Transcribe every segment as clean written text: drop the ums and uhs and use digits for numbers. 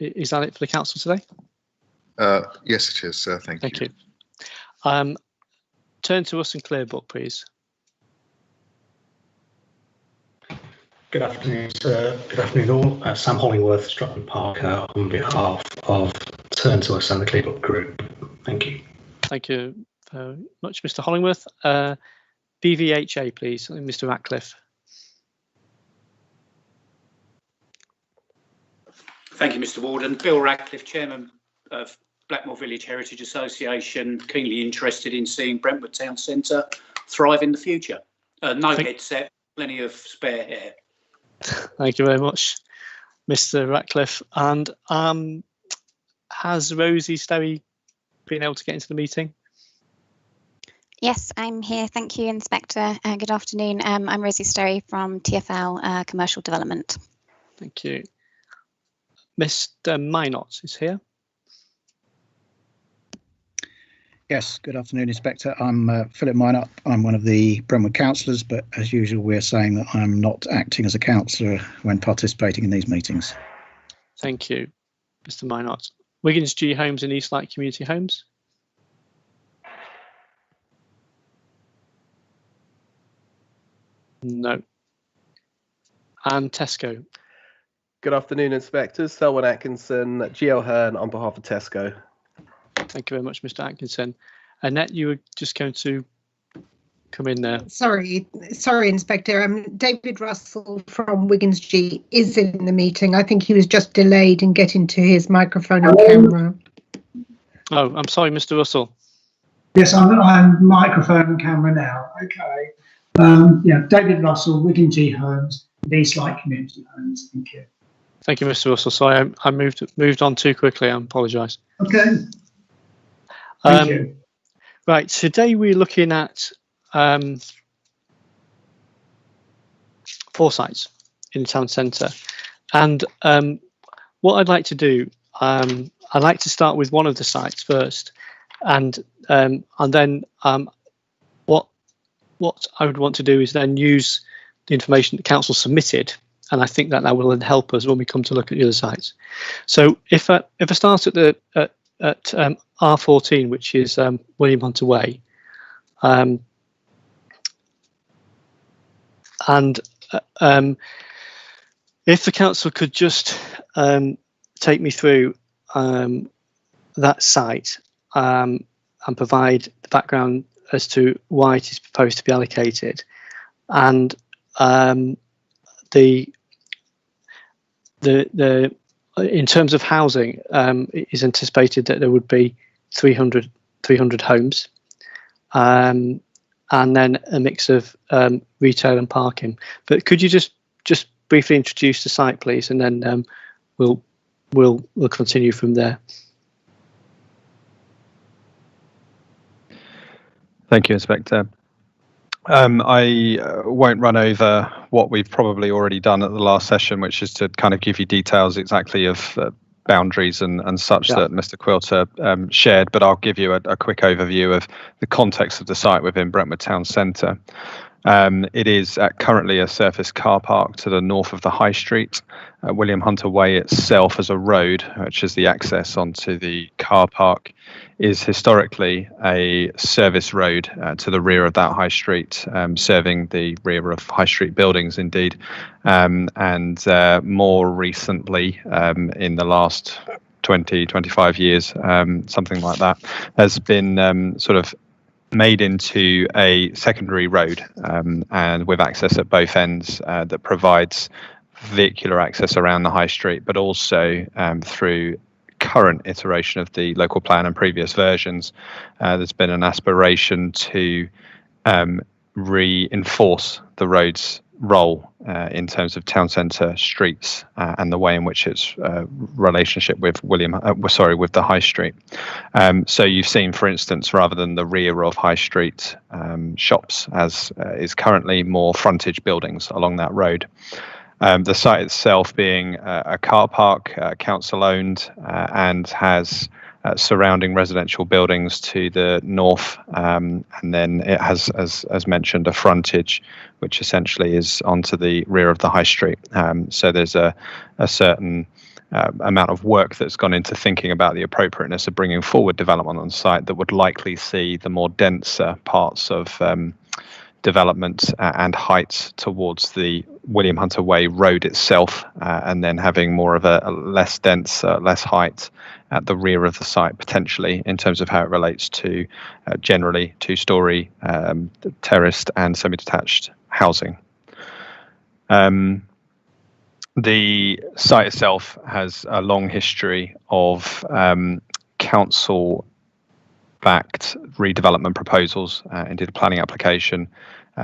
is that it for the council today? Yes, it is. Thank you. Thank you. Turn to us in Clearbook, please. Good afternoon, sir. Good afternoon, all. Sam Hollingworth, Stratford Parker, on behalf of Turn to Us and the Clearbook Group. Thank you. Thank you very much, Mr. Hollingworth. BVHA, please, Mr. Ratcliffe. Thank you, Mr. Warden. Bill Ratcliffe, Chairman of Blackmore Village Heritage Association, keenly interested in seeing Brentwood Town Centre thrive in the future. No headset, plenty of spare hair. Thank you very much, Mr. Ratcliffe. And has Rosie Stowe been able to get into the meeting? Yes, I'm here. Thank you, Inspector. Good afternoon. I'm Rosie Stowe from TfL Commercial Development. Thank you. Mr. Minot is here. Yes, good afternoon, Inspector. I'm Philip Minot. I'm one of the Brentwood councillors, but as usual, we're saying that I'm not acting as a councillor when participating in these meetings. Thank you, Mr. Minot. Wiggins G Homes and Eastlight Community Homes. No. And Tesco. Good afternoon, Inspectors. Selwyn Atkinson, G.L. Hearn on behalf of Tesco. Thank you very much, Mr. Atkinson. Annette, you were just going to come in there. Sorry, Inspector. David Russell from Wiggins G is in the meeting. I think he was just delayed in getting to his microphone and camera. Oh, I'm sorry, Mr. Russell. Yes, I'm microphone and camera now. Okay. Yeah, David Russell, Wiggins G Homes, Eastlight Community Homes. Thank you. Thank you, Mr. Russell. Sorry, I moved on too quickly. I apologise. Okay. Thank you. Right, today we're looking at 4 sites in the town centre, and what I'd like to do, I'd like to start with one of the sites first, and then what I would want to do is then use the information that council submitted, and I think that will then help us when we come to look at the other sites. So if I start at R14, which is William Hunter Way, and if the council could just take me through that site and provide the background as to why it is proposed to be allocated, and the in terms of housing, it is anticipated that there would be 300 homes, and then a mix of retail and parking. But could you just briefly introduce the site, please, and then we'll continue from there. Thank you, Inspector. I won't run over what we've probably already done at the last session, which is to kind of give you details exactly of boundaries and such that Mr. Quilter shared, but I'll give you a quick overview of the context of the site within Brentwood Town Centre. It is currently a surface car park to the north of the High Street. William Hunter Way itself as a road, which is the access onto the car park, is historically a service road to the rear of that High Street, serving the rear of High Street buildings indeed. And more recently, in the last 20, 25 years, something like that, has been sort of made into a secondary road, and with access at both ends that provides vehicular access around the High Street, but also through current iteration of the local plan and previous versions, there's been an aspiration to reinforce the road's role in terms of town centre streets and the way in which its relationship with with the High Street. So you've seen, for instance, rather than the rear of High Street shops, as is currently, more frontage buildings along that road. The site itself being a car park, council owned, and has surrounding residential buildings to the north, and then it has, as mentioned, a frontage which essentially is onto the rear of the High Street. So there's a certain amount of work that's gone into thinking about the appropriateness of bringing forward development on the site that would likely see the more denser parts of development and heights towards the William Hunter Way road itself, and then having more of a less dense, less height at the rear of the site, potentially, in terms of how it relates to generally two-storey terraced and semi-detached housing. The site itself has a long history of council-backed redevelopment proposals. Indeed, a planning application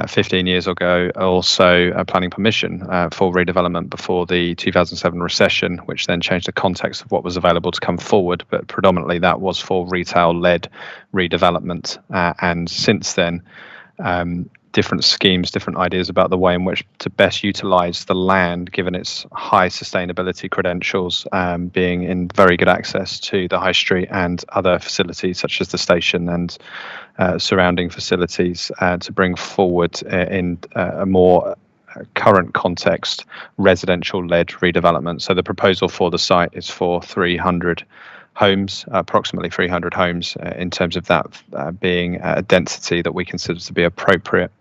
15 years ago, also a planning permission for redevelopment before the 2007 recession, which then changed the context of what was available to come forward. But predominantly that was for retail-led redevelopment. And since then, different schemes, different ideas about the way in which to best utilise the land, given its high sustainability credentials, being in very good access to the high street and other facilities such as the station and surrounding facilities, to bring forward in a more current context residential-led redevelopment. So the proposal for the site is for 300 homes, approximately 300 homes, in terms of that being a density that we consider to be appropriate,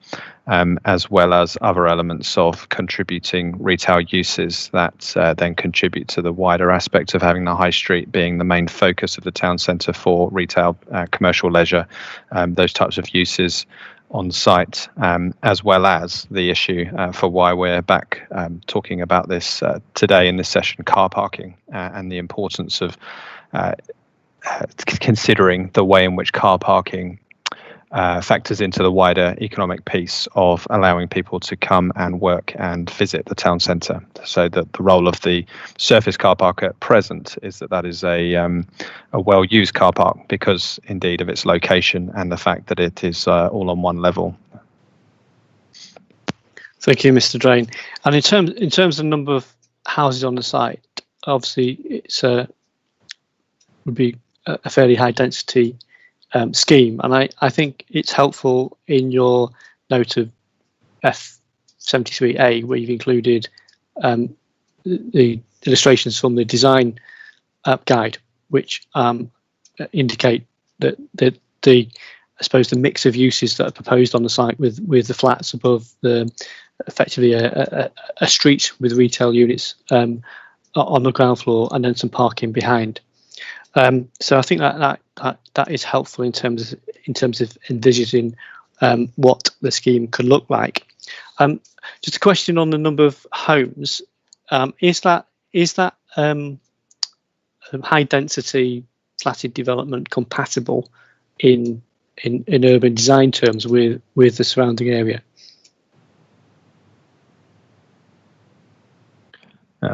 as well as other elements of contributing retail uses that then contribute to the wider aspect of having the high street being the main focus of the town centre for retail, commercial, leisure, those types of uses on site, as well as the issue for why we're back talking about this today in this session, car parking, and the importance of considering the way in which car parking factors into the wider economic piece of allowing people to come and work and visit the town centre. So that the role of the surface car park at present is that is a well-used car park because indeed of its location and the fact that it is all on one level. Thank you, Mr. Drain. And in terms of the number of houses on the site, obviously it's would be a fairly high density scheme, and I think it's helpful in your note of F73A where you've included the illustrations from the design guide, which indicate that the I suppose the mix of uses that are proposed on the site with the flats above the effectively a street with retail units on the ground floor and then some parking behind. So I think that is helpful in terms of envisaging what the scheme could look like. Just a question on the number of homes. Is that high density flatted development compatible in urban design terms with the surrounding area?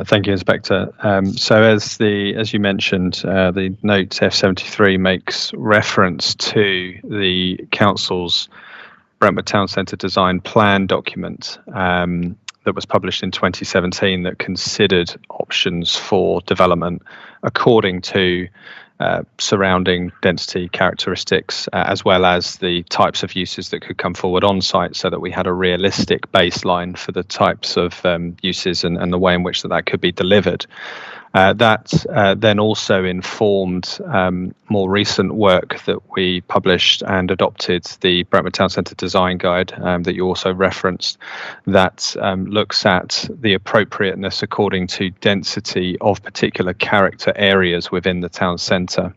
Thank you, Inspector. So as you mentioned, the note F73 makes reference to the Council's Brentwood Town Centre Design Plan document that was published in 2017 that considered options for development according to surrounding density characteristics, as well as the types of uses that could come forward on site, so that we had a realistic baseline for the types of uses and the way in which that could be delivered. That then also informed more recent work that we published and adopted, the Brentwood Town Centre Design Guide that you also referenced, that looks at the appropriateness according to density of particular character areas within the town centre.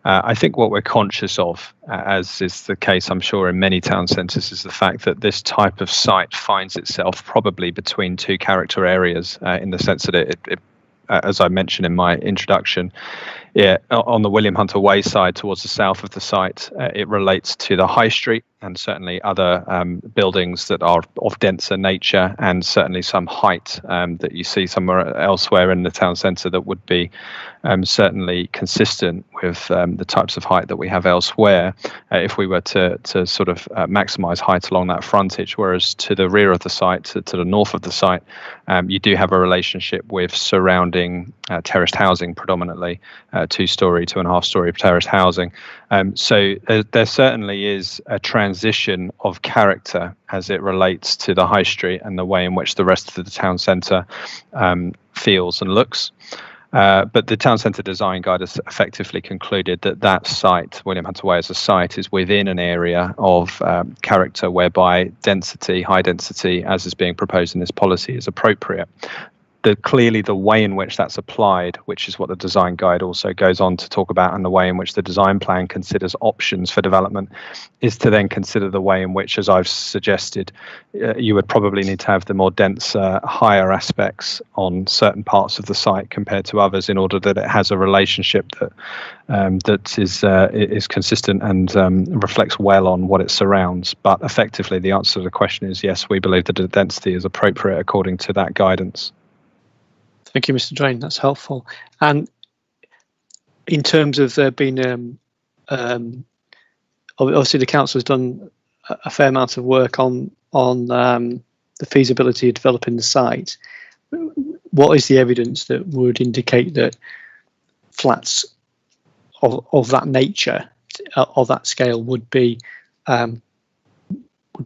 I think what we're conscious of, as is the case, I'm sure, in many town centres, is the fact that this type of site finds itself probably between two character areas, in the sense that it as I mentioned in my introduction, on the William Hunter Way side towards the south of the site, it relates to the High Street and certainly other buildings that are of denser nature, and certainly some height that you see somewhere elsewhere in the town centre that would be certainly consistent with the types of height that we have elsewhere if we were to sort of maximise height along that frontage. Whereas to the rear of the site, to the north of the site, you do have a relationship with surrounding terraced housing, predominantly 2-storey, 2.5-storey terraced housing. So there certainly is a transition of character as it relates to the High Street and the way in which the rest of the town centre feels and looks. But the town centre design guide has effectively concluded that that site, William Hunter Way as a site, is within an area of character whereby density, high density, as is being proposed in this policy, is appropriate. Clearly the way in which that's applied, which is what the design guide also goes on to talk about, and the way in which the design plan considers options for development, is to then consider the way in which, as I've suggested, you would probably need to have the more dense, higher aspects on certain parts of the site compared to others, in order that it has a relationship that is consistent and reflects well on what it surrounds. But effectively, the answer to the question is yes, we believe that the density is appropriate according to that guidance. Thank you, Mr. Drain. That's helpful. And in terms of there being, obviously the council has done a fair amount of work on the feasibility of developing the site. What is the evidence that would indicate that flats of that nature, of that scale, would be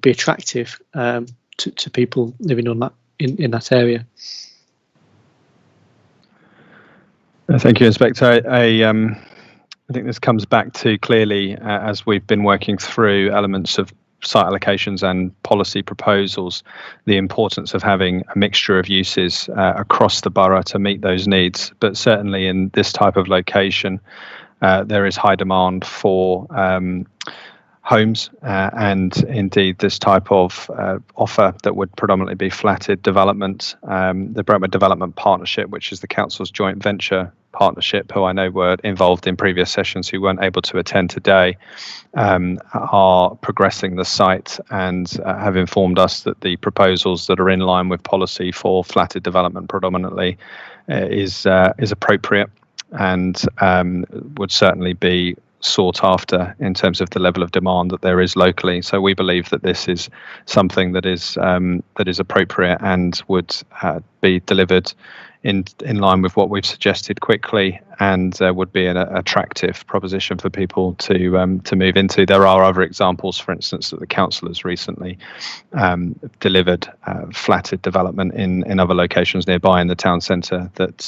attractive to people living on that in that area? Thank you, Inspector. I think this comes back to clearly, as we've been working through elements of site allocations and policy proposals, the importance of having a mixture of uses across the borough to meet those needs. But certainly in this type of location, there is high demand for homes, and indeed this type of offer that would predominantly be flatted development. The Brentwood Development Partnership, which is the council's joint venture partnership, who I know were involved in previous sessions who weren't able to attend today, are progressing the site and have informed us that the proposals that are in line with policy for flatted development predominantly is appropriate, and would certainly be sought after in terms of the level of demand that there is locally. So we believe that this is something that is appropriate and would be delivered in line with what we've suggested quickly, and would be an attractive proposition for people to move into. There are other examples, for instance, that the council has recently delivered flatted development in other locations nearby in the town centre, that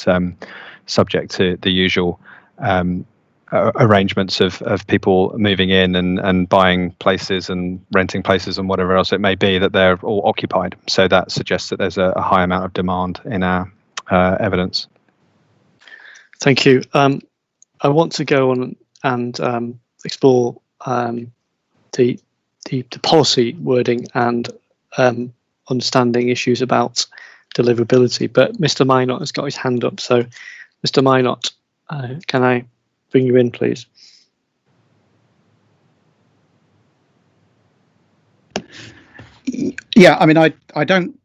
subject to the usual arrangements of people moving in and buying places and renting places and whatever else it may be, that they're all occupied. So that suggests that there's a high amount of demand in our evidence. Thank you. I want to go on and explore the policy wording and understanding issues about deliverability, but Mr. Minot has got his hand up. So Mr. Minot, can I bring you in, please? Yeah, I mean, I don't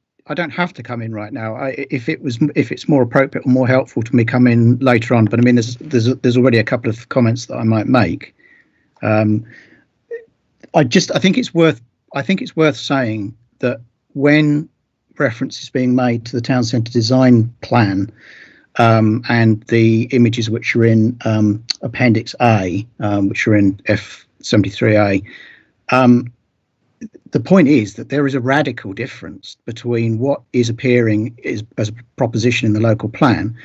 have to come in right now. If it's more appropriate or more helpful to me come in later on. But I mean, there's already a couple of comments that I might make. I think it's worth saying that when reference is being made to the town centre design plan, and the images which are in Appendix A, which are in F73A, the point is that there is a radical difference between what is appearing as a proposition in the local plan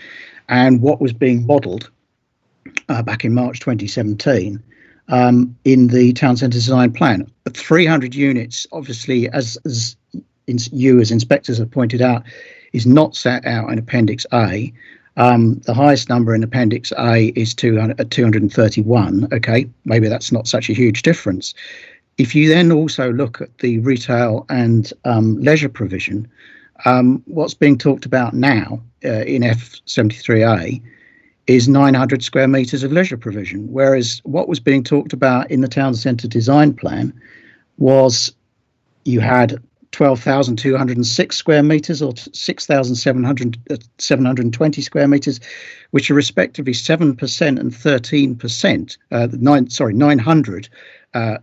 and what was being modelled back in March 2017 in the town centre design plan. 300 units, obviously, as you as inspectors have pointed out, is not set out in Appendix A. The highest number in Appendix A is 231. Okay, maybe that's not such a huge difference. If you then also look at the retail and leisure provision, what's being talked about now in F73A is 900 square metres of leisure provision, whereas what was being talked about in the town centre design plan was you had 12,206 square metres or 6,720 square metres, which are respectively 7% and 13%. 900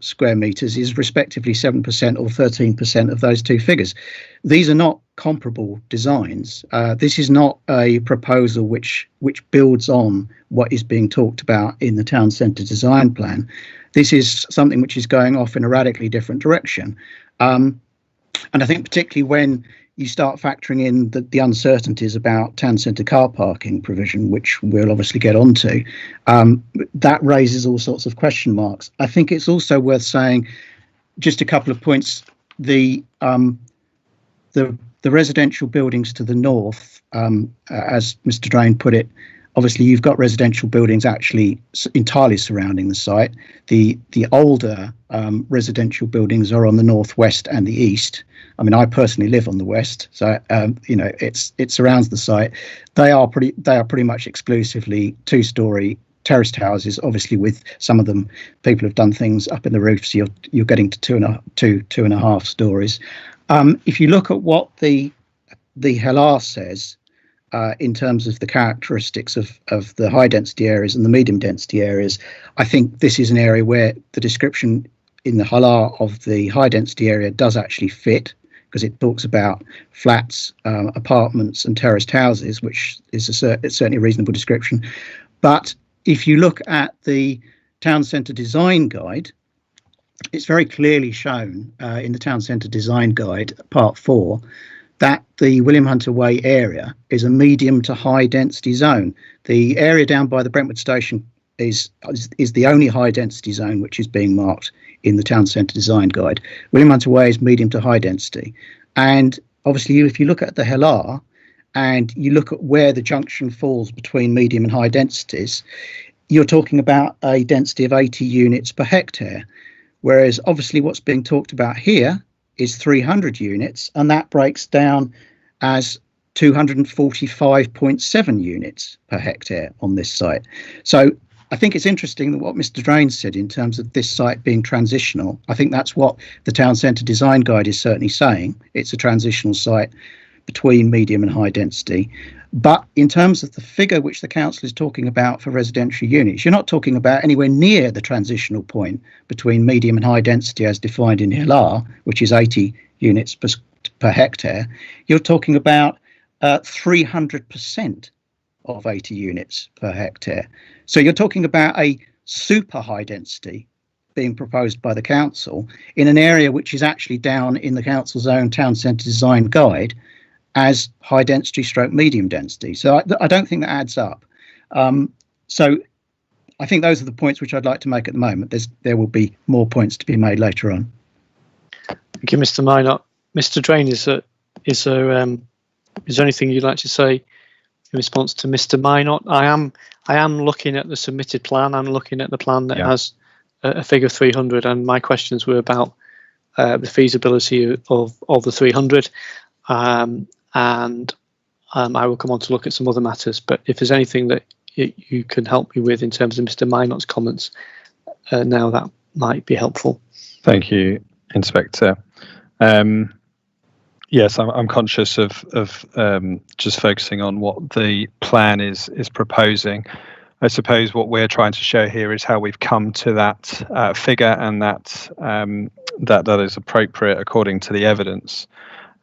square metres is respectively 7% or 13% of those two figures. These are not comparable designs. This is not a proposal which builds on what is being talked about in the town centre design plan. This is something which is going off in a radically different direction. And I think particularly when you start factoring in the uncertainties about town centre car parking provision, which we'll obviously get onto. That raises all sorts of question marks. I think it's also worth saying just a couple of points. The residential buildings to the north, as Mr. Drain put it, obviously you've got residential buildings actually entirely surrounding the site. The older residential buildings are on the northwest and the east. I mean, I personally live on the west, so it surrounds the site. They are pretty much exclusively two-storey terraced houses. Obviously, with some of them, people have done things up in the roofs. So you're getting to two and a half stories. If you look at what the HELAR says in terms of the characteristics of the high density areas and the medium density areas, I think this is an area where the description in the HELAR of the high density area does actually fit, because it talks about flats, apartments and terraced houses, which is it's certainly a reasonable description. But if you look at the Town Centre Design Guide, it's very clearly shown in the Town Centre Design Guide, Part 4, that the William Hunter Way area is a medium to high density zone. The area down by the Brentwood station is the only high density zone which is being marked in the Town Centre Design Guide. William Hunter Way is medium to high density. And obviously, if you look at the HELAR and you look at where the junction falls between medium and high densities, you're talking about a density of 80 units per hectare. Whereas obviously what's being talked about here is 300 units, and that breaks down as 245.7 units per hectare on this site. So I think it's interesting that what Mr. Drain said in terms of this site being transitional. I think that's what the Town Centre Design Guide is certainly saying. It's a transitional site between medium and high density. But in terms of the figure which the council is talking about for residential units, you're not talking about anywhere near the transitional point between medium and high density as defined in HELAR, which is 80 units per hectare. You're talking about 300% of 80 units per hectare. So you're talking about a super high density being proposed by the council in an area which is actually down in the council's own Town Centre Design Guide as high density stroke medium density. So I don't think that adds up. So I think those are the points which I'd like to make at the moment. There will be more points to be made later on. Thank you, Mr. Minot. Mr. Drain, is there anything you'd like to say in response to Mr. Minot? I am looking at the submitted plan. I'm looking at the plan that has a figure of 300, and my questions were about the feasibility of the 300. And I will come on to look at some other matters, but if there's anything that you can help me with in terms of Mr. Minot's comments now, that might be helpful. Thank you, Inspector. Yes, I'm conscious of just focusing on what the plan is proposing. I suppose what we're trying to show here is how we've come to that figure, and that is appropriate according to the evidence.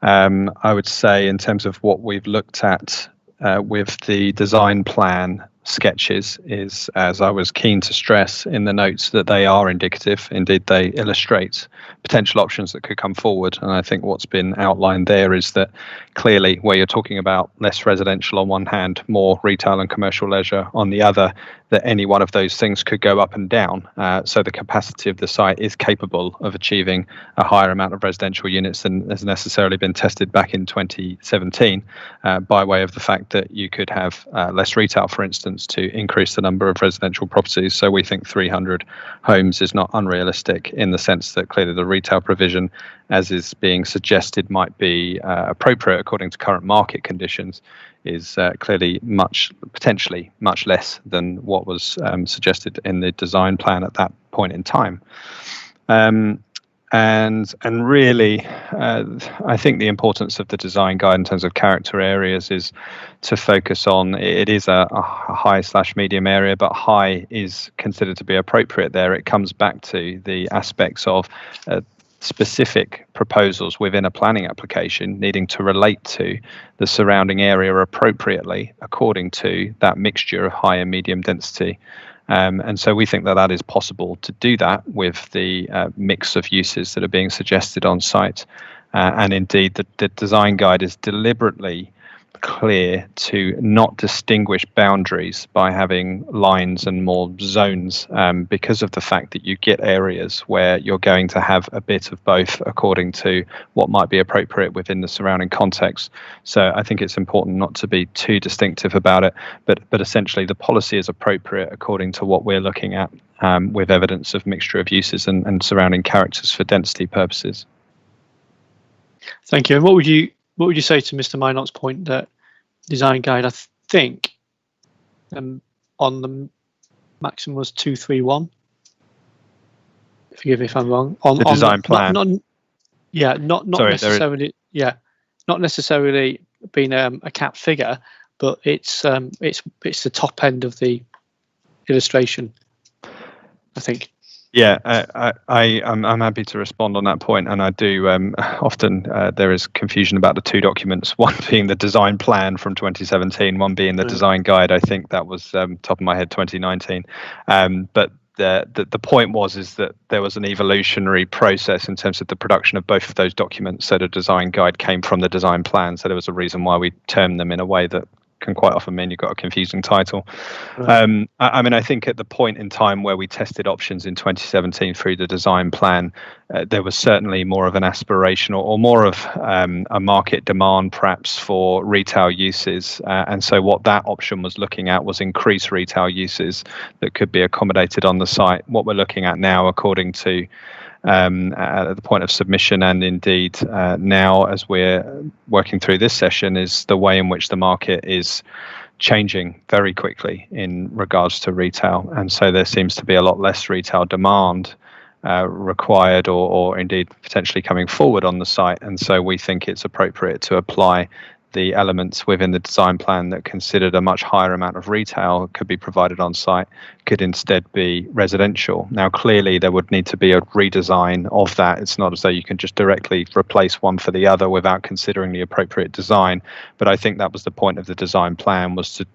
I would say in terms of what we've looked at with the design plan sketches is, as I was keen to stress in the notes, that they are indicative. Indeed, they illustrate potential options that could come forward. And I think what's been outlined there is that clearly where you're talking about less residential on one hand, more retail and commercial leisure on the other, that any one of those things could go up and down. So the capacity of the site is capable of achieving a higher amount of residential units than has necessarily been tested back in 2017 by way of the fact that you could have less retail, for instance, to increase the number of residential properties. So we think 300 homes is not unrealistic in the sense that clearly the retail provision, as is being suggested, might be appropriate according to current market conditions, is clearly potentially much less than what was suggested in the design plan at that point in time. And really, I think the importance of the design guide in terms of character areas is to focus on, it is a high/medium area, but high is considered to be appropriate there. It comes back to the aspects of specific proposals within a planning application needing to relate to the surrounding area appropriately according to that mixture of high and medium density. And so we think that is possible to do that with the mix of uses that are being suggested on site. and indeed the design guide is deliberately clear to not distinguish boundaries by having lines and more zones, because of the fact that you get areas where you're going to have a bit of both according to what might be appropriate within the surrounding context. So I think it's important not to be too distinctive about it, but essentially the policy is appropriate according to what we're looking at, with evidence of mixture of uses and surrounding characters for density purposes. Thank you. And what would you say to Mr. Minot's point that design guide, I think, on the maximum was 231? Forgive me if I'm wrong. On the design plan. Not Sorry, necessarily. Yeah, not necessarily being a cap figure, but it's the top end of the illustration, I think. Yeah, I'm happy to respond on that point, and I do often there is confusion about the two documents, one being the design plan from 2017, one being the design guide. I think that was top of my head 2019, but the point is that there was an evolutionary process in terms of the production of both of those documents. So the design guide came from the design plan, so there was a reason why we termed them in a way that can quite often mean you've got a confusing title. Right. I mean, I think at the point in time where we tested options in 2017 through the design plan, there was certainly more of an aspiration or more of a market demand perhaps for retail uses. And so what that option was looking at was increased retail uses that could be accommodated on the site. What we're looking at now, according to at the point of submission and indeed now as we're working through this session, is the way in which the market is changing very quickly in regards to retail, and so there seems to be a lot less retail demand required or indeed potentially coming forward on the site, and so we think it's appropriate to apply the elements within the design plan that considered a much higher amount of retail could be provided on site could instead be residential. Now, clearly there would need to be a redesign of that. It's not as though you can just directly replace one for the other without considering the appropriate design. But I think that was the point of the design plan, was to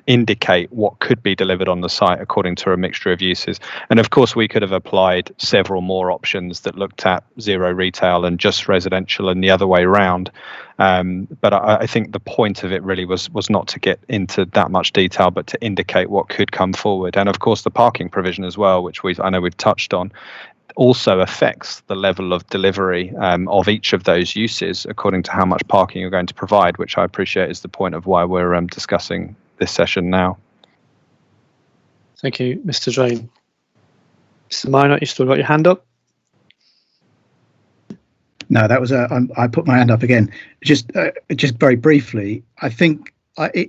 indicate what could be delivered on the site according to a mixture of uses. And of course we could have applied several more options that looked at zero retail and just residential and the other way around, but I think the point of it really was not to get into that much detail, but to indicate what could come forward. And of course the parking provision as well, which I know we've touched on, also affects the level of delivery of each of those uses according to how much parking you're going to provide, which I appreciate is the point of why we're discussing this session now. Thank you, Mr. Drain. Mr. Minot, you still got your hand up? No, that was I put my hand up again. Just very briefly, I think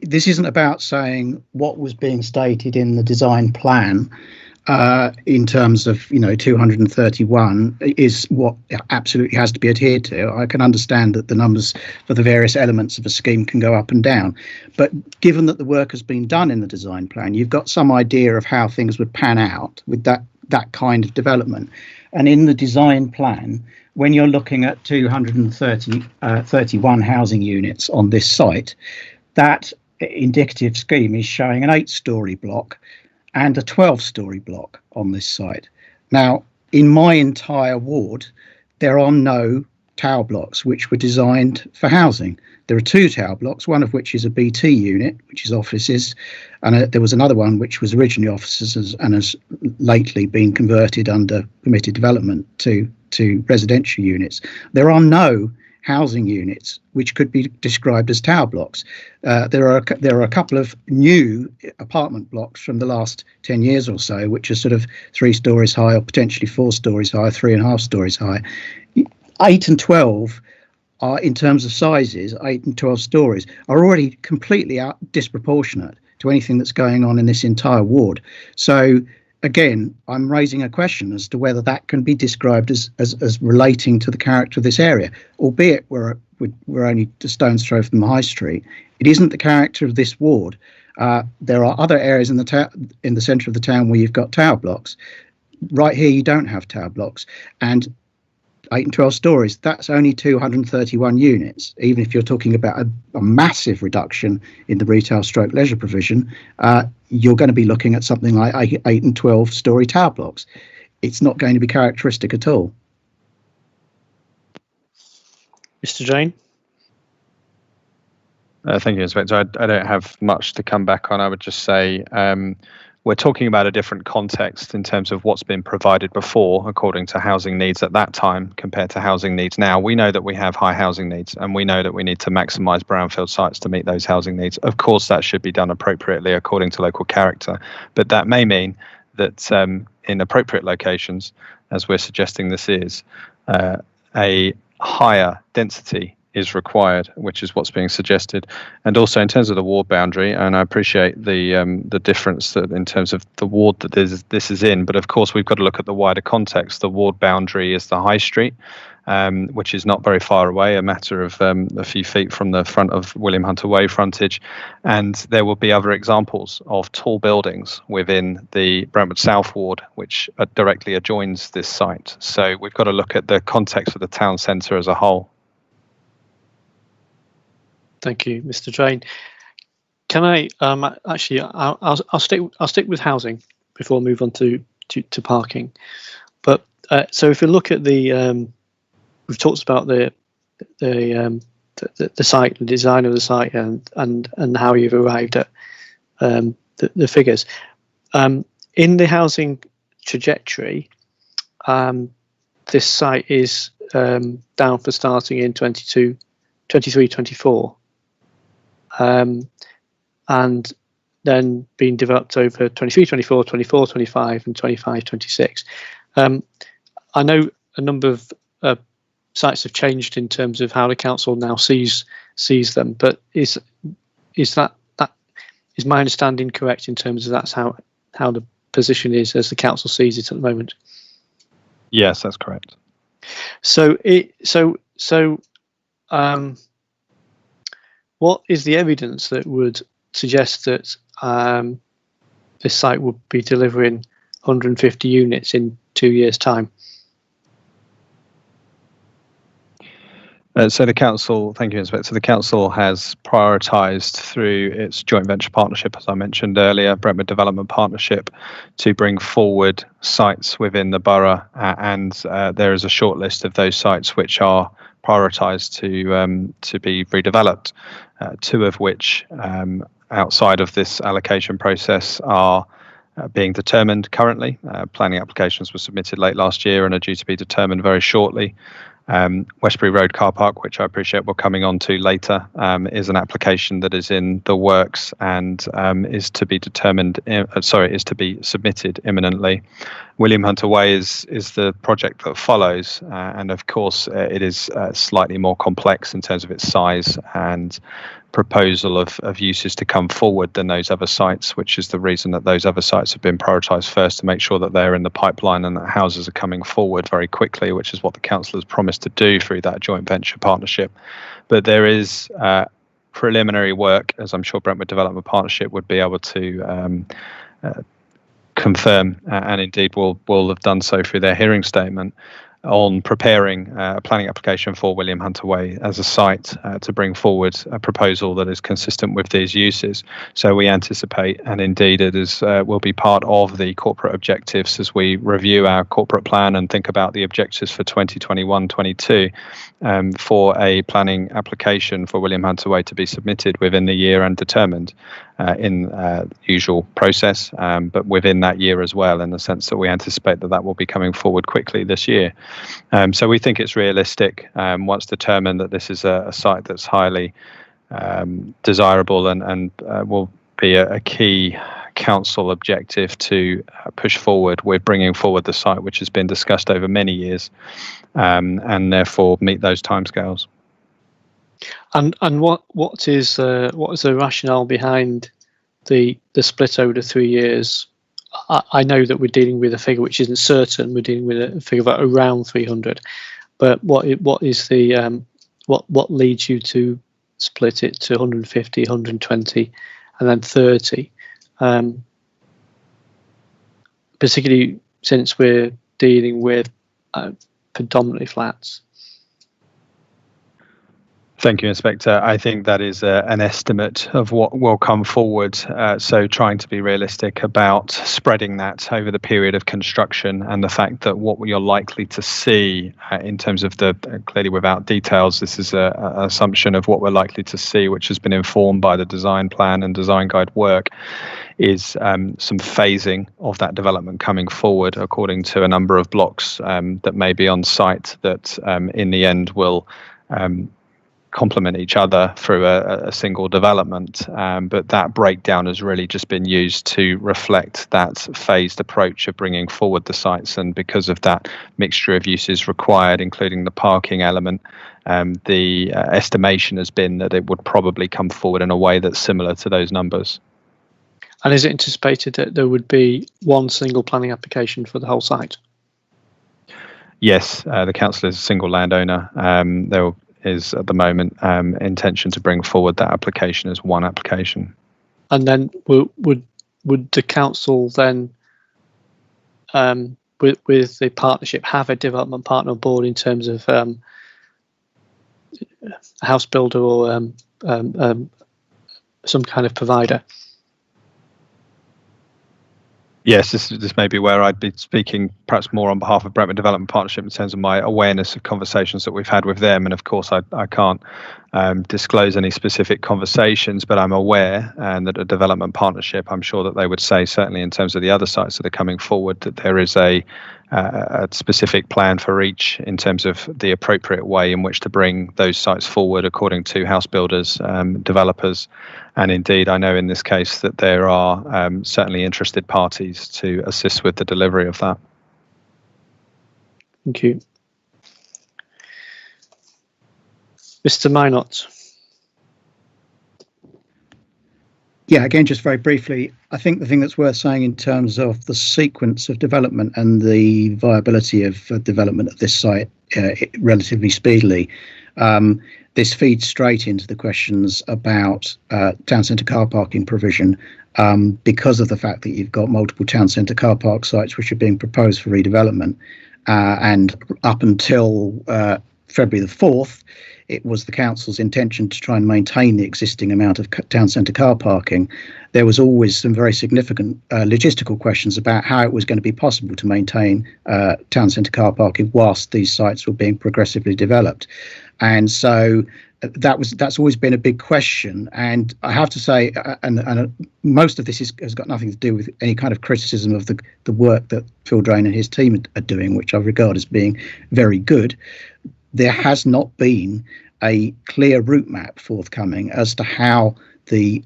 this isn't about saying what was being stated in the design plan in terms of 231 is what absolutely has to be adhered to. I can understand that the numbers for the various elements of a scheme can go up and down, but given that the work has been done in the design plan, you've got some idea of how things would pan out with that kind of development. And in the design plan, when you're looking at 231 housing units on this site, that indicative scheme is showing an 8-storey block and a 12-storey block on this site. Now, in my entire ward, there are no tower blocks which were designed for housing. There are 2 tower blocks, one of which is a BT unit, which is offices, and there was another one which was originally offices and has lately been converted under permitted development to residential units. There are no housing units which could be described as tower blocks. There are a couple of new apartment blocks from the last 10 years or so, which are sort of 3 stories high or potentially 4 stories high, 3.5 stories high. 8 and 12 are, in terms of sizes, 8 and 12 stories are already completely disproportionate to anything that's going on in this entire ward. So again, I'm raising a question as to whether that can be described as relating to the character of this area, albeit we're only a stone's throw from the high street. It isn't the character of this ward. There are other areas in the centre of the town where you've got tower blocks. Right here, you don't have tower blocks, and 8 and 12 stories, that's only 231 units. Even if you're talking about a massive reduction in the retail stroke leisure provision, you're going to be looking at something like 8 and 12 story tower blocks. It's not going to be characteristic at all. Mr. Jane? Thank you, Inspector. I don't have much to come back on. I would just say we're talking about a different context in terms of what's been provided before, according to housing needs at that time, compared to housing needs now. We know that we have high housing needs, and we know that we need to maximise brownfield sites to meet those housing needs. Of course, that should be done appropriately according to local character, but that may mean that in appropriate locations, as we're suggesting this is, a higher density is required, which is what's being suggested. And also in terms of the ward boundary, and I appreciate the difference that in terms of the ward that this is in, but of course we've got to look at the wider context. The ward boundary is the High Street, which is not very far away, a matter of a few feet from the front of William Hunter Way frontage. And there will be other examples of tall buildings within the Brentwood South ward, which directly adjoins this site. So we've got to look at the context of the town centre as a whole. Thank you, Mr. Drain. Can I actually? I'll stick with housing before I move on to parking. But so if we look at the, we've talked about the site, the design of the site, and how you've arrived at the figures. In the housing trajectory, this site is down for starting in 23-24. And then being developed over 23-24, 24-25, and 25-26. I know a number of sites have changed in terms of how the council now sees them, but is my understanding correct in terms of that's how the position is as the council sees it at the moment? Yes, that's correct. What is the evidence that would suggest that this site would be delivering 150 units in 2 years' time? So the council, thank you, Inspector. The council has prioritised through its joint venture partnership, as I mentioned earlier, Brentwood Development Partnership, to bring forward sites within the borough, and there is a short list of those sites which are prioritised to be redeveloped. Two of which, outside of this allocation process, are being determined currently. Planning applications were submitted late last year and are due to be determined very shortly. Westbury Road Car Park, which I appreciate we're coming on to later, is an application that is in the works and is to be submitted imminently. William Hunter Way is the project that follows, and of course it is slightly more complex in terms of its size and proposal of uses to come forward than those other sites, which is the reason that those other sites have been prioritised first, to make sure that they're in the pipeline and that houses are coming forward very quickly, which is what the council has promised to do through that joint venture partnership. But there is preliminary work, as I'm sure Brentwood Development Partnership would be able to confirm, and indeed will have done so through their hearing statement, on preparing a planning application for William Hunter Way as a site to bring forward a proposal that is consistent with these uses. So we anticipate, and indeed it is will be part of the corporate objectives as we review our corporate plan and think about the objectives for 2021-22, for a planning application for William Hunter Way to be submitted within the year and determined in usual process, but within that year as well, in the sense that we anticipate that will be coming forward quickly this year. So we think it's realistic, once determined, that this is a site that's highly desirable and will be a key council objective to push forward with bringing forward the site, which has been discussed over many years, and therefore meet those timescales. And what is the rationale behind the split over the 3 years? I know that we're dealing with a figure which isn't certain. We're dealing with a figure of around 300, but what is the what leads you to split it to 150, 120, and then 30? Particularly since we're dealing with predominantly flats. Thank you, Inspector. I think that is an estimate of what will come forward. So trying to be realistic about spreading that over the period of construction, and the fact that what you're likely to see in terms of the, clearly without details, this is an assumption of what we're likely to see, which has been informed by the design plan and design guide work, is some phasing of that development coming forward according to a number of blocks that may be on site that in the end will complement each other through a single development, but that breakdown has really just been used to reflect that phased approach of bringing forward the sites. And because of that mixture of uses required, including the parking element, the estimation has been that it would probably come forward in a way that's similar to those numbers. And is it anticipated that there would be one single planning application for the whole site? Yes, the council is a single landowner. There is at the moment intention to bring forward that application as one application. And then would the council then, with the partnership, have a development partner on board in terms of a house builder or some kind of provider? Yes, this may be where I'd be speaking perhaps more on behalf of Brentwood Development Partnership in terms of my awareness of conversations that we've had with them. And of course, I can't disclose any specific conversations, but I'm aware that a development partnership, I'm sure that they would say, certainly in terms of the other sites that are coming forward, that there is a specific plan for each in terms of the appropriate way in which to bring those sites forward according to house builders, developers. And indeed, I know in this case that there are certainly interested parties to assist with the delivery of that. Thank you. Mr. Minot. Yeah, again, just very briefly, I think the thing that's worth saying in terms of the sequence of development and the viability of development of this site relatively speedily, this feeds straight into the questions about town centre car parking provision, because of the fact that you've got multiple town centre car park sites which are being proposed for redevelopment. And up until February the 4th, it was the council's intention to try and maintain the existing amount of town centre car parking. There was always some very significant logistical questions about how it was going to be possible to maintain town centre car parking whilst these sites were being progressively developed. And so that's always been a big question. And I have to say, and most of this has got nothing to do with any kind of criticism of the work that Phil Drain and his team are doing, which I regard as being very good. There has not been a clear route map forthcoming as to how the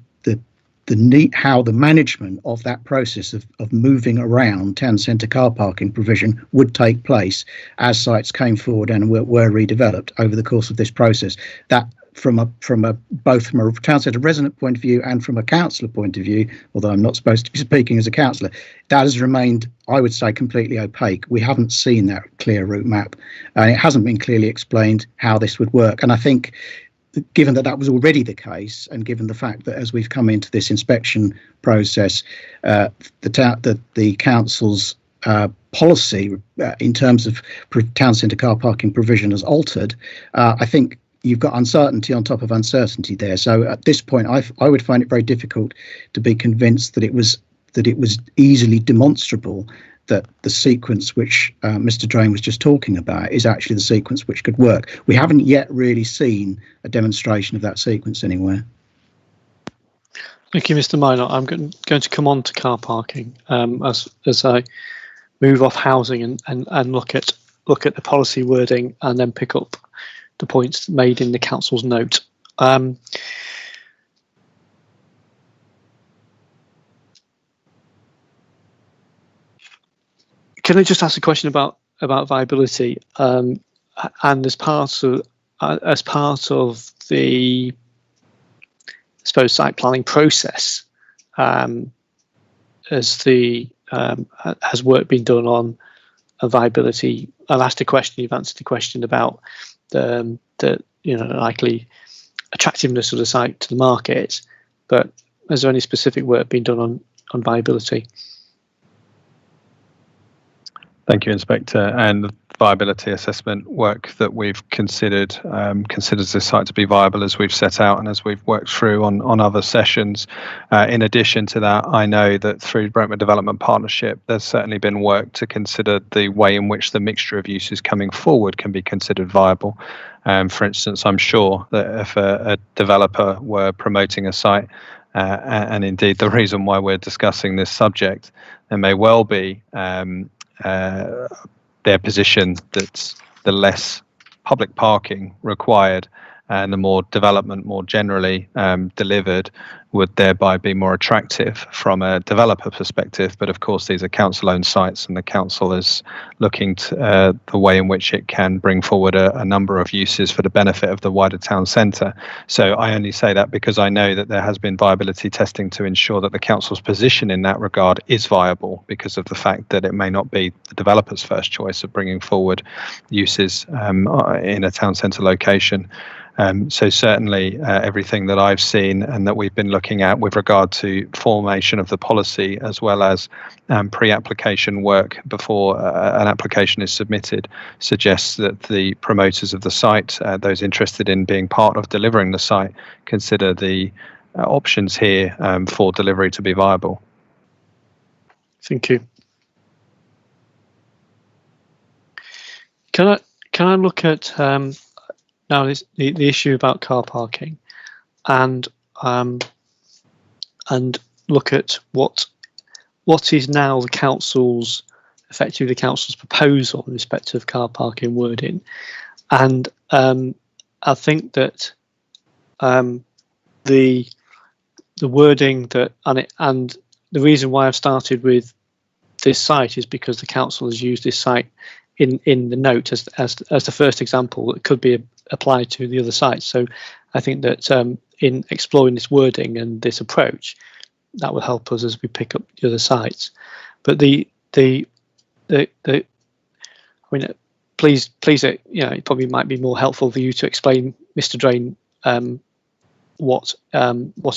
management of that process of moving around town centre car parking provision would take place as sites came forward and were redeveloped over the course of this process. That both from a town centre resident point of view and from a councillor point of view, although I'm not supposed to be speaking as a councillor, that has remained, I would say, completely opaque. We haven't seen that clear route map, and it hasn't been clearly explained how this would work. And I think, given that was already the case, and given the fact that as we've come into this inspection process, the council's policy in terms of town centre car parking provision has altered, I think you've got uncertainty on top of uncertainty there. So at this point, I would find it very difficult to be convinced that it was easily demonstrable that the sequence which Mr. Drain was just talking about is actually the sequence which could work. We haven't yet really seen a demonstration of that sequence anywhere. Thank you, Mr. Minot. I'm going to come on to car parking as I move off housing and look at the policy wording and then pick up the points made in the council's note. Can I just ask a question about viability? And as part of the, I suppose, site planning process, has work been done on a viability? I've asked a question. You've answered the question about the likely attractiveness of the site to the market, but has there any specific work been done on viability? Thank you, Inspector. And viability assessment work that we've considered considers this site to be viable as we've set out and as we've worked through on other sessions. In addition to that, I know that through Brentwood Development Partnership, there's certainly been work to consider the way in which the mixture of uses coming forward can be considered viable. For instance, I'm sure that if a developer were promoting a site, and indeed the reason why we're discussing this subject, there may well be their position that the less public parking required and the more development more generally delivered would thereby be more attractive from a developer perspective. But of course, these are council-owned sites, and the council is looking to the way in which it can bring forward a number of uses for the benefit of the wider town centre. So I only say that because I know that there has been viability testing to ensure that the council's position in that regard is viable, because of the fact that it may not be the developer's first choice of bringing forward uses in a town centre location. So certainly everything that I've seen and that we've been looking at with regard to formation of the policy, as well as pre-application work before an application is submitted, suggests that the promoters of the site, those interested in being part of delivering the site, consider the options here for delivery to be viable. Thank you. Can I look at now the issue about car parking, and look at what is now effectively the council's proposal in respect of car parking wording, and I think that the wording that and the reason why I've started with this site is because the council has used this site in the note as the first example that could be applied to the other sites. So I think that in exploring this wording and this approach, that will help us as we pick up the other sites. But I mean, please, it probably might be more helpful for you to explain, Mr. Drain, what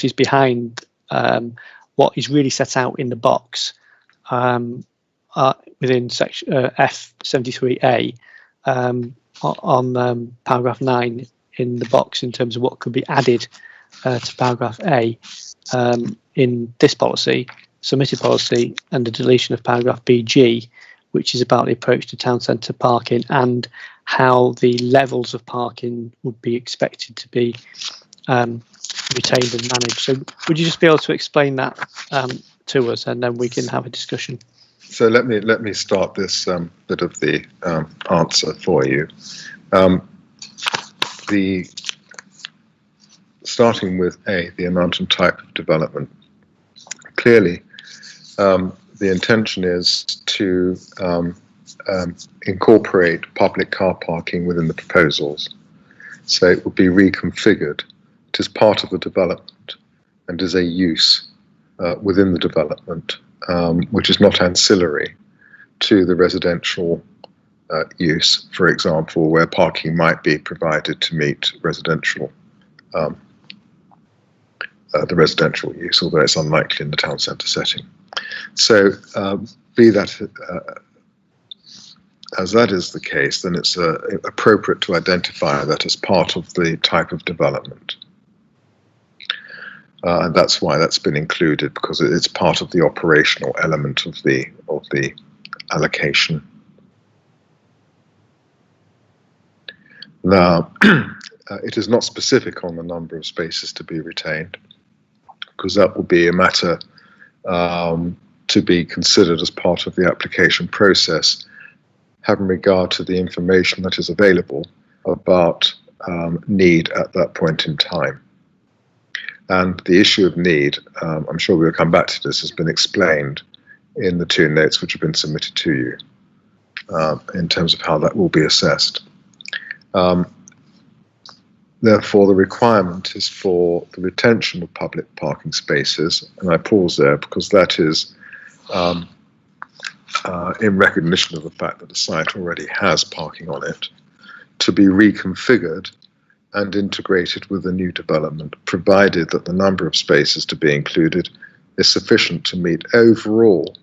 is behind what is really set out in the box within section F73A on paragraph 9 in the box, in terms of what could be added to paragraph A in this policy, submitted policy, and the deletion of paragraph BG, which is about the approach to town centre parking and how the levels of parking would be expected to be retained and managed. So would you just be able to explain that to us, and then we can have a discussion? So let me start this bit of the answer for you. Starting with the amount and type of development. Clearly, the intention is to incorporate public car parking within the proposals. So it will be reconfigured. It is part of the development and is a use within the development, which is not ancillary to the residential use, for example, where parking might be provided to meet residential the residential use, although it's unlikely in the town centre setting. So be that as that is the case, then it's appropriate to identify that as part of the type of development. And that's why that's been included, because it's part of the operational element of the allocation. Now, it is not specific on the number of spaces to be retained, because that will be a matter to be considered as part of the application process, having regard to the information that is available about need at that point in time. And the issue of need, I'm sure we'll come back to this, has been explained in the two notes which have been submitted to you in terms of how that will be assessed. Therefore, the requirement is for the retention of public parking spaces, and I pause there because that is in recognition of the fact that the site already has parking on it, to be reconfigured and integrated with the new development, provided that the number of spaces to be included is sufficient to meet overall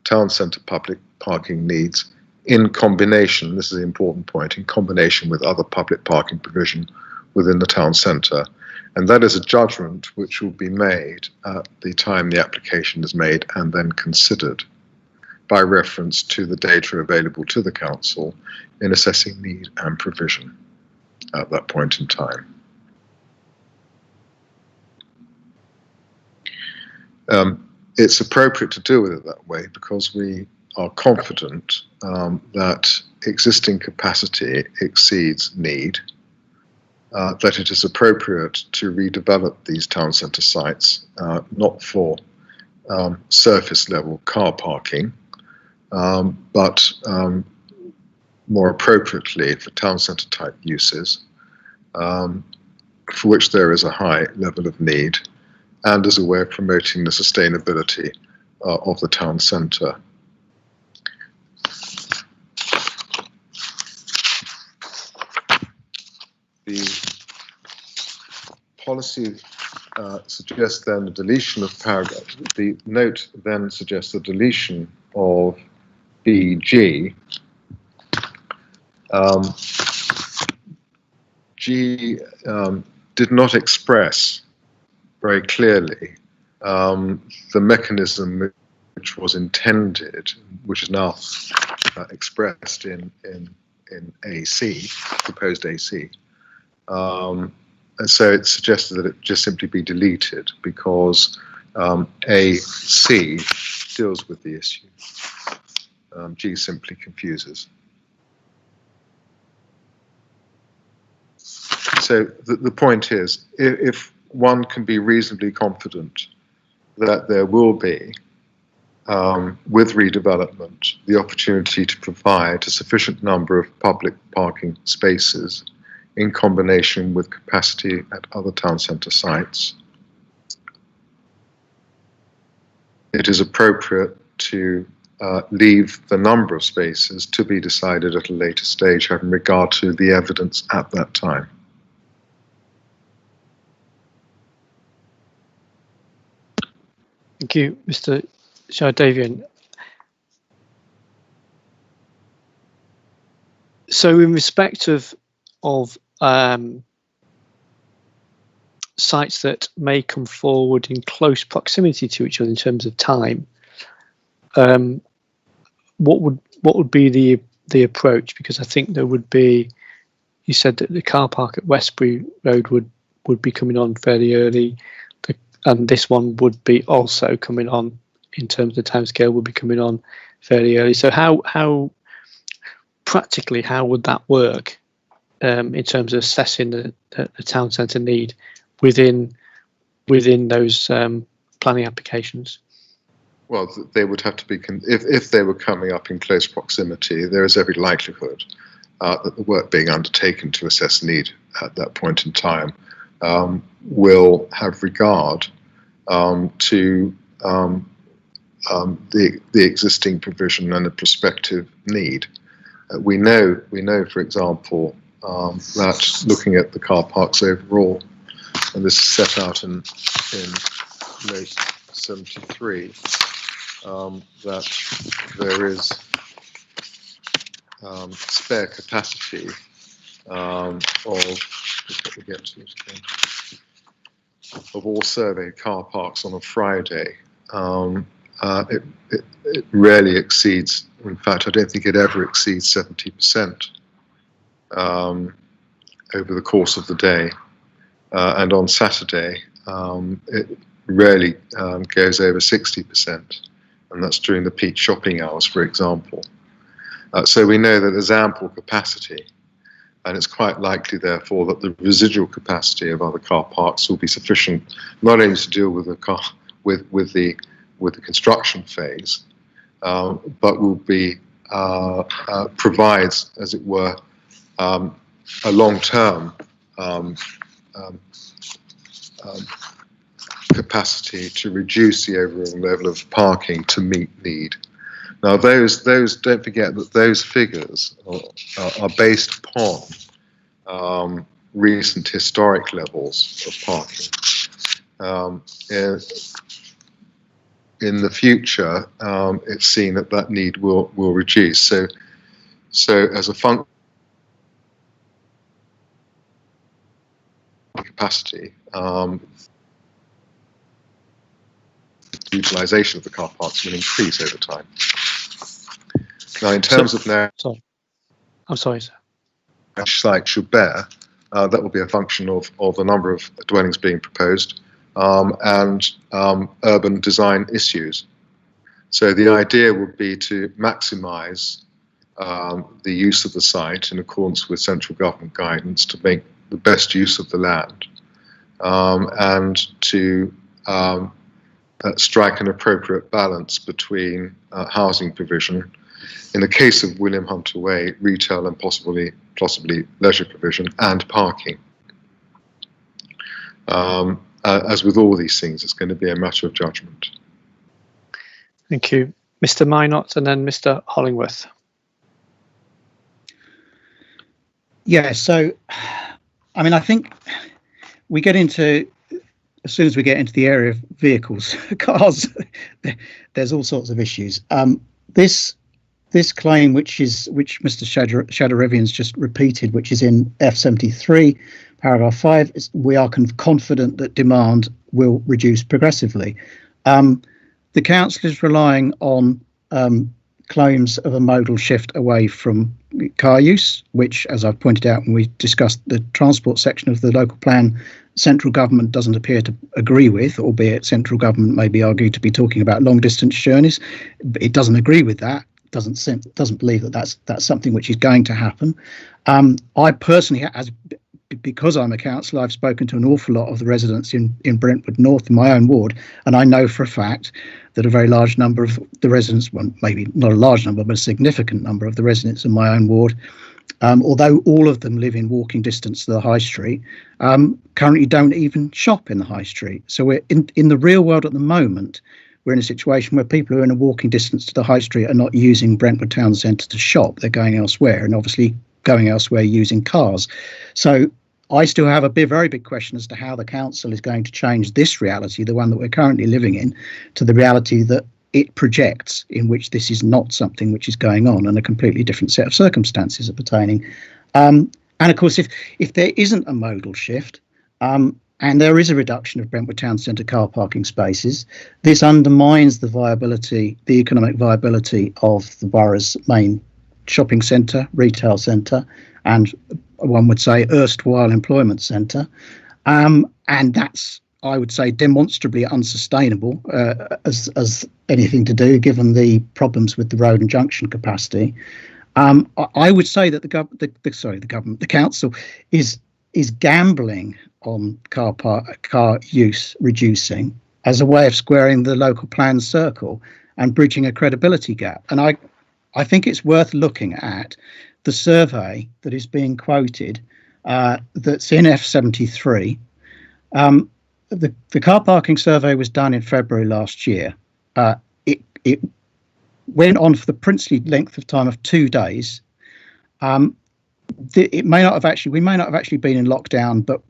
town centre public parking needs in combination, this is the important point, in combination with other public parking provision within the town centre. And that is a judgment which will be made at the time the application is made and then considered by reference to the data available to the council in assessing need and provision at that point in time. It's appropriate to deal with it that way because we are confident that existing capacity exceeds need, that it is appropriate to redevelop these town centre sites, not for surface level car parking, but more appropriately for town centre type uses, for which there is a high level of need, and as a way of promoting the sustainability of the town centre. The policy suggests then the deletion of paragraph. The note then suggests the deletion of BG. G did not express very clearly the mechanism which was intended, which is now expressed in AC, proposed AC. And so it suggested that it just simply be deleted because AC deals with the issue. G simply confuses. So the point is, if one can be reasonably confident that there will be, with redevelopment, the opportunity to provide a sufficient number of public parking spaces in combination with capacity at other town centre sites, it is appropriate to leave the number of spaces to be decided at a later stage, having regard to the evidence at that time. Thank you, Mr. Shahdavian. So in respect of sites that may come forward in close proximity to each other in terms of time, what would be the approach? Because I think there would be, you said that the car park at Westbury Road would be coming on fairly early, and this one would be also coming on in terms of timescale, would be coming on fairly early. So how practically, how would that work in terms of assessing the town centre need within those planning applications? Well, they would have to be, if they were coming up in close proximity, there is every likelihood that the work being undertaken to assess need at that point in time will have regard to the existing provision and the prospective need. We know, for example, that looking at the car parks overall, and this is set out in note 73, that there is spare capacity of all surveyed car parks on a Friday. It rarely exceeds, in fact, I don't think it ever exceeds 70% over the course of the day. And on Saturday, it rarely goes over 60%, and that's during the peak shopping hours, for example. So we know that there's ample capacity, and it's quite likely, therefore, that the residual capacity of other car parks will be sufficient not only to deal with the the construction phase, but will be provides, as it were, a long-term capacity to reduce the overall level of parking to meet need. Now, those don't forget that those figures are based upon recent historic levels of parking. In the future, it's seen that need will reduce. So So as a function of capacity, the utilisation of the car parks will increase over time. Now, in terms of now, I'm sorry, sir. Each site should bear, that will be a function of the number of dwellings being proposed and urban design issues. So the idea would be to maximise the use of the site in accordance with central government guidance to make the best use of the land and to strike an appropriate balance between housing provision, in the case of William Hunter Way, retail and possibly leisure provision, and parking. As with all these things, it's going to be a matter of judgment. Thank you. Mr. Minot and then Mr. Hollingworth. Yeah, so, I mean, I think we get into, as soon as we get into the area of vehicles, cars, there's all sorts of issues. This claim, which Mr. Shadaravian's just repeated, which is in F73, paragraph 5, we are confident that demand will reduce progressively. The council is relying on claims of a modal shift away from car use, which, as I've pointed out when we discussed the transport section of the local plan, central government doesn't appear to agree with, albeit central government may be argued to be talking about long distance journeys. It doesn't agree with that. Doesn't believe that that's something which is going to happen. I personally, because I'm a councillor, I've spoken to an awful lot of the residents in Brentwood North, in my own ward, and I know for a fact that a very large number of the residents, well, maybe not a large number, but a significant number of the residents in my own ward, although all of them live in walking distance to the high street, currently don't even shop in the high street. So we're in the real world at the moment. We're in a situation where people who are in a walking distance to the high street are not using Brentwood Town Centre to shop. They're going elsewhere, and obviously going elsewhere using cars. So I still have a very big question as to how the council is going to change this reality, the one that we're currently living in, to the reality that it projects, in which this is not something which is going on and a completely different set of circumstances are pertaining. And of course, if there isn't a modal shift, and there is a reduction of Brentwood Town Centre car parking spaces, this undermines the viability, the economic viability of the borough's main shopping centre, retail centre, and one would say erstwhile employment centre. And that's, I would say, demonstrably unsustainable as anything to do, given the problems with the road and junction capacity. I would say that the council is gambling on car use reducing as a way of squaring the local plan circle and bridging a credibility gap. And I think it's worth looking at the survey that is being quoted that's in F73. The car parking survey was done in February last year. It went on for the princely length of time of 2 days. We may not have actually been in lockdown, but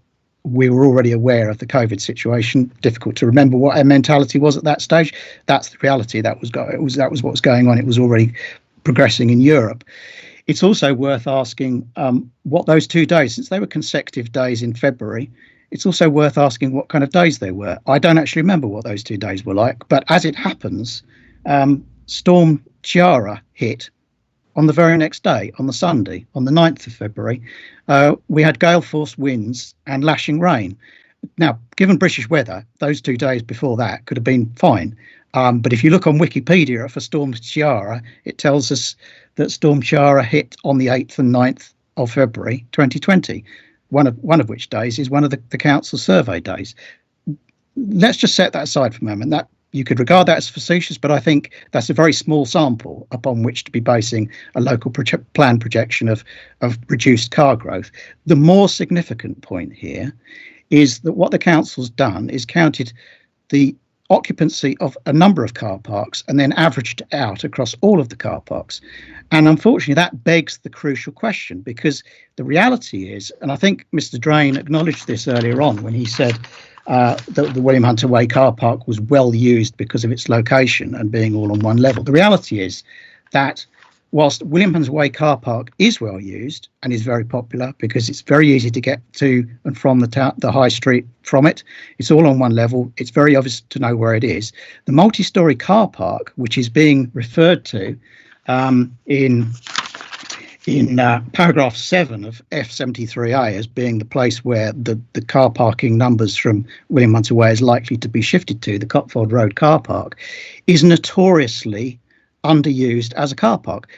we were already aware of the COVID situation. Difficult to remember what our mentality was at that stage. That's the reality. That was what was going on. It was already progressing in Europe. It's also worth asking what those 2 days, since they were consecutive days in February, it's also worth asking what kind of days they were. I don't actually remember what those 2 days were like, but as it happens, Storm Ciara hit on the very next day, on the Sunday, on the 9th of February. We had gale force winds and lashing rain. Now, given British weather, those 2 days before that could have been fine. But if you look on Wikipedia for Storm Ciara, it tells us that Storm Ciara hit on the 8th and 9th of February 2020, one of which days is one of the council survey days. Let's just set that aside for a moment. That you could regard that as facetious, but I think that's a very small sample upon which to be basing a local plan projection of reduced car growth. The more significant point here is that what the council's done is counted the occupancy of a number of car parks and then averaged it out across all of the car parks. And unfortunately, that begs the crucial question, because the reality is, and I think Mr. Drain acknowledged this earlier on when he said that the William Hunter Way car park was well used because of its location and being all on one level. The reality is that whilst Williamson's Way car park is well used and is very popular because it's very easy to get to and from the high street from it. It's all on one level. It's very obvious to know where it is. The multi-storey car park, which is being referred to in paragraph 7 of F73A as being the place where the car parking numbers from Williamson's Way is likely to be shifted to, the Copfold Road car park, is notoriously underused as a car park.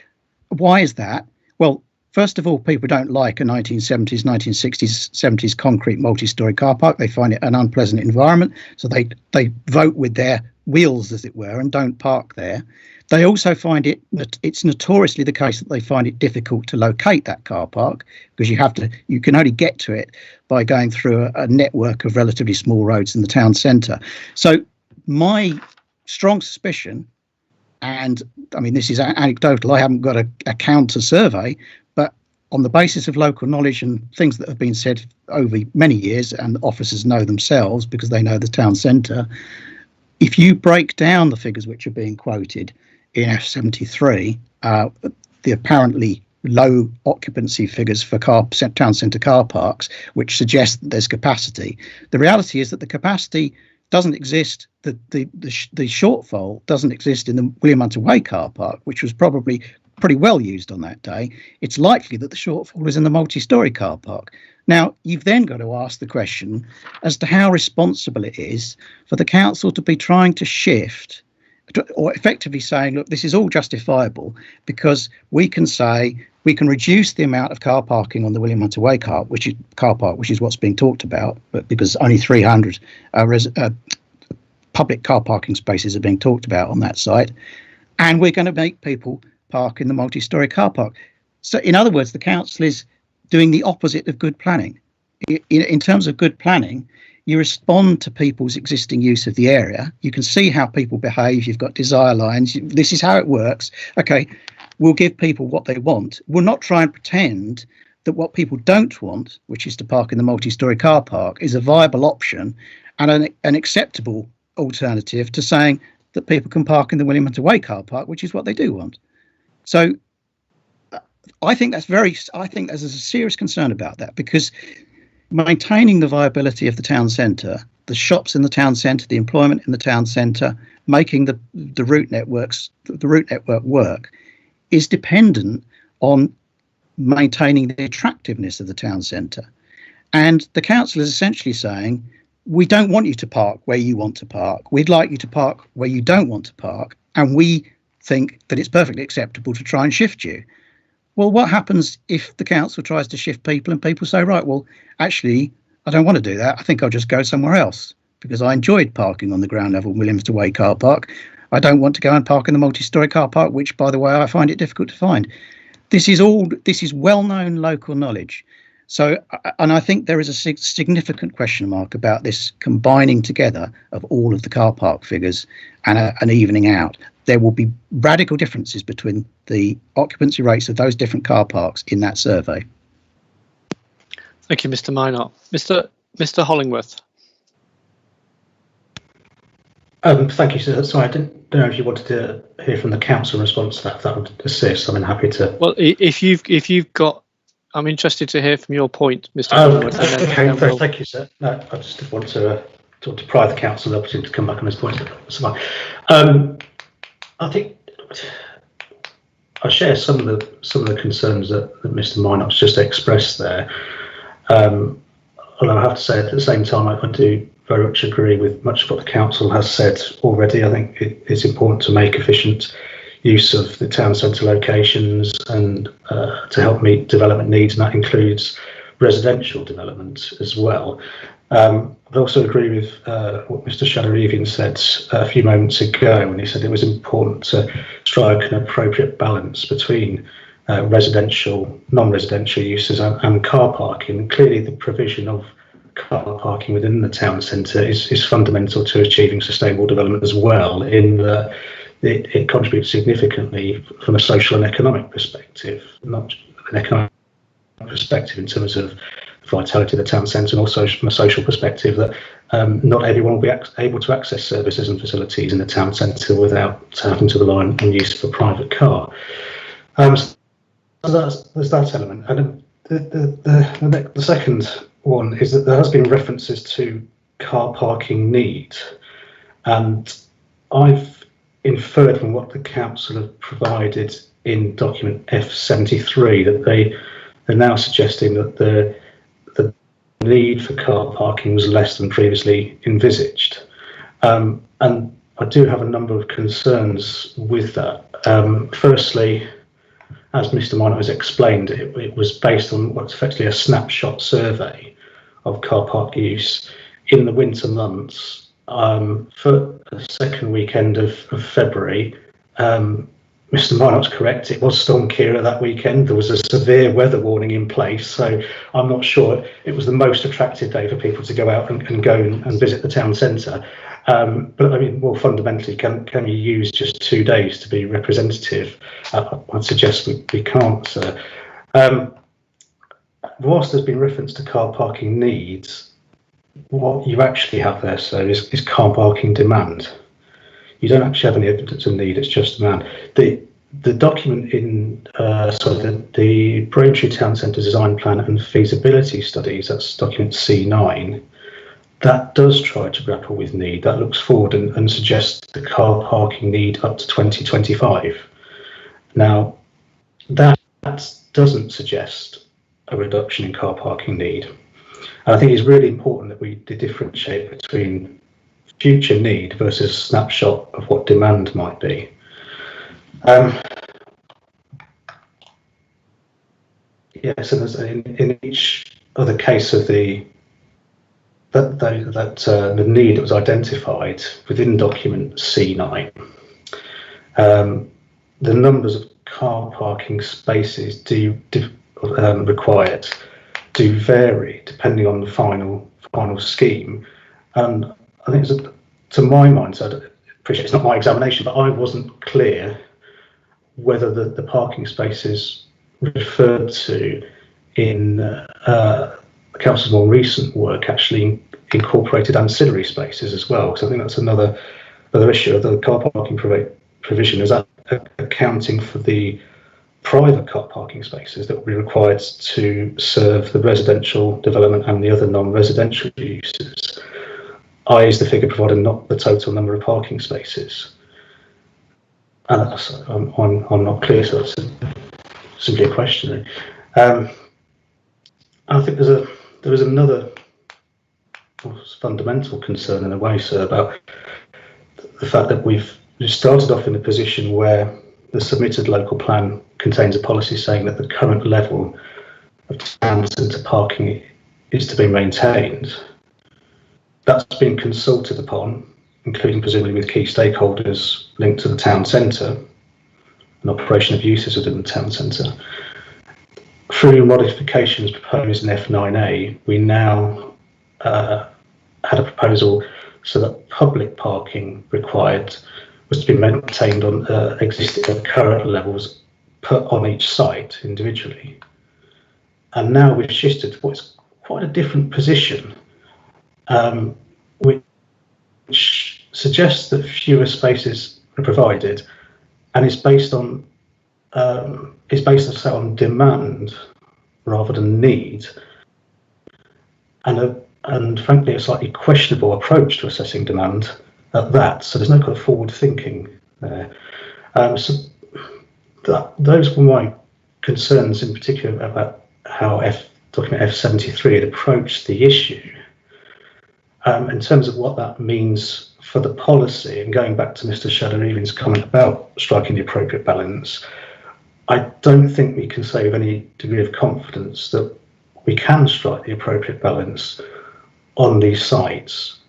Why is that? Well, first of all, people don't like a 1970s, 1960s, 70s concrete multi-storey car park. They find it an unpleasant environment, so they vote with their wheels, as it were, and don't park there. They also find it's notoriously the case that they find it difficult to locate that car park because you can only get to it by going through a network of relatively small roads in the town centre. So my strong suspicion, and I mean, this is anecdotal, I haven't got a counter survey, but on the basis of local knowledge and things that have been said over many years, and officers know themselves because they know the town centre, if you break down the figures which are being quoted in F73, the apparently low occupancy figures for town centre car parks, which suggest that there's capacity, the reality is that the capacity doesn't exist. The shortfall doesn't exist in the Williamson's Way car park, which was probably pretty well used on that day. It's likely that the shortfall is in the multi-storey car park. Now, you've then got to ask the question as to how responsible it is for the council to be trying to shift, or effectively saying, look, this is all justifiable because we can reduce the amount of car parking on the Williamson's Way car park, which is what's being talked about, but because only 300 public car parking spaces are being talked about on that site, and we're going to make people park in the multi-storey car park. So, in other words, the council is doing the opposite of good planning. In terms of good planning, you respond to people's existing use of the area. You can see how people behave. You've got desire lines. This is how it works. Okay, we'll give people what they want. We'll not try and pretend that what people don't want, which is to park in the multi-storey car park, is a viable option and an acceptable alternative to saying that people can park in the Williamson's Way car park, which is what they do want. So I think there's a serious concern about that, because maintaining the viability of the town centre, the shops in the town centre, the employment in the town centre, making the route network work, is dependent on maintaining the attractiveness of the town centre. And the council is essentially saying, we don't want you to park where you want to park. We'd like you to park where you don't want to park. And we think that it's perfectly acceptable to try and shift you. Well, what happens if the council tries to shift people and people say, right, well, actually, I don't want to do that. I think I'll just go somewhere else because I enjoyed parking on the ground level Williamson's Way car park. I don't want to go and park in the multi-storey car park, which, by the way, I find it difficult to find. This is well-known local knowledge. So, and I think there is a significant question mark about this combining together of all of the car park figures and an evening out. There will be radical differences between the occupancy rates of those different car parks in that survey. Thank you, Mr. Minot. Mr. Hollingworth. Thank you, sir. Sorry, I don't know if you wanted to hear from the council in response to that. If that would assist, I'm happy to. Well, if you've got, I'm interested to hear from your point, Mr. Hollingworth. Okay, thank you, sir. No, I just did want to deprive the council of the opportunity to come back on this point. That's fine. I think I share some of the concerns that Mr. Minot's just expressed there. Although I have to say at the same time, I do very much agree with much of what the council has said already. I think it's important to make efficient use of the town centre locations and to help meet development needs, and that includes residential development as well. I also agree with what Mr. Shadarivian said a few moments ago when he said it was important to strike an appropriate balance between residential, non-residential uses and car parking. Clearly, the provision of car parking within the town centre is fundamental to achieving sustainable development as well, in that it contributes significantly from a social and economic perspective, not an economic perspective in terms of vitality of the town centre, and also from a social perspective that not everyone will be able to access services and facilities in the town centre without having to rely on use of a private car. So there's that element, and the second one is that there has been references to car parking need, and I've inferred from what the council have provided in document F73 that they're now suggesting that the need for car parking was less than previously envisaged, and I do have a number of concerns with that. Firstly, as Mr. Minor has explained, it was based on what's effectively a snapshot survey of car park use in the winter months. For the second weekend of February, Mr. Minot's correct, it was Storm Kira that weekend. There was a severe weather warning in place, so I'm not sure it was the most attractive day for people to go out and go and visit the town centre. But I mean, more fundamentally, can you use just 2 days to be representative? I'd suggest we can't, sir. Whilst there's been reference to car parking needs, what you actually have there, sir, is car parking demand. You don't actually have any evidence of need, it's just demand. The document in the Braintree Town Centre Design Plan and Feasibility Studies, that's document C9, that does try to grapple with need. That looks forward and suggests the car parking need up to 2025. Now, that doesn't suggest a reduction in car parking need. And I think it's really important that we differentiate between future need versus a snapshot of what demand might be. Yes, and in each other case of the need that was identified within document C9, the numbers of car parking spaces required do vary depending on the final scheme. And I think to my mind, so I appreciate it's not my examination, but I wasn't clear whether the parking spaces referred to in the council's more recent work actually incorporated ancillary spaces as well. So I think that's another issue of the car parking provision, is that accounting for the private car parking spaces that will be required to serve the residential development and the other non-residential uses. Is the figure provided not the total number of parking spaces? And I'm not clear, so that's simply a question. I think there is another fundamental concern in a way, sir, about the fact that we've started off in a position where the submitted local plan contains a policy saying that the current level of town centre parking is to be maintained. That's been consulted upon, including presumably with key stakeholders linked to the town centre and operation of uses within the town centre. Through modifications proposed in F9A, we now had a proposal so that public parking required was to be maintained on existing at current levels on each site individually. And now we've shifted to what's quite a different position, which suggests that fewer spaces are provided, and is based on on demand rather than need, and frankly a slightly questionable approach to assessing demand at that. So there's no kind of forward thinking there. So those were my concerns in particular about how document F73 had approached the issue. In terms of what that means for the policy, and going back to Mr. Shadow-Even's comment about striking the appropriate balance, I don't think we can say with any degree of confidence that we can strike the appropriate balance on these sites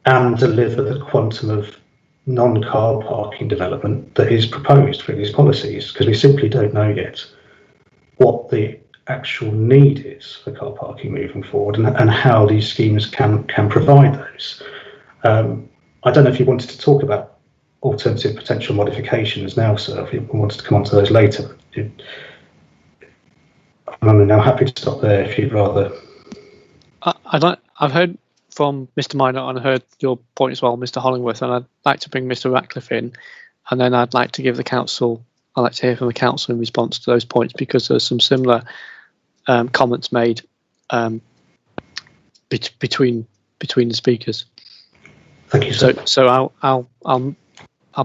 and deliver the quantum of non-car parking development that is proposed for these policies, because we simply don't know yet what the actual need is for car parking moving forward, and how these schemes can provide those. I don't know if you wanted to talk about alternative potential modifications now, sir, if you wanted to come on to those later. I'm now happy to stop there if you'd rather. I've heard from Mr. Minor and I heard your point as well, Mr. Hollingworth, and I'd like to bring Mr. Ratcliffe in, and then I'd like to give the council like to hear from the council in response to those points, because there's some similar comments made between the speakers. Thank you, sir. So I'll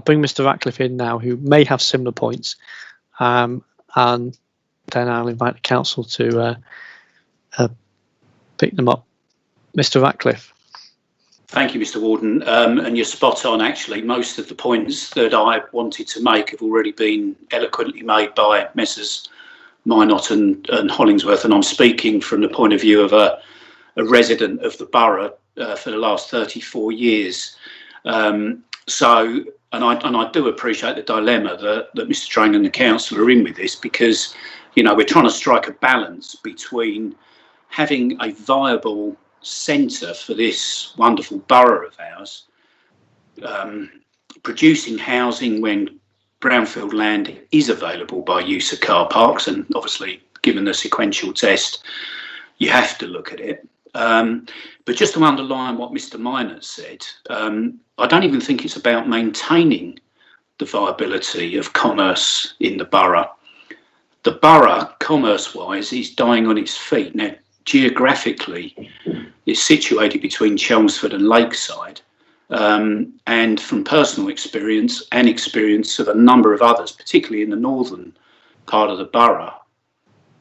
bring Mr. Ratcliffe in now, who may have similar points, and then I'll invite the council to pick them up. Mr. Ratcliffe. Thank you, Mr. Warden, and you're spot on. Actually, most of the points that I wanted to make have already been eloquently made by Messrs. Minot and Hollingsworth, and I'm speaking from the point of view of a resident of the borough for the last 34 years. So I do appreciate the dilemma that Mr. Train and the council are in with this, because, you know, we're trying to strike a balance between having a viable centre for this wonderful borough of ours, producing housing when brownfield land is available by use of car parks, and obviously given the sequential test you have to look at it. But just to underline what Mr. Minot said, I don't even think it's about maintaining the viability of commerce in the borough. The borough, commerce-wise, is dying on its feet. Now, geographically, it's situated between Chelmsford and Lakeside. And from personal experience and experience of a number of others, particularly in the northern part of the borough,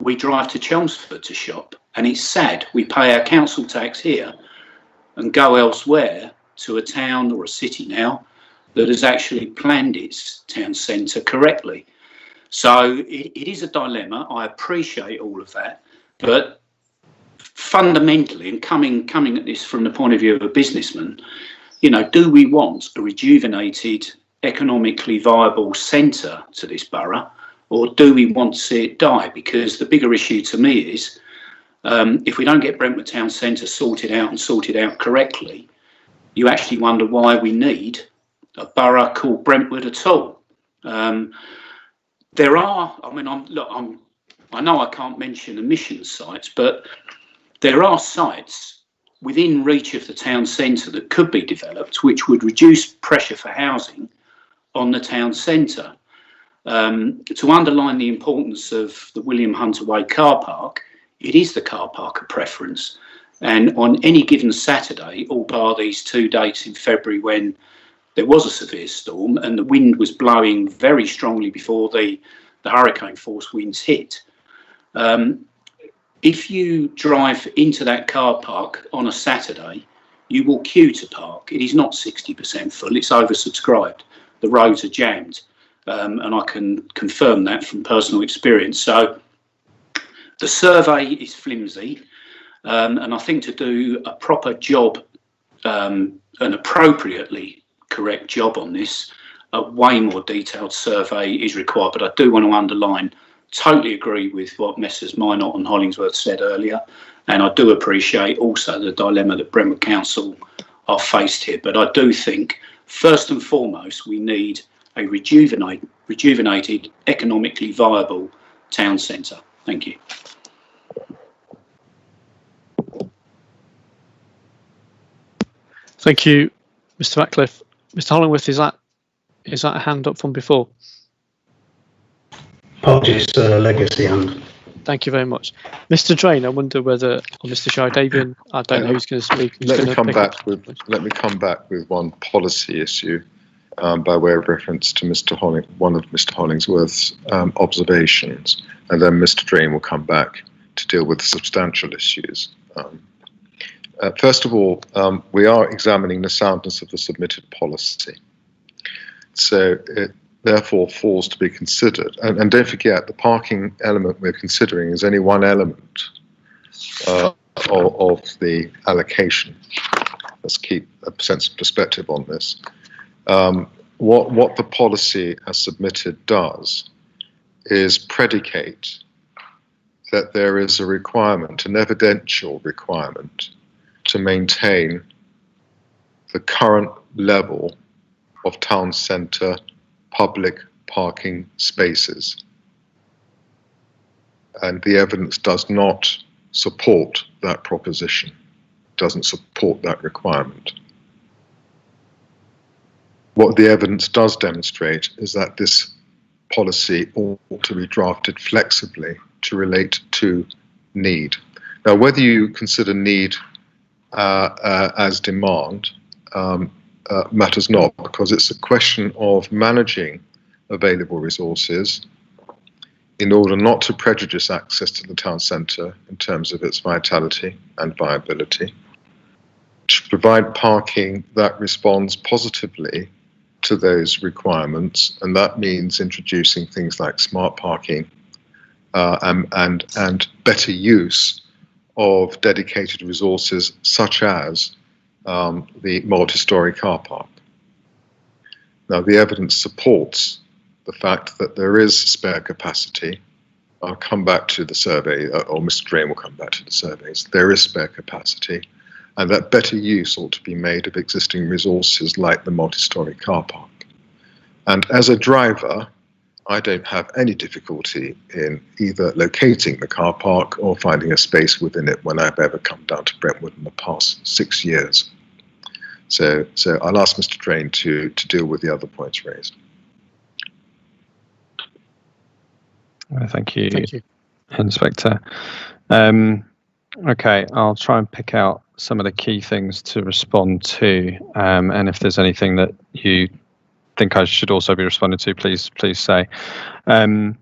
we drive to Chelmsford to shop, and it's sad. We pay our council tax here and go elsewhere to a town or a city now that has actually planned its town centre correctly. So it is a dilemma. I appreciate all of that, but fundamentally, and coming at this from the point of view of a businessman, you know, do we want a rejuvenated, economically viable centre to this borough, or do we want to see it die? Because the bigger issue to me is, if we don't get Brentwood Town Centre sorted out correctly, you actually wonder why we need a borough called Brentwood at all. There are, I know I can't mention emission sites, but there are sites within reach of the town centre that could be developed, which would reduce pressure for housing on the town centre. To underline the importance of the William Hunter Way car park, it is the car park of preference. And on any given Saturday, all bar these 2 dates in February when there was a severe storm and the wind was blowing very strongly before the hurricane force winds hit, if you drive into that car park on a Saturday, you will queue to park. It is not 60% full, it's oversubscribed. The roads are jammed, and I can confirm that from personal experience. So the survey is flimsy, and I think to do a proper job, an appropriately correct job on this, a way more detailed survey is required. But I do want to underline, totally agree with what Messrs Minot and Hollingsworth said earlier, and I do appreciate also the dilemma that Brentwood Council are faced here. But I do think, first and foremost, we need a rejuvenated, economically viable town centre. Thank you. Thank you, Mr. Ratcliffe. Mr. Hollingworth, is that a hand up from before? Apologies, legacy hand. Thank you very much. Mr. Drain, I wonder whether, or Mr. Shardavian, I don't know who's going to speak. Let me come back with one policy issue by way of reference to one of Mr. Hollingsworth's observations, and then Mr. Drain will come back to deal with the substantial issues. First of all, we are examining the soundness of the submitted policy. So it therefore falls to be considered. And don't forget, the parking element we're considering is only one element of the allocation. Let's keep a sense of perspective on this. What the policy as submitted does is predicate that there is a requirement, an evidential requirement, to maintain the current level of town centre public parking spaces. And the evidence does not support that proposition, doesn't support that requirement. What the evidence does demonstrate is that this policy ought to be drafted flexibly to relate to need. Now, whether you consider need as demand matters not, because it's a question of managing available resources in order not to prejudice access to the town centre in terms of its vitality and viability, to provide parking that responds positively to those requirements, and that means introducing things like smart parking and better use of dedicated resources such as the multi-storey car park. Now, the evidence supports the fact that there is spare capacity. I'll come back to the survey, or Mr. Drain will come back to the surveys. There is spare capacity, and that better use ought to be made of existing resources like the multi-storey car park. And as a driver, I don't have any difficulty in either locating the car park or finding a space within it when I've ever come down to Brentwood in the past 6 years. So I'll ask Mr. Drain to deal with the other points raised. Thank you, Inspector. Okay, I'll try and pick out some of the key things to respond to, and if there's anything that you think I should also be responding to, please say. Point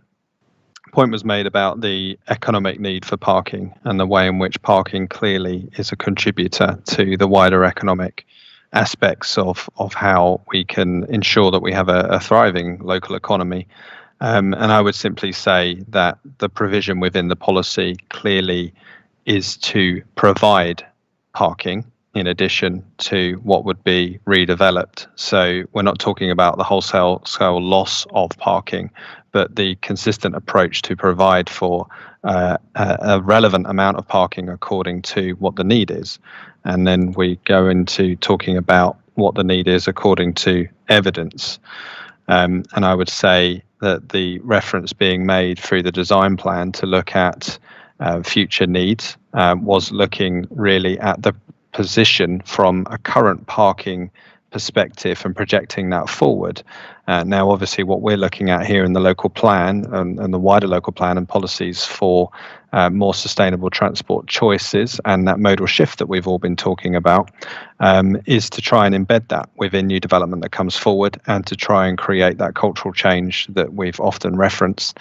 was made about the economic need for parking and the way in which parking clearly is a contributor to the wider economic aspects of how we can ensure that we have a thriving local economy. And I would simply say that the provision within the policy clearly is to provide parking in addition to what would be redeveloped. So we're not talking about the wholesale loss of parking, but the consistent approach to provide for a relevant amount of parking according to what the need is. And then we go into talking about what the need is according to evidence. And I would say that the reference being made through the design plan to look at future needs was looking really at the position from a current parking perspective and projecting that forward. Now, obviously, what we're looking at here in the local plan and the wider local plan and policies for more sustainable transport choices and that modal shift that we've all been talking about is to try and embed that within new development that comes forward and to try and create that cultural change that we've often referenced,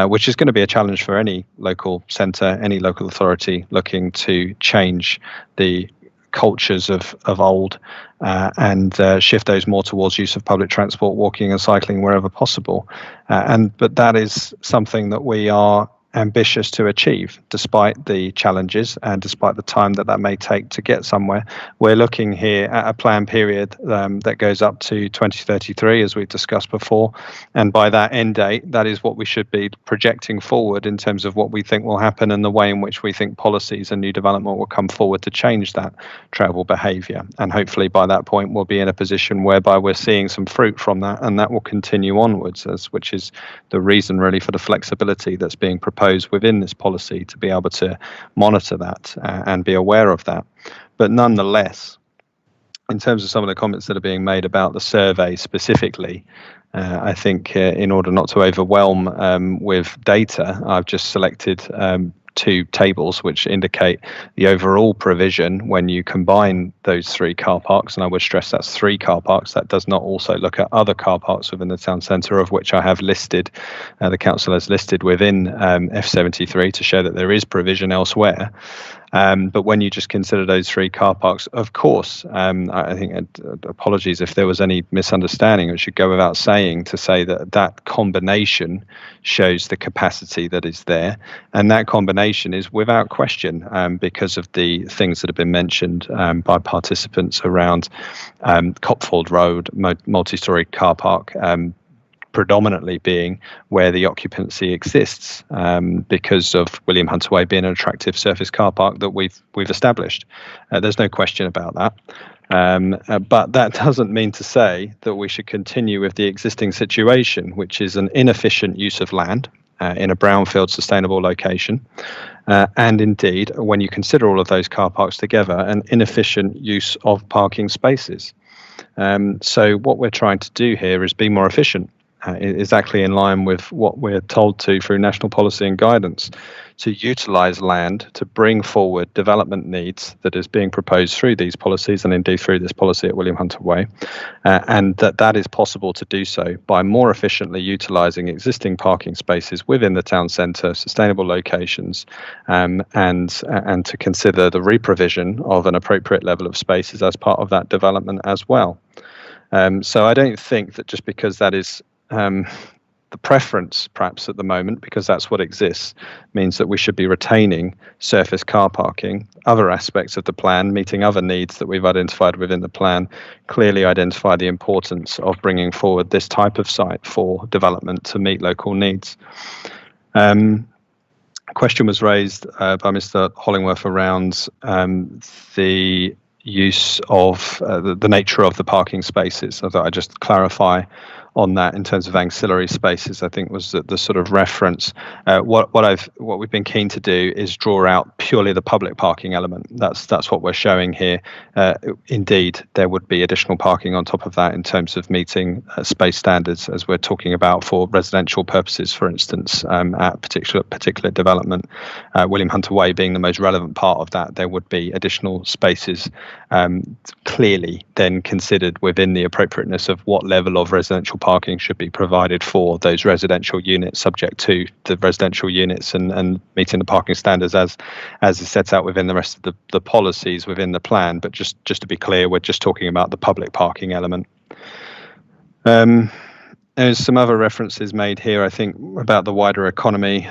which is going to be a challenge for any local centre, any local authority looking to change the cultures of old and shift those more towards use of public transport, walking and cycling wherever possible. But that is something that we are ambitious to achieve, despite the challenges and despite the time that may take to get somewhere. We're looking here at a plan period that goes up to 2033, as we've discussed before. And by that end date, that is what we should be projecting forward in terms of what we think will happen and the way in which we think policies and new development will come forward to change that travel behaviour. And hopefully by that point, we'll be in a position whereby we're seeing some fruit from that, and that will continue onwards, which is the reason really for the flexibility that's being proposed within this policy to be able to monitor that and be aware of that. But nonetheless, in terms of some of the comments that are being made about the survey specifically, I think in order not to overwhelm with data, I've just selected two tables which indicate the overall provision when you combine those three car parks, and I would stress that's three car parks. That does not also look at other car parks within the town centre, of which I have listed, the council has listed within F73 to show that there is provision elsewhere. But when you just consider those three car parks, of course, I think apologies if there was any misunderstanding. It should go without saying to say that that combination shows the capacity that is there. And that combination is without question because of the things that have been mentioned by participants around Copfold Road, multi-storey car park, predominantly being where the occupancy exists because of William Hunter Way being an attractive surface car park that we've established. There's no question about that. But that doesn't mean to say that we should continue with the existing situation, which is an inefficient use of land in a brownfield sustainable location. And indeed, when you consider all of those car parks together, an inefficient use of parking spaces. So what we're trying to do here is be more efficient. exactly in line with what we're told to through national policy and guidance, to utilise land to bring forward development needs that is being proposed through these policies and indeed through this policy at William Hunter Way, and that is possible to do so by more efficiently utilising existing parking spaces within the town centre, sustainable locations, and to consider the re-provision of an appropriate level of spaces as part of that development as well. So I don't think that just because that is the preference perhaps at the moment, because that's what exists, means that we should be retaining surface car parking. Other aspects of the plan, meeting other needs that we've identified within the plan, clearly identify the importance of bringing forward this type of site for development to meet local needs. A question was raised by Mr. Hollingworth around the use of the nature of the parking spaces. I thought I'd just clarify on that in terms of ancillary spaces. I think was the sort of reference. What we've been keen to do is draw out purely the public parking element. That's what we're showing here. Indeed, there would be additional parking on top of that in terms of meeting space standards, as we're talking about for residential purposes, for instance, at particular development. William Hunter Way being the most relevant part of that, there would be additional spaces clearly then considered within the appropriateness of what level of residential parking should be provided for those residential units, subject to the residential units and meeting the parking standards as is set out within the rest of the policies within the plan. But just to be clear, we're just talking about the public parking element. There's some other references made here, I think, about the wider economy.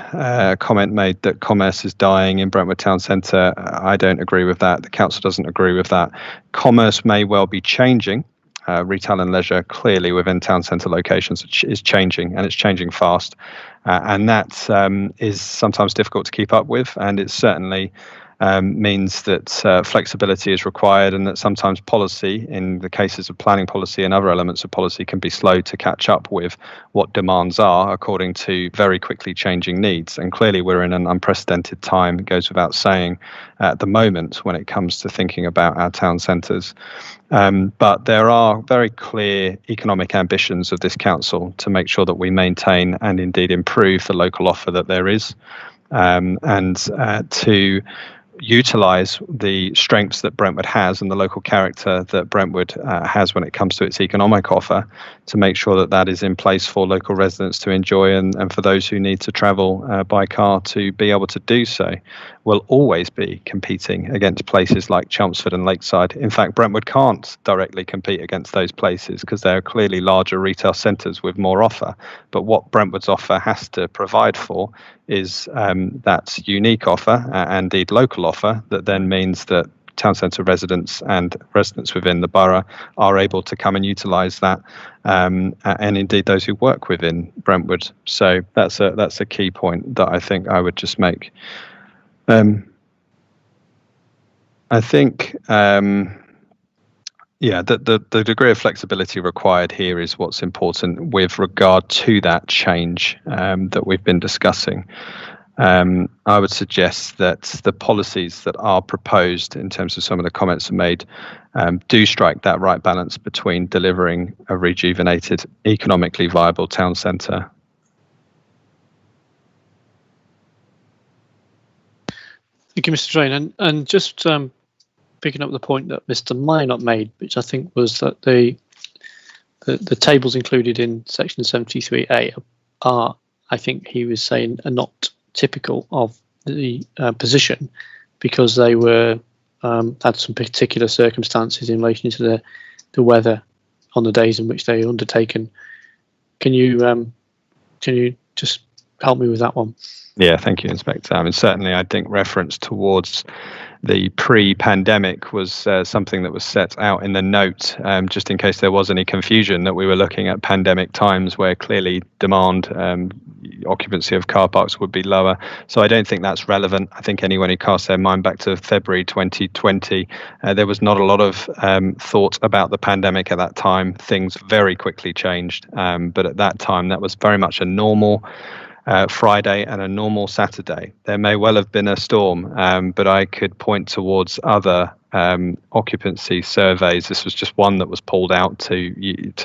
Comment made that commerce is dying in Brentwood Town Centre. I don't agree with that. The council doesn't agree with that. Commerce may well be changing. Retail and leisure clearly within town centre locations is changing, and it's changing fast. And that is sometimes difficult to keep up with, and it certainly means that flexibility is required, and that sometimes policy, in the cases of planning policy and other elements of policy, can be slow to catch up with what demands are according to very quickly changing needs. And clearly we're in an unprecedented time, it goes without saying, at the moment when it comes to thinking about our town centres. But there are very clear economic ambitions of this council to make sure that we maintain and indeed improve the local offer that there is, and to utilise the strengths that Brentwood has and the local character that Brentwood has when it comes to its economic offer, to make sure that that is in place for local residents to enjoy, and for those who need to travel by car to be able to do so. Will always be competing against places like Chelmsford and Lakeside. In fact, Brentwood can't directly compete against those places because they are clearly larger retail centres with more offer. But what Brentwood's offer has to provide for is that unique offer, and indeed local offer, that then means that town centre residents and residents within the borough are able to come and utilise that, and indeed those who work within Brentwood. So that's a key point that I think I would just make. I think, the degree of flexibility required here is what's important with regard to that change that we've been discussing. I would suggest that the policies that are proposed, in terms of some of the comments made, do strike that right balance between delivering a rejuvenated, economically viable town centre. Thank you, Mr. Drain. And just picking up the point that Mr. Minot made, which I think was that the tables included in section 73A are, I think he was saying, are not typical of the position, because they were had some particular circumstances in relation to the weather on the days in which they were undertaken. Can you just help me with that one? Yeah, thank you, Inspector. I mean, certainly I think reference towards the pre-pandemic was something that was set out in the note, just in case there was any confusion, that we were looking at pandemic times where clearly demand, occupancy of car parks would be lower. So I don't think that's relevant. I think anyone who casts their mind back to February 2020, there was not a lot of thought about the pandemic at that time. Things very quickly changed, but at that time that was very much a normal Friday and a normal Saturday. There may well have been a storm, but I could point towards other occupancy surveys. This was just one that was pulled out to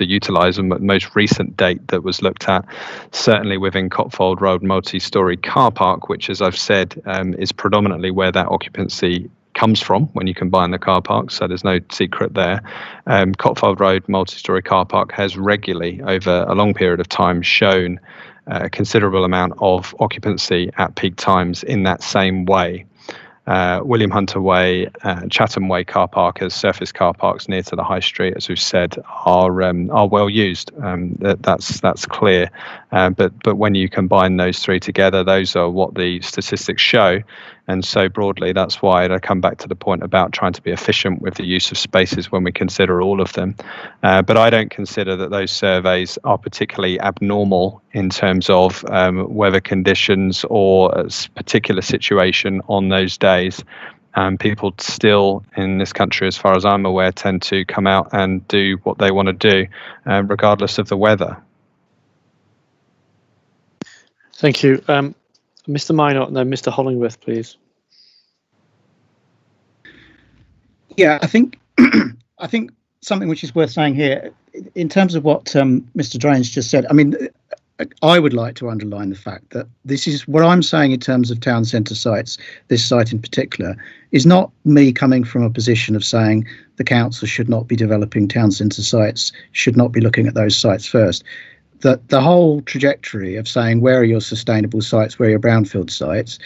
utilise, and the most recent date that was looked at, certainly within Cotfold Road multi-storey car park, which, as I've said, is predominantly where that occupancy comes from when you combine the car parks, so there's no secret there. Cotfold Road multi-storey car park has regularly, over a long period of time, shown a considerable amount of occupancy at peak times in that same way. William Hunter Way, Chatham Way car park as surface car parks near to the high street, as we've said, are well used. That's clear. But when you combine those three together, those are what the statistics show. And so broadly, that's why I come back to the point about trying to be efficient with the use of spaces when we consider all of them. But I don't consider that those surveys are particularly abnormal in terms of weather conditions or a particular situation on those days. People still in this country, as far as I'm aware, tend to come out and do what they want to do, regardless of the weather. Thank you. Mr. Minot and then Mr. Hollingworth, please. Yeah, I think something which is worth saying here, in terms of what Mr. Drains just said, I mean, I would like to underline the fact that this is what I'm saying in terms of town centre sites, this site in particular, is not me coming from a position of saying the council should not be developing town centre sites, should not be looking at those sites first. The whole trajectory of saying where are your sustainable sites, where are your brownfield sites,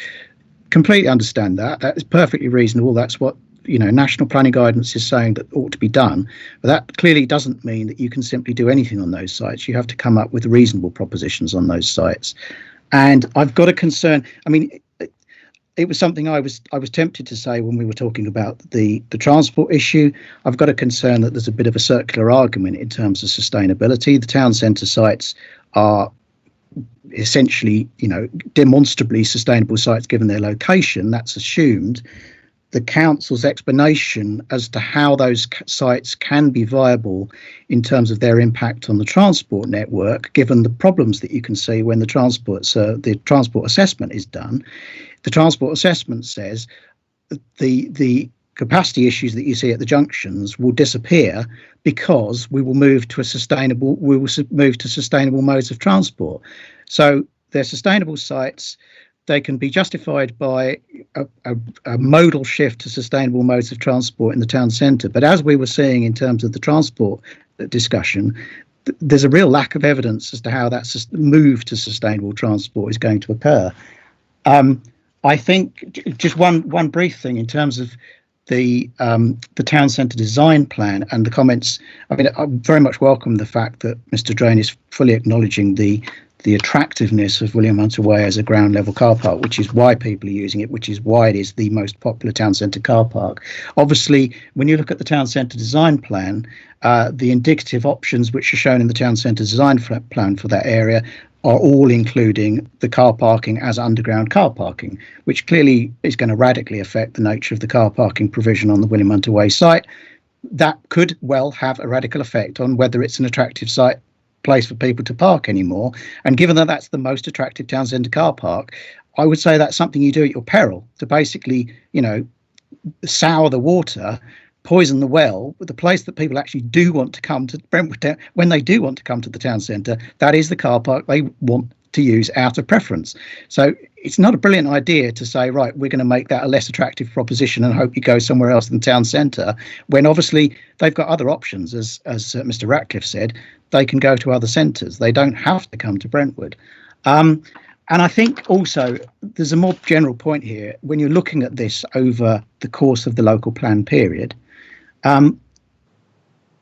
completely understand that. That is perfectly reasonable. That's what, you know, national planning guidance is saying that ought to be done. But that clearly doesn't mean that you can simply do anything on those sites. You have to come up with reasonable propositions on those sites. And I've got a concern. I mean, it was something I was tempted to say when we were talking about the transport issue. I've got a concern that there's a bit of a circular argument in terms of sustainability. The town centre sites are essentially, you know, demonstrably sustainable sites given their location. That's assumed. The council's explanation as to how those sites can be viable in terms of their impact on the transport network, given the problems that you can see when the transport assessment is done. The transport assessment says the capacity issues that you see at the junctions will disappear because we will move to sustainable modes of transport. So they're sustainable sites. They can be justified by a modal shift to sustainable modes of transport in the town centre. But as we were seeing in terms of the transport discussion, there's a real lack of evidence as to how that move to sustainable transport is going to occur. I think just one brief thing in terms of the town centre design plan and the comments. I mean, I very much welcome the fact that Mr. Drain is fully acknowledging the attractiveness of William Hunter Way as a ground level car park, which is why people are using it, which is why it is the most popular town centre car park. Obviously, when you look at the town centre design plan, the indicative options which are shown in the town centre design plan for that area are all including the car parking as underground car parking, which clearly is going to radically affect the nature of the car parking provision on the William Hunter Way site. That could well have a radical effect on whether it's an attractive place for people to park anymore. And given that that's the most attractive town centre car park, I would say that's something you do at your peril to basically, you know, sour the water, poison the well with the place that people actually do want to come to Brentwood. When they do want to come to the town centre, that is the car park they want to use out of preference. So it's not a brilliant idea to say, right, we're going to make that a less attractive proposition and hope you go somewhere else than town centre, when obviously they've got other options. As Mr. Ratcliffe said, they can go to other centres. They don't have to come to Brentwood. And I think also there's a more general point here. When you're looking at this over the course of the local plan period,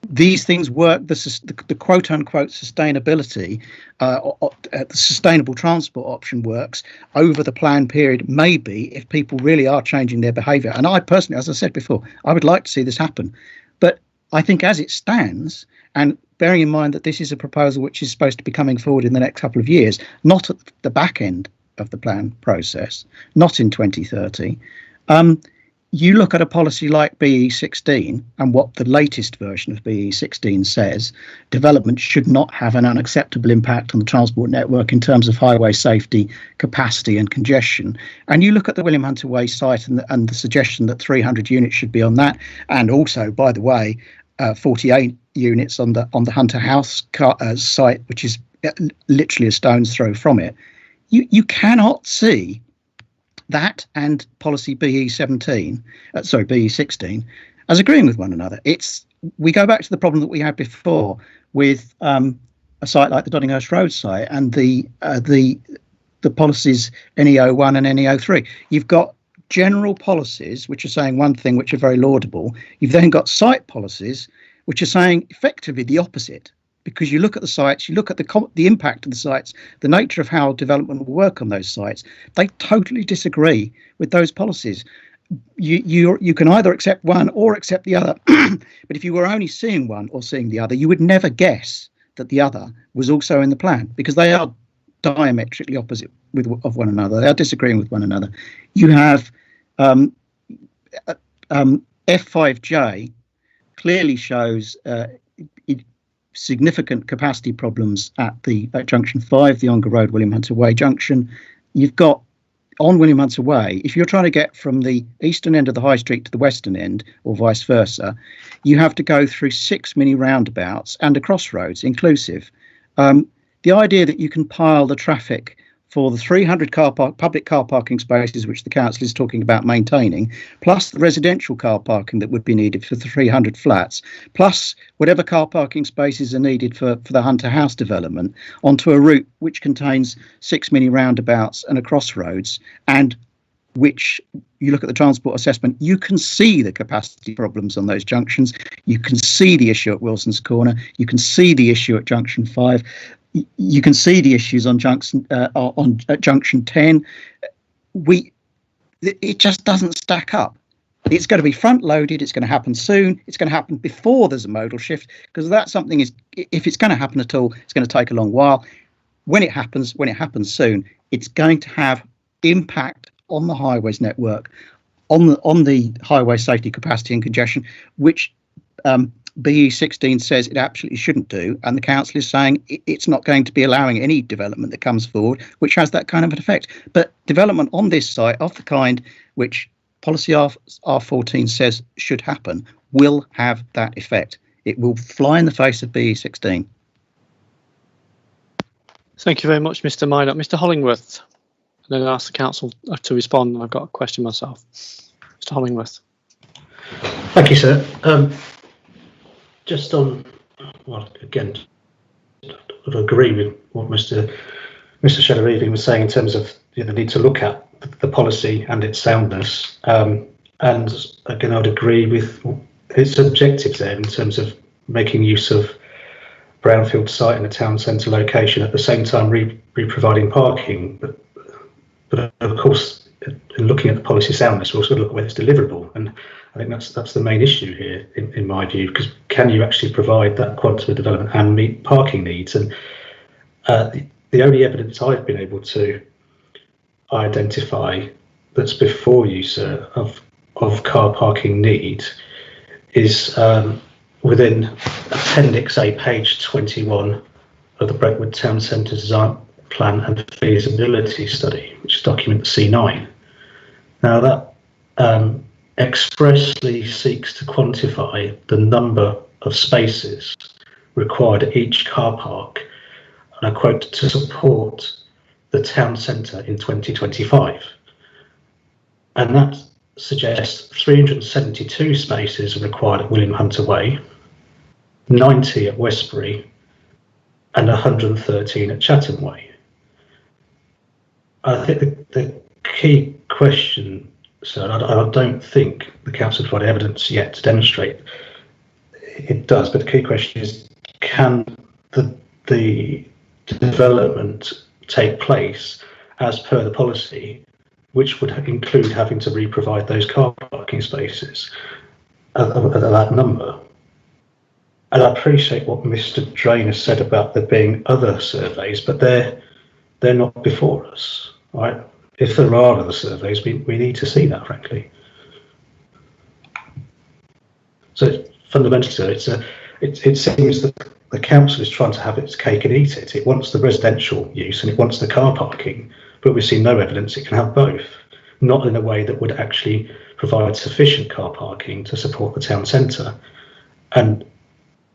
these things work. The quote unquote sustainability, the sustainable transport option works over the plan period, maybe if people really are changing their behaviour. And I personally, as I said before, I would like to see this happen. But I think as it stands, and bearing in mind that this is a proposal which is supposed to be coming forward in the next couple of years, not at the back end of the plan process, not in 2030, you look at a policy like BE16 and what the latest version of BE16 says, development should not have an unacceptable impact on the transport network in terms of highway safety, capacity and congestion. And you look at the William Hunter Way site and the suggestion that 300 units should be on that. And also, by the way, 48 units on the Hunter House site, which is literally a stone's throw from it. You cannot see that and policy BE16 as agreeing with one another. We go back to the problem that we had before with a site like the Doddinghurst Road site and the policies NE01 and NE03. You've got general policies which are saying one thing, which are very laudable. You've then got site policies which are saying effectively the opposite. Because you look at the sites, you look at the impact of the sites, the nature of how development will work on those sites, they totally disagree with those policies. You can either accept one or accept the other. But if you were only seeing one or seeing the other, you would never guess that the other was also in the plan, because they are diametrically opposite of one another. They are disagreeing with one another. You have F5J clearly shows significant capacity problems at junction 5, the Ongar Road William Hunter Way junction. You've got on William Hunter Way, if you're trying to get from the eastern end of the high street to the western end or vice versa, you have to go through 6 mini roundabouts and a crossroads inclusive. The idea that you can pile the traffic for the 300 public car parking spaces, which the council is talking about maintaining, plus the residential car parking that would be needed for the 300 flats, plus whatever car parking spaces are needed for the Hunter House development, onto a route which contains 6 mini roundabouts and a crossroads, and which you look at the transport assessment, you can see the capacity problems on those junctions. You can see the issue at Wilson's Corner. You can see the issue at junction 5. You can see the issues on junction 10. It just doesn't stack up. It's going to be front loaded. It's going to happen soon. It's going to happen before there's a modal shift, because that's something if it's going to happen at all, it's going to take a long while. When it happens soon, it's going to have impact on the highways network, on the highway safety, capacity and congestion, which BE16 says it absolutely shouldn't do, and the council is saying it's not going to be allowing any development that comes forward which has that kind of an effect. But development on this site of the kind which policy R14 says should happen will have that effect. It will fly in the face of BE16. Thank you very much, Mr. Minot. Mr. Hollingworth, and then ask the council to respond. I've got a question myself. Mr. Hollingworth. Thank you, sir. Just on, well, again, I would agree with what Mr. Shedder-Evening was saying in terms of the need to look at the policy and its soundness. And again, I would agree with its objectives there in terms of making use of brownfield site in a town centre location, at the same time re-providing parking. But of course, in looking at the policy soundness, we also look at whether it's deliverable. And I think that's the main issue here, in my view, because can you actually provide that quantum of development and meet parking needs? And the only evidence I've been able to identify that's before you, sir, of car parking need is within Appendix A, page 21 of the Brentwood Town Centre Design Plan and Feasibility Study, which is document C9. Now that expressly seeks to quantify the number of spaces required at each car park, and I quote, to support the town centre in 2025. And that suggests 372 spaces are required at William Hunter Way, 90 at Westbury, and 113 at Chatham Way. I think the key question, sir, and I don't think the council provided evidence yet to demonstrate it does, but the key question is, can the development take place as per the policy, which would include having to re-provide those car parking spaces at that number? And I appreciate what Mr. Drainer said about there being other surveys, but they're not before us, right? If there are other surveys, we need to see that, frankly. So fundamentally, it seems that the council is trying to have its cake and eat it. It wants the residential use and it wants the car parking, but we've seen no evidence it can have both, not in a way that would actually provide sufficient car parking to support the town centre. And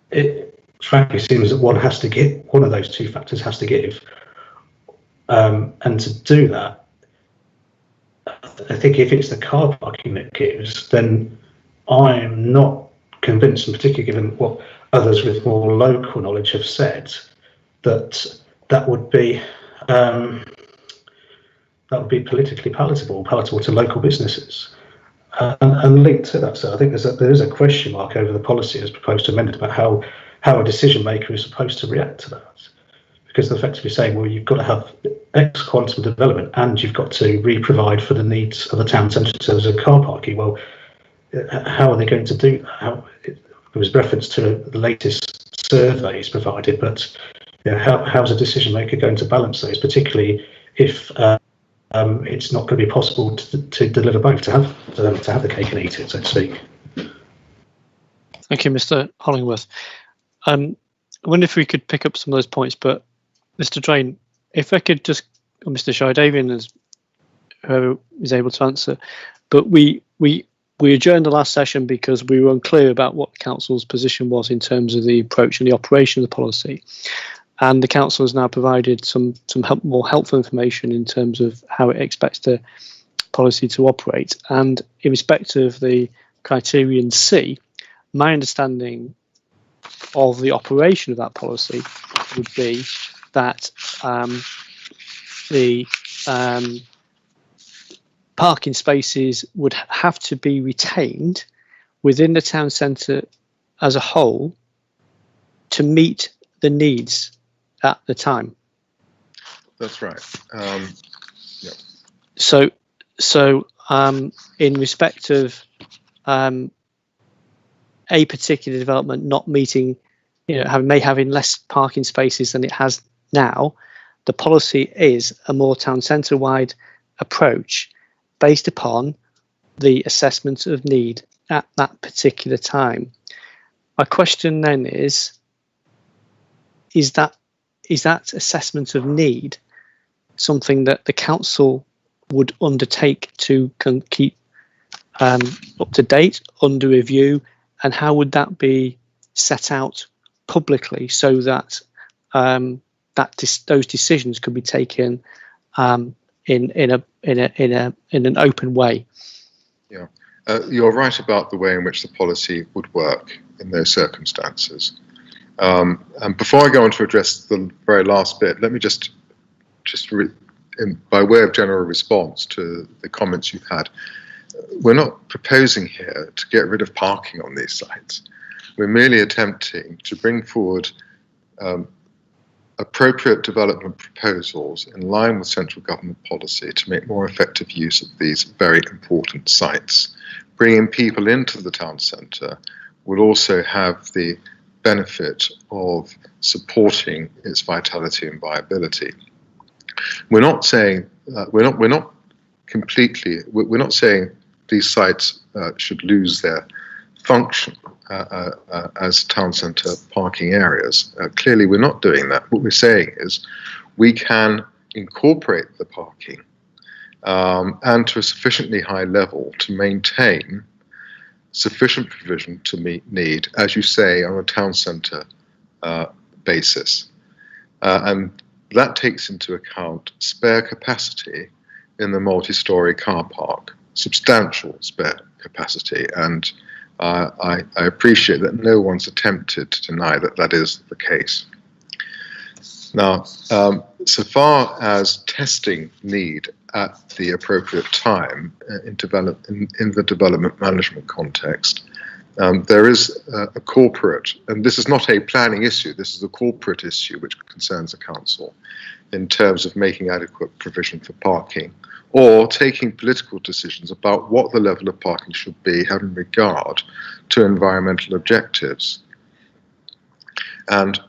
it frankly seems that one of those two factors has to give. And to do that, I think if it's the car parking that gives, then I'm not convinced, and particularly given what others with more local knowledge have said, that would be politically palatable to local businesses. And linked to that, so I think there is a question mark over the policy as proposed to amended about how a decision maker is supposed to react to that, because they're effectively saying, well, you've got to have X quantum development and you've got to re-provide for the needs of the town centre in terms of car parking. Well, how are they going to do that? There was reference to the latest surveys provided, but how's a decision maker going to balance those, particularly if it's not going to be possible to deliver both, to have the cake and eat it, so to speak. Thank you, Mr. Hollingworth. I wonder if we could pick up some of those points, but Mr. Drain, if I could just, or Mr. Shydavian, as whoever is able to answer, but we adjourned the last session because we were unclear about what the council's position was in terms of the approach and the operation of the policy. And the council has now provided some more helpful information in terms of how it expects the policy to operate. And in respect of the criterion C, my understanding of the operation of that policy would be that the parking spaces would have to be retained within the town centre as a whole to meet the needs at the time. That's right. Yeah. So in respect of a particular development not meeting, having less parking spaces than it has now, the policy is a more town centre-wide approach based upon the assessment of need at that particular time. My question then is that assessment of need something that the council would undertake to keep up to date, under review, and how would that be set out publicly so that those decisions could be taken in an open way? Yeah, you're right about the way in which the policy would work in those circumstances. And before I go on to address the very last bit, let me just by way of general response to the comments you've had, we're not proposing here to get rid of parking on these sites. We're merely attempting to bring forward appropriate development proposals in line with central government policy to make more effective use of these very important sites. Bringing people into the town centre will also have the benefit of supporting its vitality and viability. We're not saying we're not saying these sites should lose their function as town centre parking areas. Clearly, we're not doing that. What we're saying is we can incorporate the parking and to a sufficiently high level to maintain sufficient provision to meet need, as you say, on a town centre basis. And that takes into account spare capacity in the multi-storey car park, substantial spare capacity. And I appreciate that no one's attempted to deny that that is the case. Now, so far as testing need at the appropriate time in the development management context, there is a corporate, and this is not a planning issue, this is a corporate issue which concerns the council in terms of making adequate provision for parking or taking political decisions about what the level of parking should be having regard to environmental objectives. And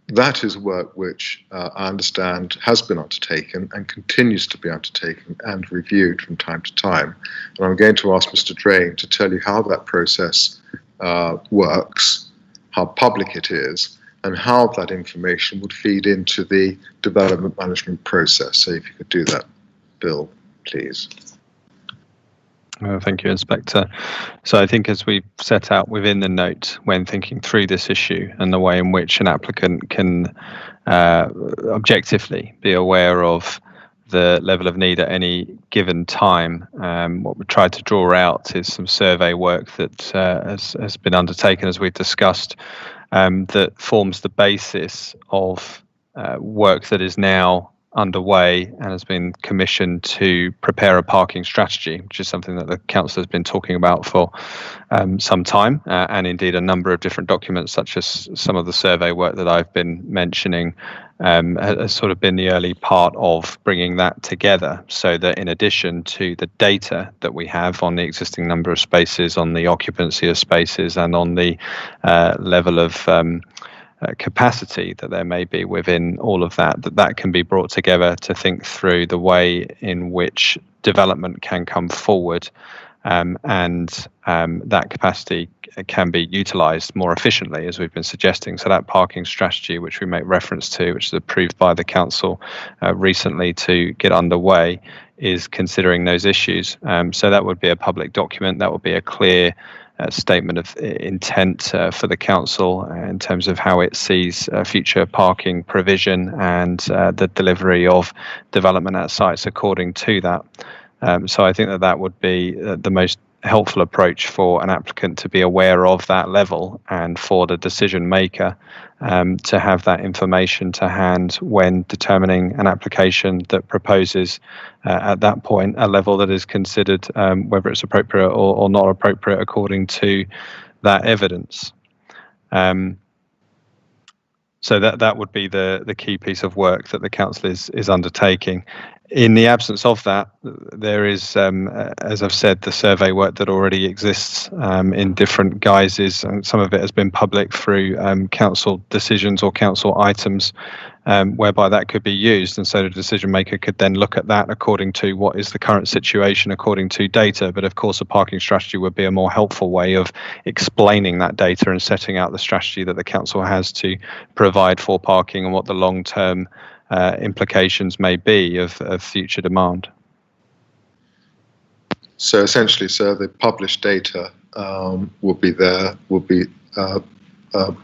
that is work which I understand has been undertaken and continues to be undertaken and reviewed from time to time. And I'm going to ask Mr. Drain to tell you how that process works, how public it is, and how that information would feed into the development management process. So if you could do that, Bill, please. Thank you, Inspector. So I think as we set out within the note when thinking through this issue and the way in which an applicant can objectively be aware of the level of need at any given time, what we tried to draw out is some survey work that has been undertaken, as we've discussed, that forms the basis of work that is now underway and has been commissioned to prepare a parking strategy, which is something that the council has been talking about for some time, and indeed a number of different documents, such as some of the survey work that I've been mentioning, has sort of been the early part of bringing that together, so that in addition to the data that we have on the existing number of spaces, on the occupancy of spaces, and on the level of capacity that there may be within all of that, that can be brought together to think through the way in which development can come forward, and that capacity can be utilised more efficiently, as we've been suggesting. So that parking strategy, which we make reference to, which is approved by the council recently to get underway, is considering those issues. So that would be a public document. That would be a clear statement of intent for the council in terms of how it sees future parking provision and the delivery of development at sites according to that. So I think that would be the most helpful approach for an applicant to be aware of that level, and for the decision maker to have that information to hand when determining an application that proposes at that point a level that is considered whether it's appropriate or not appropriate according to that evidence. So that would be the key piece of work that the council is undertaking. In the absence of that, there is, as I've said, the survey work that already exists in different guises, and some of it has been public through council decisions or council items, whereby that could be used. And so the decision maker could then look at that according to what is the current situation according to data. But of course, a parking strategy would be a more helpful way of explaining that data and setting out the strategy that the council has to provide for parking and what the long-term implications may be of future demand. So essentially, sir, the published data will be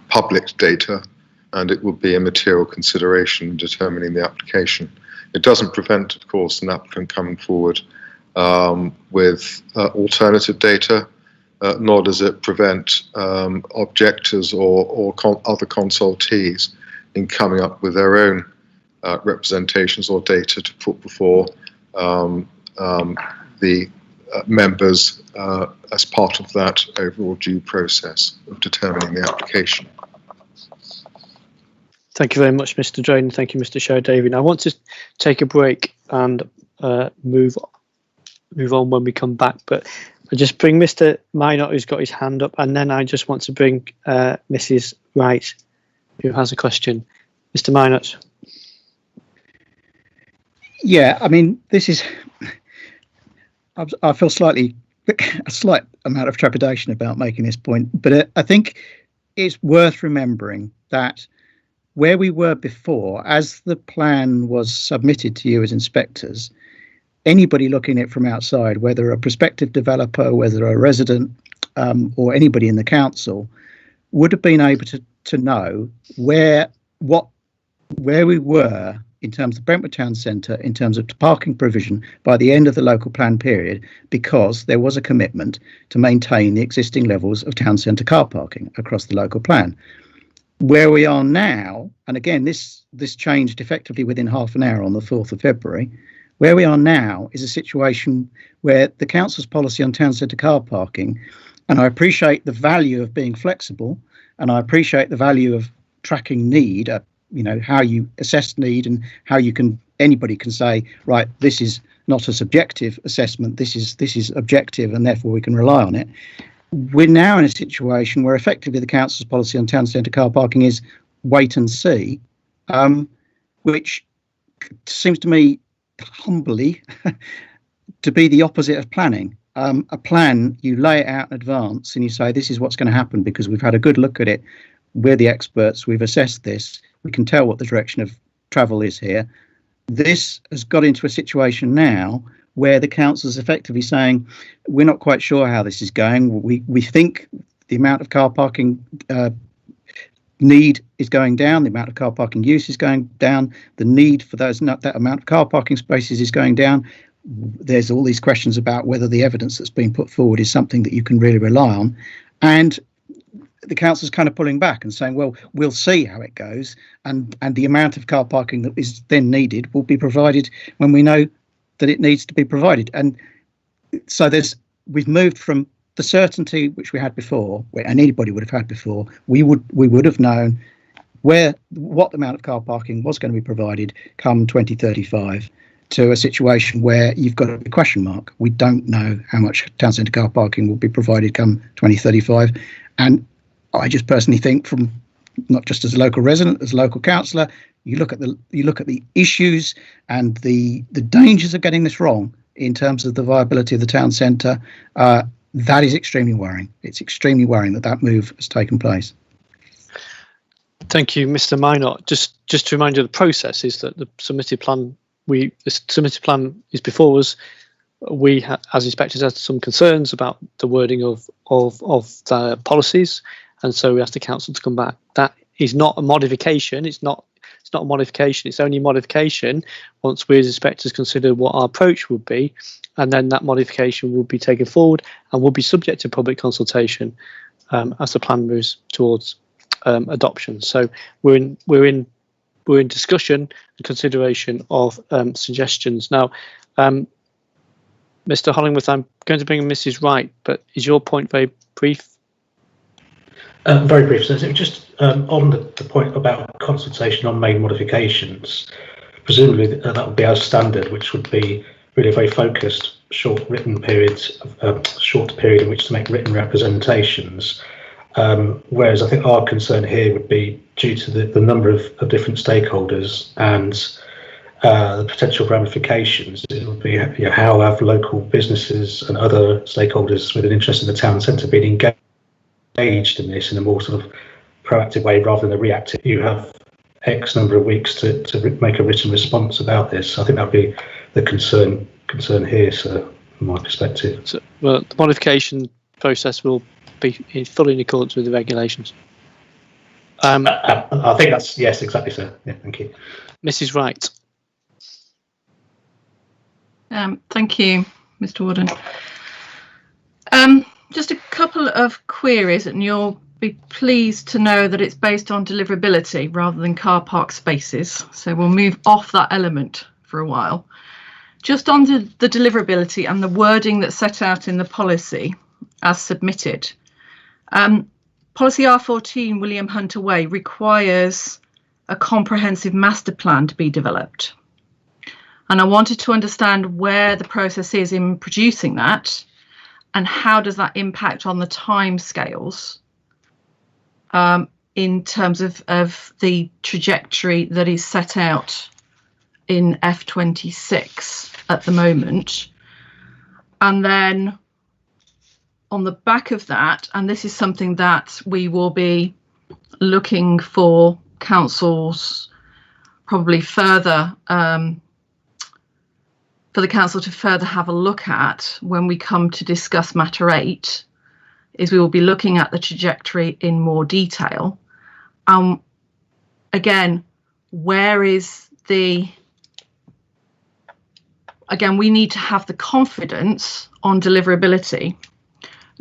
public data, and it will be a material consideration in determining the application. It doesn't prevent, of course, an applicant coming forward with alternative data, nor does it prevent objectors or other consultees in coming up with their own representations or data to put before the members as part of that overall due process of determining the application. Thank you very much, Mr. Drayden. Thank you, Mr. Show David. I want to take a break and move on when we come back, but I just bring Mr. Minot, who's got his hand up, and then I just want to bring Mrs. Wright, who has a question. Mr. Minot. Yeah, I mean, this is, I feel a slight amount of trepidation about making this point, but I think it's worth remembering that where we were before, as the plan was submitted to you as inspectors, anybody looking at it from outside, whether a prospective developer, whether a resident, or anybody in the council, would have been able to know where we were in terms of Brentwood Town Centre, in terms of parking provision by the end of the local plan period, because there was a commitment to maintain the existing levels of town centre car parking across the local plan. Where we are now, and again, this changed effectively within half an hour on the 4th of February, where we are now is a situation where the council's policy on town centre car parking, and I appreciate the value of being flexible, and I appreciate the value of tracking need, how you assess need and how anybody can say, right, this is not a subjective assessment, this is objective, and therefore we can rely on it. We're now in a situation where effectively the council's policy on town centre car parking is wait and see, which seems to me humbly to be the opposite of planning. a plan, you lay it out in advance and you say, this is what's going to happen because we've had a good look at it. We're the experts. We've assessed this. We can tell what the direction of travel is here. This has got into a situation now where the council is effectively saying, we're not quite sure how this is going. We think the amount of car parking need is going down, the amount of car parking use is going down, the need for that amount of car parking spaces is going down. There's all these questions about whether the evidence that's been put forward is something that you can really rely on. And the council's kind of pulling back and saying, well, we'll see how it goes. And the amount of car parking that is then needed will be provided when we know that it needs to be provided. And so we've moved from the certainty which we had before, and anybody would have had before. We would have known what the amount of car parking was going to be provided come 2035, to a situation where you've got a question mark. We don't know how much town centre car parking will be provided come 2035, and I just personally think, from not just as a local resident, as a local councillor, you look at the issues and the dangers of getting this wrong in terms of the viability of the town centre. That is extremely worrying. It's extremely worrying that move has taken place. Thank you, Mr. Minot. Just to remind you, the process is that the submitted plan is before us. We, as inspectors, had some concerns about the wording of the policies, and so we asked the council to come back. That is not a modification. It's not a modification. It's only a modification once we as inspectors consider what our approach would be, and then that modification will be taken forward and will be subject to public consultation as the plan moves towards adoption. So we're in discussion and consideration of suggestions. Now, Mr. Hollingworth, I'm going to bring in Mrs. Wright, but is your point very brief? Very brief. So just on the point about consultation on main modifications, presumably that would be our standard, which would be really a very focused, short written periods, short period in which to make written representations. Whereas I think our concern here would be due to the number of different stakeholders and the potential ramifications. It would be, how have local businesses and other stakeholders with an interest in the town centre been engaged in this in a more sort of proactive way rather than a reactive. You have X number of weeks to make a written response about this. I think that would be the concern here, sir, from my perspective. So, well, the modification process will be fully in accordance with the regulations. I think that's, yes, exactly, sir. Yeah, thank you. Mrs. Wright. Thank you, Mr. Warden. Just a couple of queries, and you'll be pleased to know that it's based on deliverability rather than car park spaces. So we'll move off that element for a while. Just on the deliverability and the wording that's set out in the policy as submitted. Policy R14 William Hunter Way requires a comprehensive master plan to be developed. And I wanted to understand where the process is in producing that, and how does that impact on the timescales in terms of the trajectory that is set out in F26 at the moment. And then on the back of that, and this is something that we will be looking for councils probably further for the council to further have a look at when we come to discuss matter 8, is we will be looking at the trajectory in more detail. Again, where is again, we need to have the confidence on deliverability.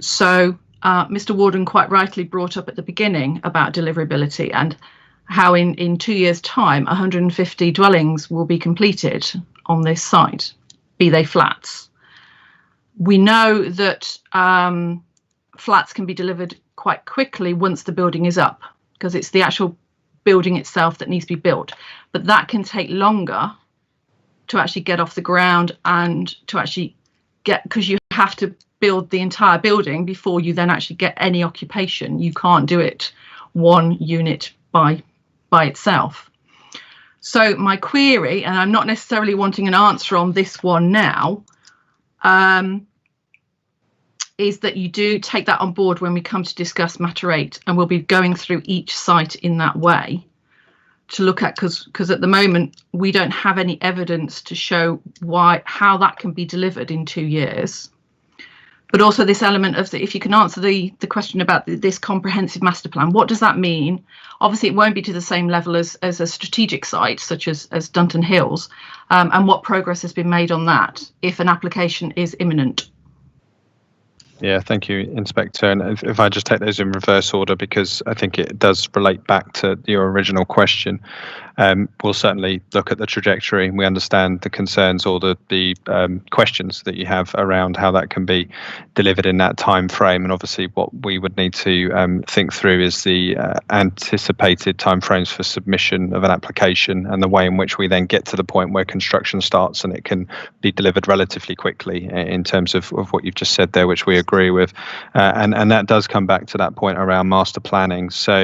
So Mr. Warden quite rightly brought up at the beginning about deliverability and how in 2 years' time 150 dwellings will be completed on this site, be they flats. We know that flats can be delivered quite quickly once the building is up, because it's the actual building itself that needs to be built, but that can take longer to actually get off the ground and to actually get, because you have to build the entire building before you then actually get any occupation. You can't do it one unit by itself. So my query, and I'm not necessarily wanting an answer on this one now, is that you do take that on board when we come to discuss matter 8, and we'll be going through each site in that way to look at, because at the moment we don't have any evidence to show how that can be delivered in 2 years. But also this element of if you can answer the question about this comprehensive master plan, what does that mean? Obviously, it won't be to the same level as a strategic site such as Dunton Hills, and what progress has been made on that if an application is imminent. Yeah, thank you, Inspector. And if I just take those in reverse order, because I think it does relate back to your original question, we'll certainly look at the trajectory. We understand the concerns or the questions that you have around how that can be delivered in that time frame. And obviously, what we would need to think through is the anticipated timeframes for submission of an application and the way in which we then get to the point where construction starts and it can be delivered relatively quickly in terms of what you've just said there, which we agree with. And that does come back to that point around master planning. So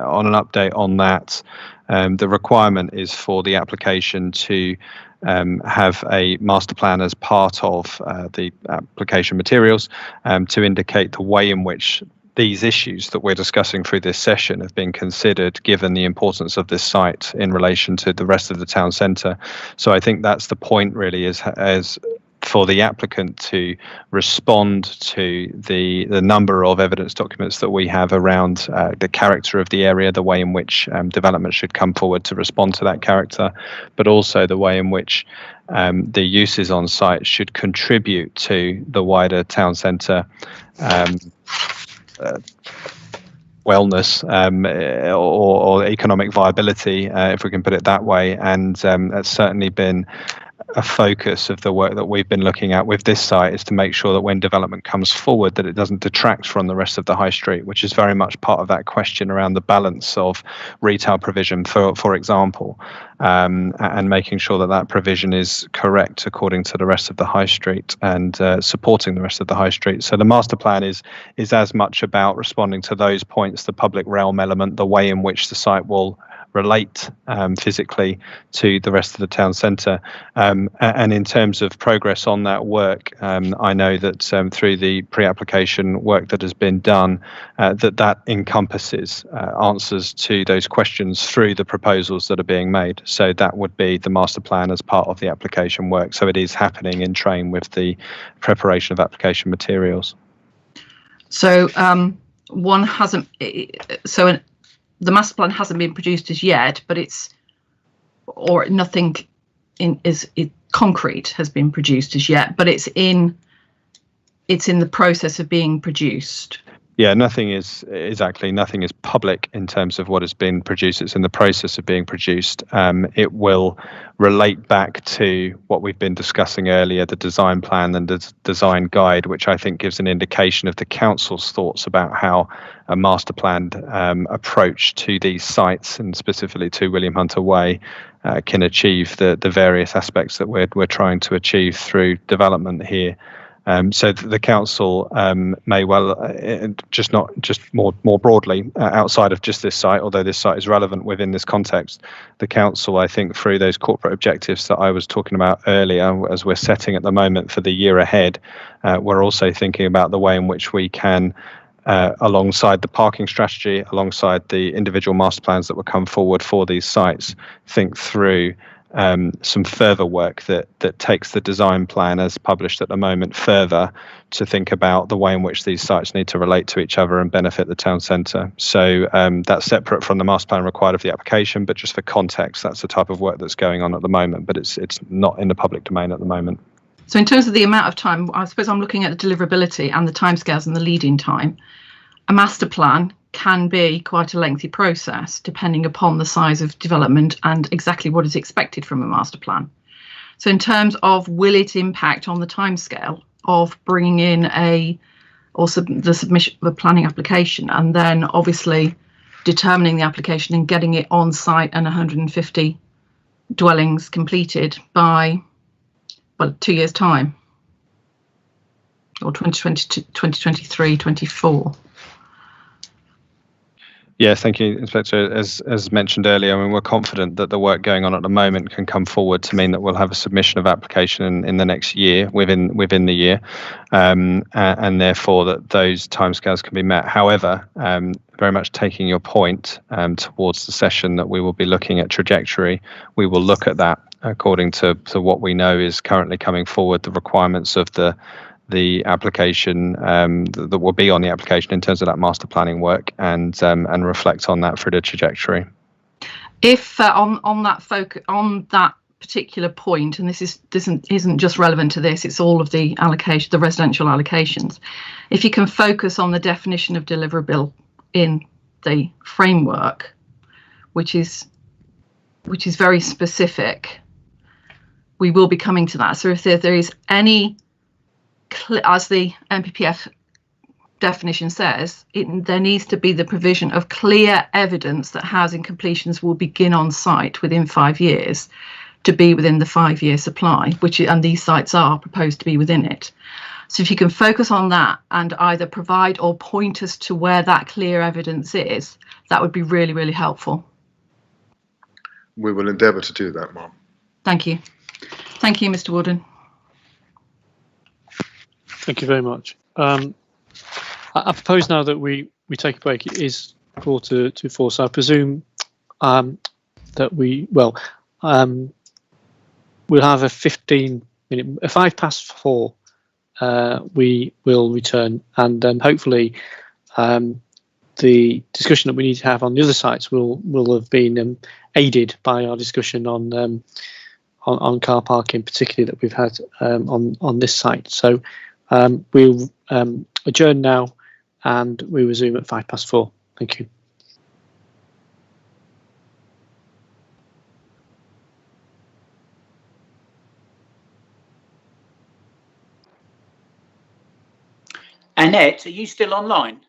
on an update on that, the requirement is for the application to have a master plan as part of the application materials to indicate the way in which these issues that we're discussing through this session have been considered, given the importance of this site in relation to the rest of the town centre. So I think that's the point, really, as for the applicant to respond to the number of evidence documents that we have around the character of the area, the way in which development should come forward to respond to that character, but also the way in which the uses on site should contribute to the wider town centre wellness or economic viability, if we can put it that way. And that's certainly been a focus of the work that we've been looking at with this site, is to make sure that when development comes forward that it doesn't detract from the rest of the high street, which is very much part of that question around the balance of retail provision, for example, and making sure that that provision is correct according to the rest of the high street and supporting the rest of the high street. So the master plan is as much about responding to those points, the public realm element, the way in which the site will relate physically to the rest of the town centre. And in terms of progress on that work, I know that through the pre-application work that has been done, that encompasses answers to those questions through the proposals that are being made. So that would be the master plan as part of the application work. So it is happening in train with the preparation of application materials. So one hasn't. So the master plan hasn't been produced as yet, but nothing concrete has been produced as yet, but it's in the process of being produced. Yeah, nothing is public in terms of what has been produced. It's in the process of being produced. It will relate back to what we've been discussing earlier, the design plan and the design guide, which I think gives an indication of the council's thoughts about how a master planned approach to these sites, and specifically to William Hunter Way, can achieve the various aspects that we're trying to achieve through development here. So the council may well, just more broadly, outside of just this site, although this site is relevant within this context, the council, I think, through those corporate objectives that I was talking about earlier, as we're setting at the moment for the year ahead, we're also thinking about the way in which we can, alongside the parking strategy, alongside the individual master plans that will come forward for these sites, think through some further work that takes the design plan as published at the moment further to think about the way in which these sites need to relate to each other and benefit the town centre. So that's separate from the master plan required of the application, but just for context, that's the type of work that's going on at the moment, but it's not in the public domain at the moment. So in terms of the amount of time, I suppose I'm looking at the deliverability and the timescales and the lead-in time. A master plan can be quite a lengthy process depending upon the size of development and exactly what is expected from a master plan. So in terms of, will it impact on the timescale of bringing in the submission of a planning application, and then obviously determining the application and getting it on site and 150 dwellings completed by 2 years' time, or 2022, 2023, 24? Yeah, thank you, Inspector. As mentioned earlier, I mean, we're confident that the work going on at the moment can come forward to mean that we'll have a submission of application in the next year, within the year, and therefore that those timescales can be met. However, very much taking your point towards the session that we will be looking at trajectory, we will look at that according to what we know is currently coming forward, the requirements of the application that will be on the application in terms of that master planning work, and reflect on that for the trajectory. If on that particular point, and this isn't just relevant to this, it's all of the residential allocations. If you can focus on the definition of deliverable in the framework, which is very specific, we will be coming to that. So if there is any, as the NPPF definition says, there needs to be the provision of clear evidence that housing completions will begin on site within 5 years to be within the 5-year supply, and these sites are proposed to be within it. So if you can focus on that and either provide or point us to where that clear evidence is, that would be really, really helpful. We will endeavour to do that, Ma'am. Thank you. Thank you, Mr. Warden. Thank you very much. I propose now that we take a break. It is 4:45, so I presume that we'll have a 15-minute, 4:05. We will return, and hopefully the discussion that we need to have on the other sites will have been aided by our discussion on car parking, particularly that we've had on this site. So we'll adjourn now, and we resume at 4:05. Thank you. Annette, are you still online?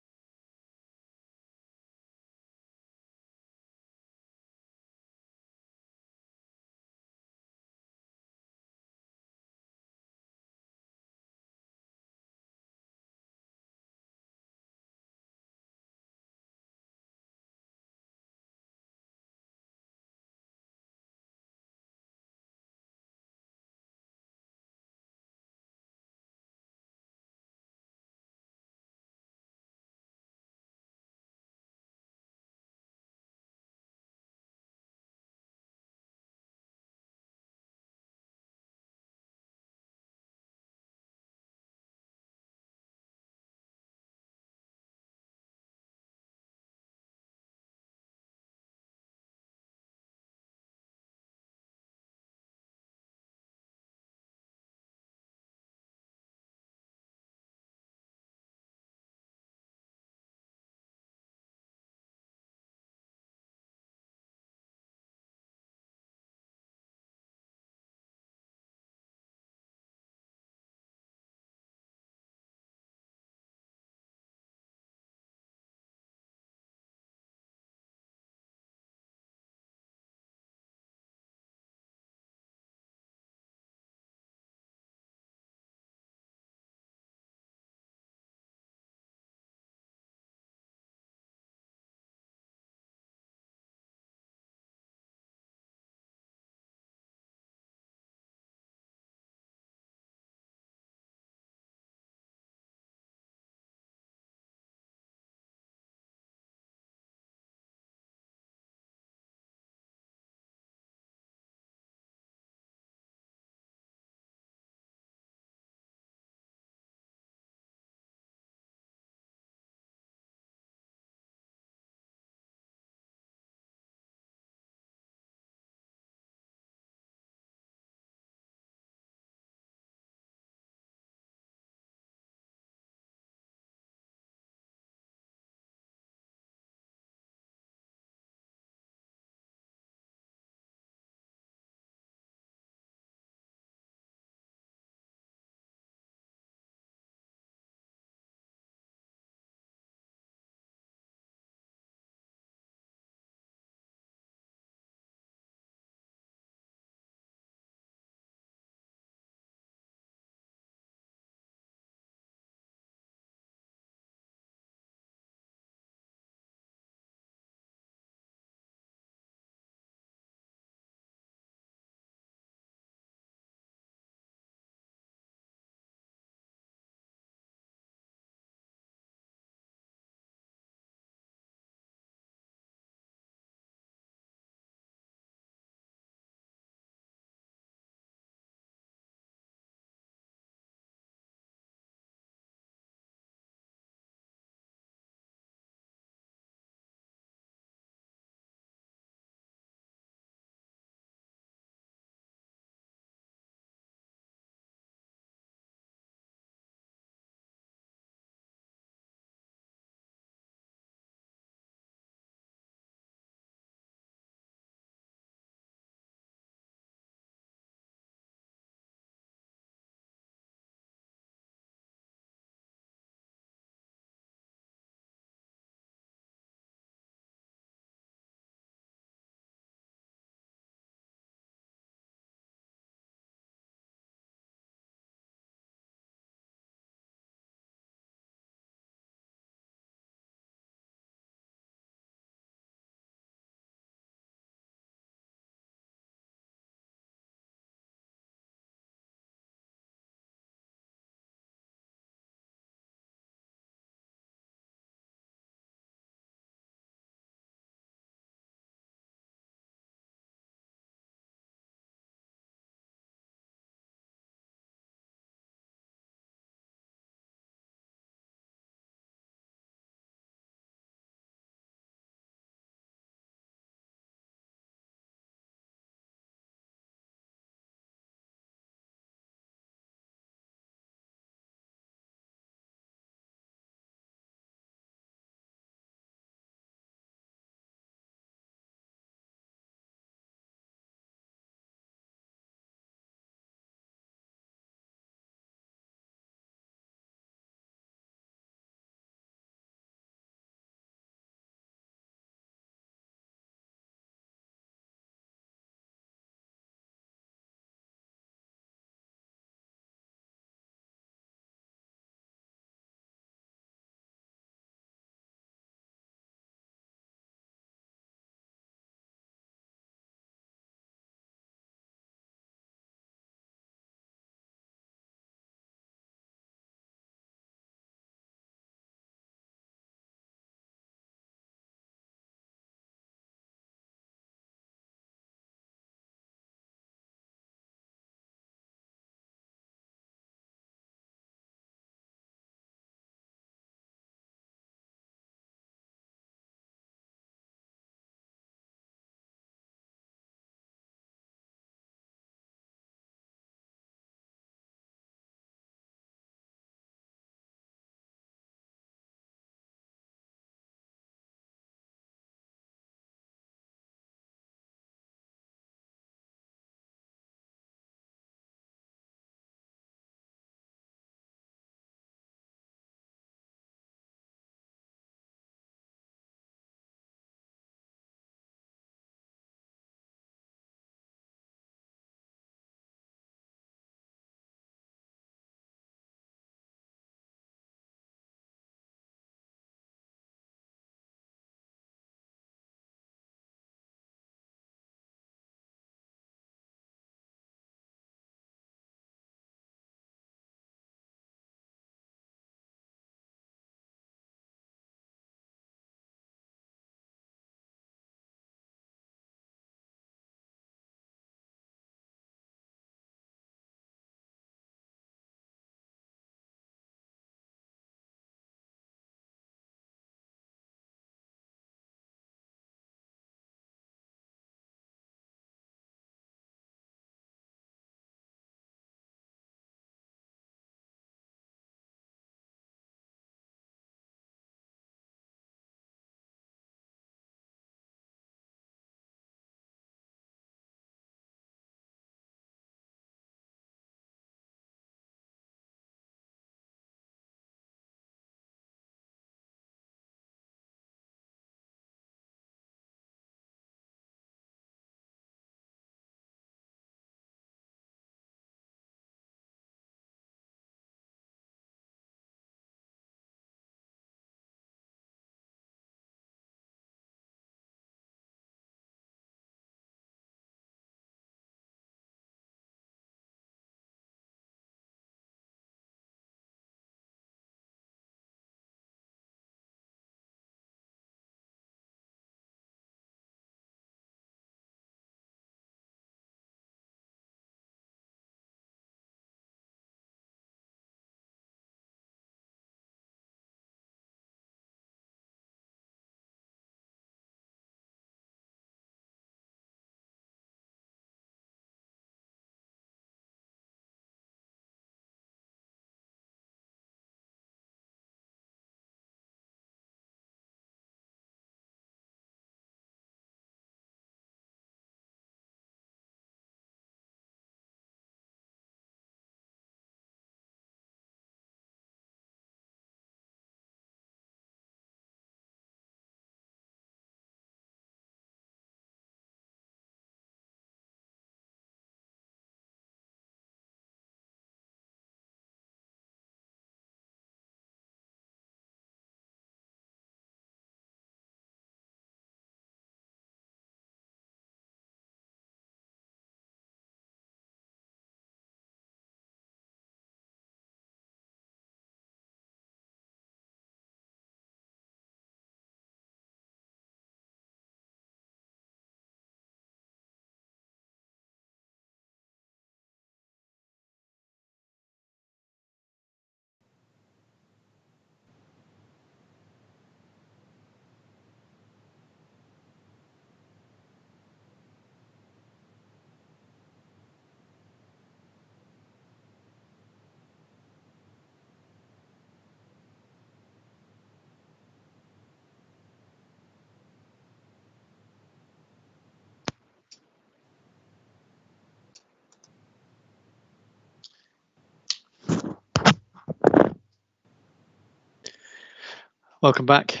Welcome back.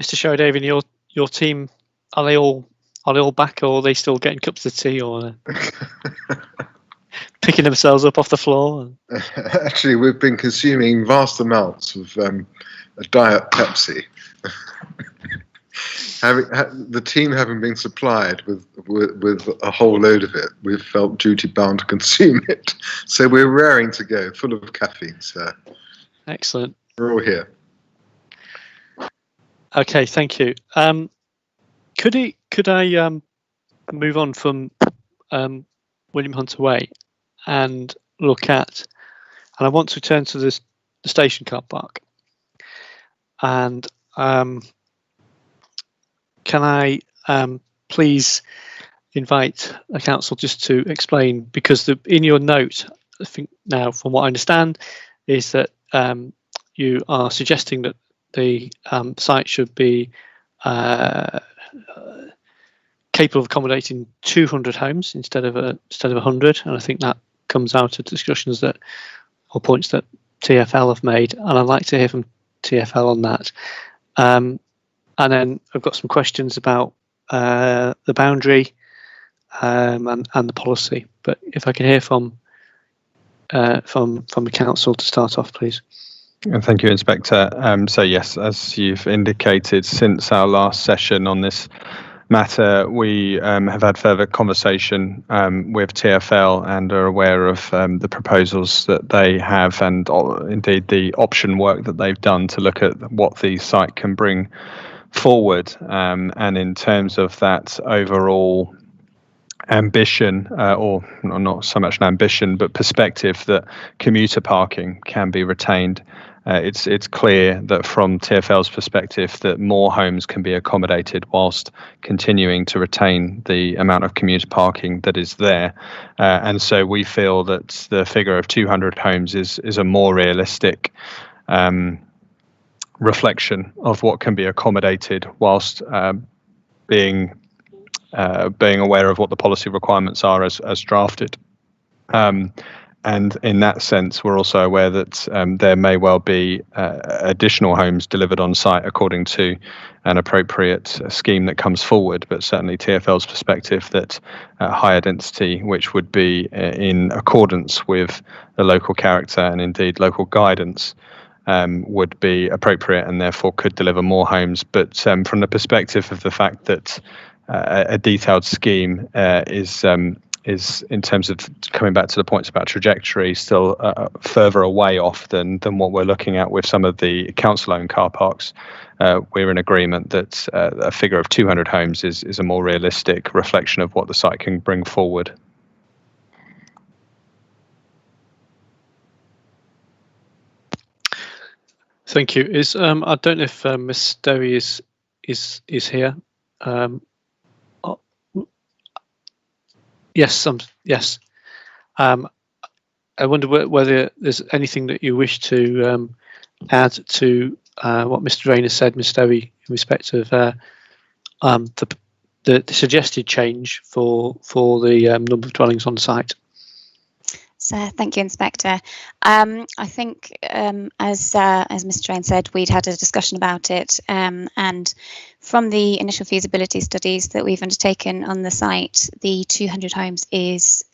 Mr. Sherry-David, your team, are they all back, or are they still getting cups of tea, or picking themselves up off the floor? Actually, we've been consuming vast amounts of a Diet Pepsi. The team having been supplied with a whole load of it, we've felt duty bound to consume it. So we're raring to go, full of caffeine, sir. Excellent. We're all here. Okay, thank you. Could I move on from William Hunter Way and look at, and I want to turn to the station car park, and can I please invite the council just to explain, because in your note, I think now from what I understand is that you are suggesting that the site should be capable of accommodating 200 homes instead of 100, and I think that comes out of discussions or points that TfL have made, and I'd like to hear from TfL on that. And then I've got some questions about the boundary and the policy. But if I can hear from the council to start off, please. And thank you, Inspector. So yes, as you've indicated, since our last session on this matter, we have had further conversation with TfL and are aware of the proposals that they have, and indeed the option work that they've done to look at what the site can bring forward. And in terms of that overall ambition, or not so much an ambition, but perspective that commuter parking can be retained, it's clear that from TfL's perspective that more homes can be accommodated whilst continuing to retain the amount of commuter parking that is there. And so we feel that the figure of 200 homes is a more realistic reflection of what can be accommodated whilst being aware of what the policy requirements are as drafted. And in that sense, we're also aware that there may well be additional homes delivered on site according to an appropriate scheme that comes forward, but certainly TfL's perspective that higher density, which would be in accordance with the local character and indeed local guidance, would be appropriate and therefore could deliver more homes. But from the perspective of the fact that a detailed scheme is in terms of coming back to the points about trajectory, still further away off than what we're looking at with some of the council-owned car parks, we're in agreement that a figure of 200 homes is a more realistic reflection of what the site can bring forward. Thank you. I don't know if Ms. Derry is here. Yes. Yes. I wonder whether there's anything that you wish to add to what Mr. Rayner said, Ms. Derry, in respect of the suggested change for the number of dwellings on site. So thank you, Inspector. I think, as Mr. Rain said, we'd had a discussion about it, and from the initial feasibility studies that we've undertaken on the site, the 200 homes is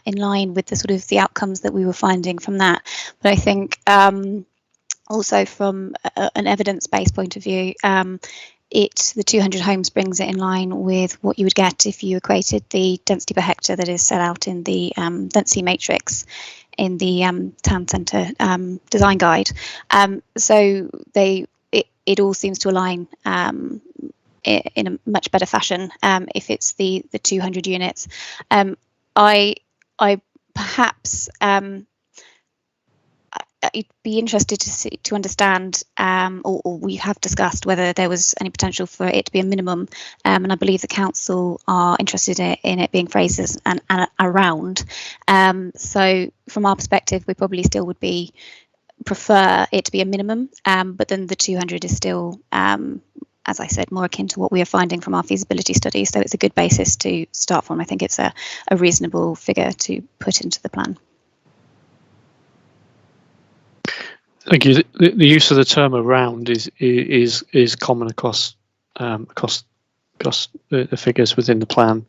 in line with the sort of the outcomes that we were finding from that. But I think also from an evidence-based point of view, the 200 homes brings it in line with what you would get if you equated the density per hectare that is set out in the density matrix in the town centre design guide. So it all seems to align in a much better fashion if it's the 200 units. I perhaps I'd be interested to understand, or we have discussed whether there was any potential for it to be a minimum, and I believe the council are interested in it being phrased as an around. So from our perspective, we probably still would prefer it to be a minimum, but then the 200 is still, as I said, more akin to what we are finding from our feasibility study. So it's a good basis to start from. I think it's a reasonable figure to put into the plan. Thank you. The use of the term "around" is common across the figures within the plan,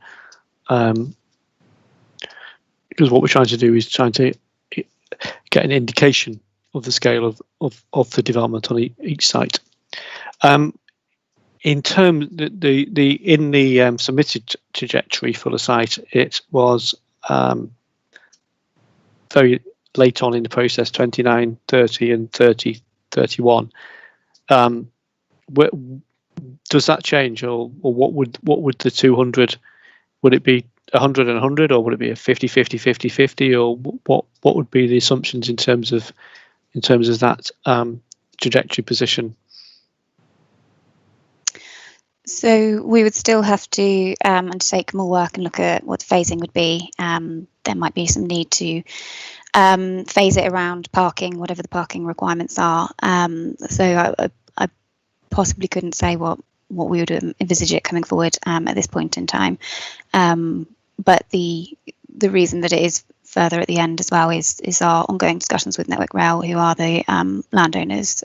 because what we're trying to do is trying to get an indication of the scale of the development on each site. In terms the submitted trajectory for the site, it was very late on in the process, 29, 30 and 30, 31. Does that change, or what would the 200, would it be 100 and 100, or would it be a 50, 50, 50, 50, or what would be the assumptions in terms of that trajectory position? So we would still have to undertake more work and look at what the phasing would be. There might be some need to phase it around parking, whatever the parking requirements are. So I possibly couldn't say what we would envisage it coming forward at this point in time. But the reason that it is further at the end as well is our ongoing discussions with Network Rail, who are the landowners.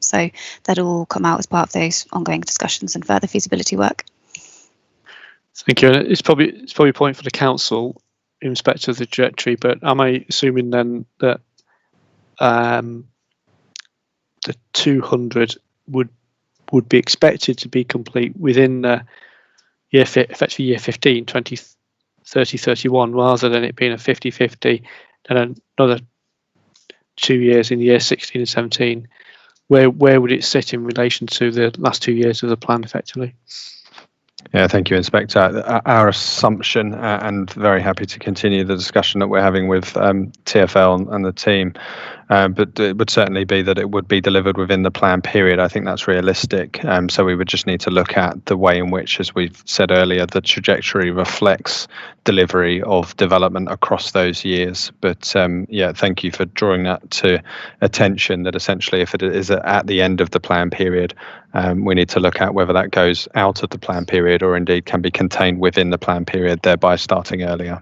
So that'll all come out as part of those ongoing discussions and further feasibility work. Thank you. It's probably a point for the council in respect of the trajectory, but am I assuming then that the 200 would be expected to be complete within the effectively year 15, 20, 30, 31, rather than it being a 50-50 and another 2 years in year 16 and 17? Where would it sit in relation to the last 2 years of the plan effectively? Yeah, thank you, Inspector. Our assumption, and very happy to continue the discussion that we're having with TfL and the team, but it would certainly be that it would be delivered within the plan period. I think that's realistic. So we would just need to look at the way in which, as we've said earlier, the trajectory reflects delivery of development across those years. But yeah, thank you for drawing that to attention, that essentially if it is at the end of the plan period, we need to look at whether that goes out of the plan period or indeed can be contained within the plan period, thereby starting earlier.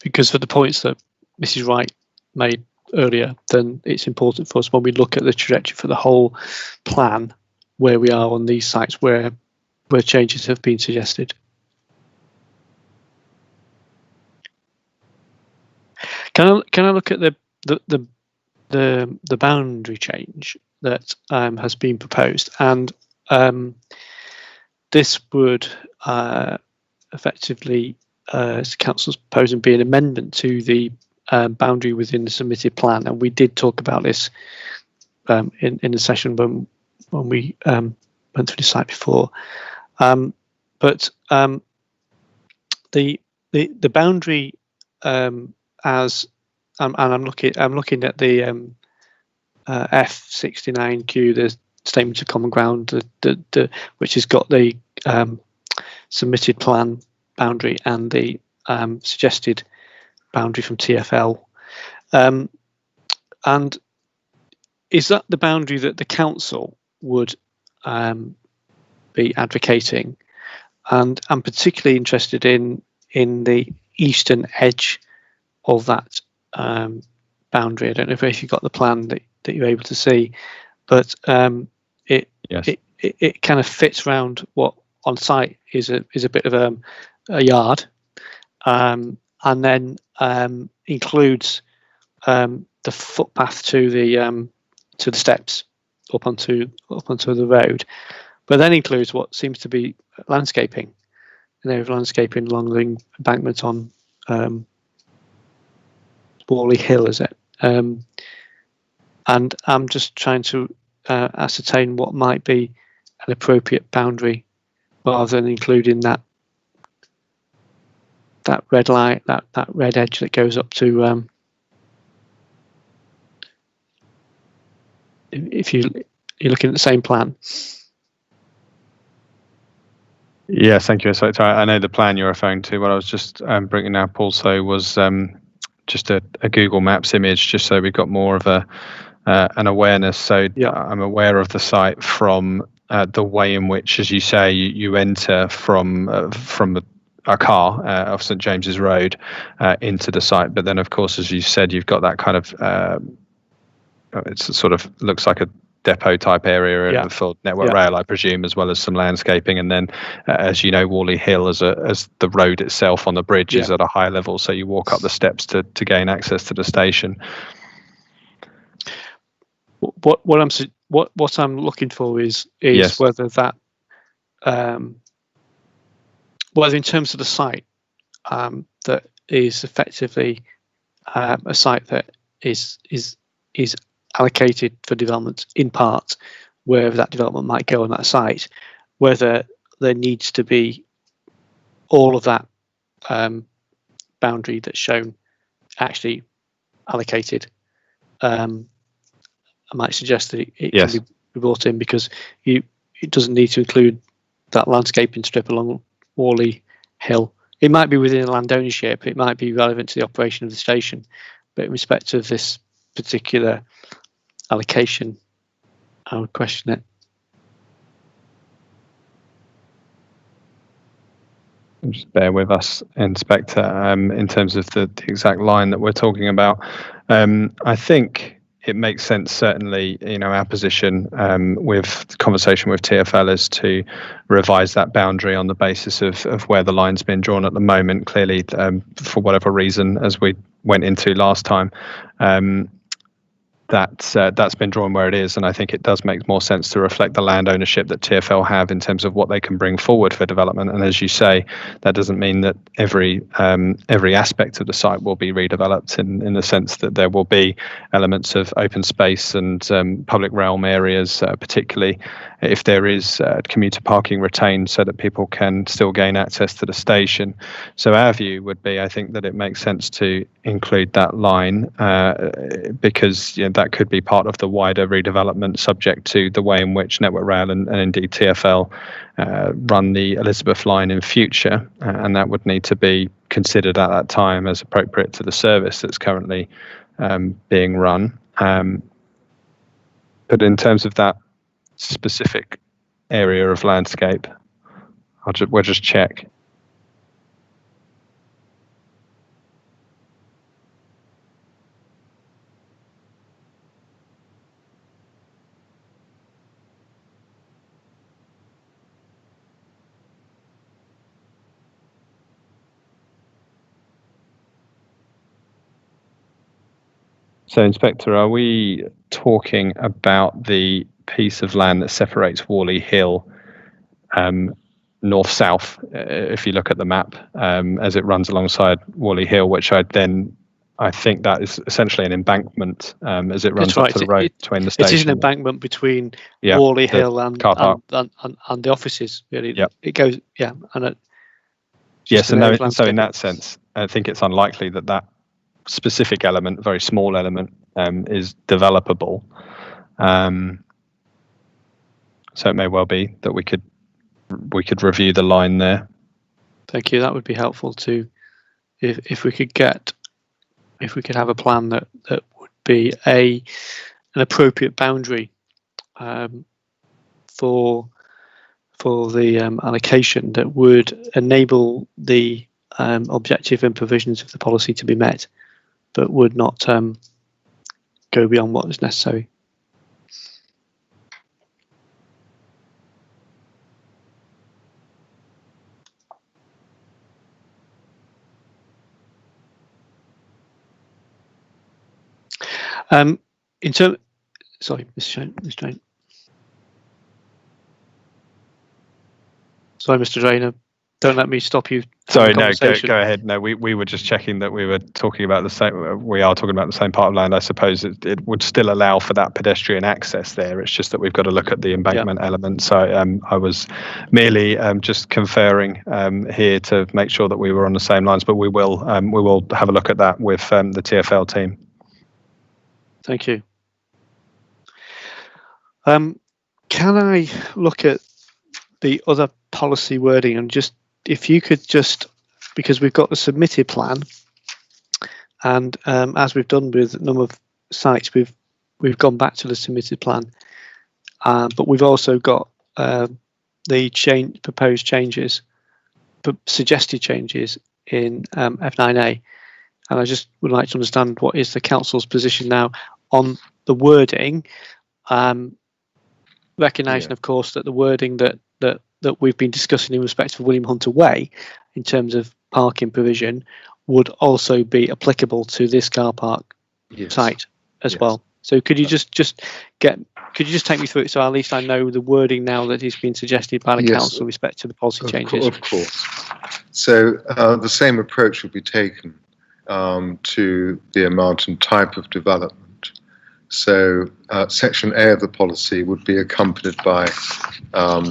Because for the points that Mrs. Wright made earlier, then it's important for us when we look at the trajectory for the whole plan, where we are on these sites where changes have been suggested. Can I look at the boundary change that has been proposed, and this would effectively, as council's proposing, be an amendment to the boundary within the submitted plan, and we did talk about this in the session when we went through the site before. But the boundary, as and I'm looking at the F69Q, the statement of common ground, which has got the submitted plan boundary and the suggested boundary from TfL. And is that the boundary that the council would be advocating? And I'm particularly interested in the eastern edge of that boundary. I don't know if you've got the plan that you're able to see, but it kind of fits around what on site is a bit of a yard, and then includes the footpath to the steps up onto the road, but then includes what seems to be landscaping, landscaping along the embankment on Worley Hill, is it? And I'm just trying to ascertain what might be an appropriate boundary, rather than including that red line, that red edge that goes up to. If you're looking at the same plan. Yes, thank you. So I know the plan you're referring to. What I was just bringing up also was just a Google Maps image, just so we've got more of an awareness. So yeah, I'm aware of the site from the way in which, as you say, you enter from a car off St James's Road into the site. But then, of course, as you said, you've got that kind of it's sort of looks like a depot type area for Network Rail, I presume, as well as some landscaping. And then, as you know, Whalley Hill as the road itself on the bridge is at a high level, so you walk up the steps to gain access to the station. What I'm looking for is whether that whether in terms of the site that is effectively a site that is allocated for development in part, wherever that development might go on that site, whether there needs to be all of that boundary that's shown actually allocated. I might suggest that it can be brought in, because it doesn't need to include that landscaping strip along Whalley Hill. It might be within land ownership, it might be relevant to the operation of the station, but in respect of this particular allocation, I would question it. Just bear with us, Inspector, in terms of the exact line that we're talking about. I think it makes sense, certainly, our position with the conversation with TfL is to revise that boundary on the basis of where the line's been drawn at the moment. Clearly, for whatever reason, as we went into last time, that's been drawn where it is, and I think it does make more sense to reflect the land ownership that TfL have in terms of what they can bring forward for development. And as you say, that doesn't mean that every aspect of the site will be redeveloped in the sense that there will be elements of open space and public realm areas, particularly if there is commuter parking retained, so that people can still gain access to the station. So our view would be, I think, that it makes sense to include that line because that could be part of the wider redevelopment, subject to the way in which Network Rail and indeed TfL run the Elizabeth line in future, and that would need to be considered at that time as appropriate to the service that's currently being run. But in terms of that specific area of landscape, we'll just check. So, Inspector, are we talking about the piece of land that separates Whalley Hill north-south, if you look at the map, as it runs alongside Whalley Hill, which I think that is essentially an embankment as it runs up to the road between the station. It is an embankment between Whalley Hill and the offices, really. Yep. It goes, so in that sense, I think it's unlikely that specific element, very small element, is developable. So it may well be that we could review the line there. Thank you. That would be helpful too. If we could have a plan that would be an appropriate boundary for the allocation that would enable the objective and provisions of the policy to be met, but would not go beyond what is necessary. Sorry, Mr. Drain. Sorry, Mr. Drainer. Don't let me stop you. Sorry, no, go ahead. No, we were just checking that we were talking about the same. We are talking about the same part of land. I suppose it would still allow for that pedestrian access there. It's just that we've got to look at the embankment element. So I was merely just conferring here to make sure that we were on the same lines. But we will have a look at that with the TfL team. Thank you. Can I look at the other policy wording and just, if you could just, because we've got the submitted plan, and as we've done with a number of sites, we've gone back to the submitted plan, but we've also got the proposed changes suggested changes in F9A, and I just would like to understand what is the council's position now on the wording, recognising, of course, that the wording that we've been discussing in respect of William Hunter Way, in terms of parking provision, would also be applicable to this car park site as well. So could you just take me through it, so at least I know the wording now that is being suggested by the council with respect to the policy changes? Of course. So the same approach would be taken to the amount and type of development. So section A of the policy would be accompanied by a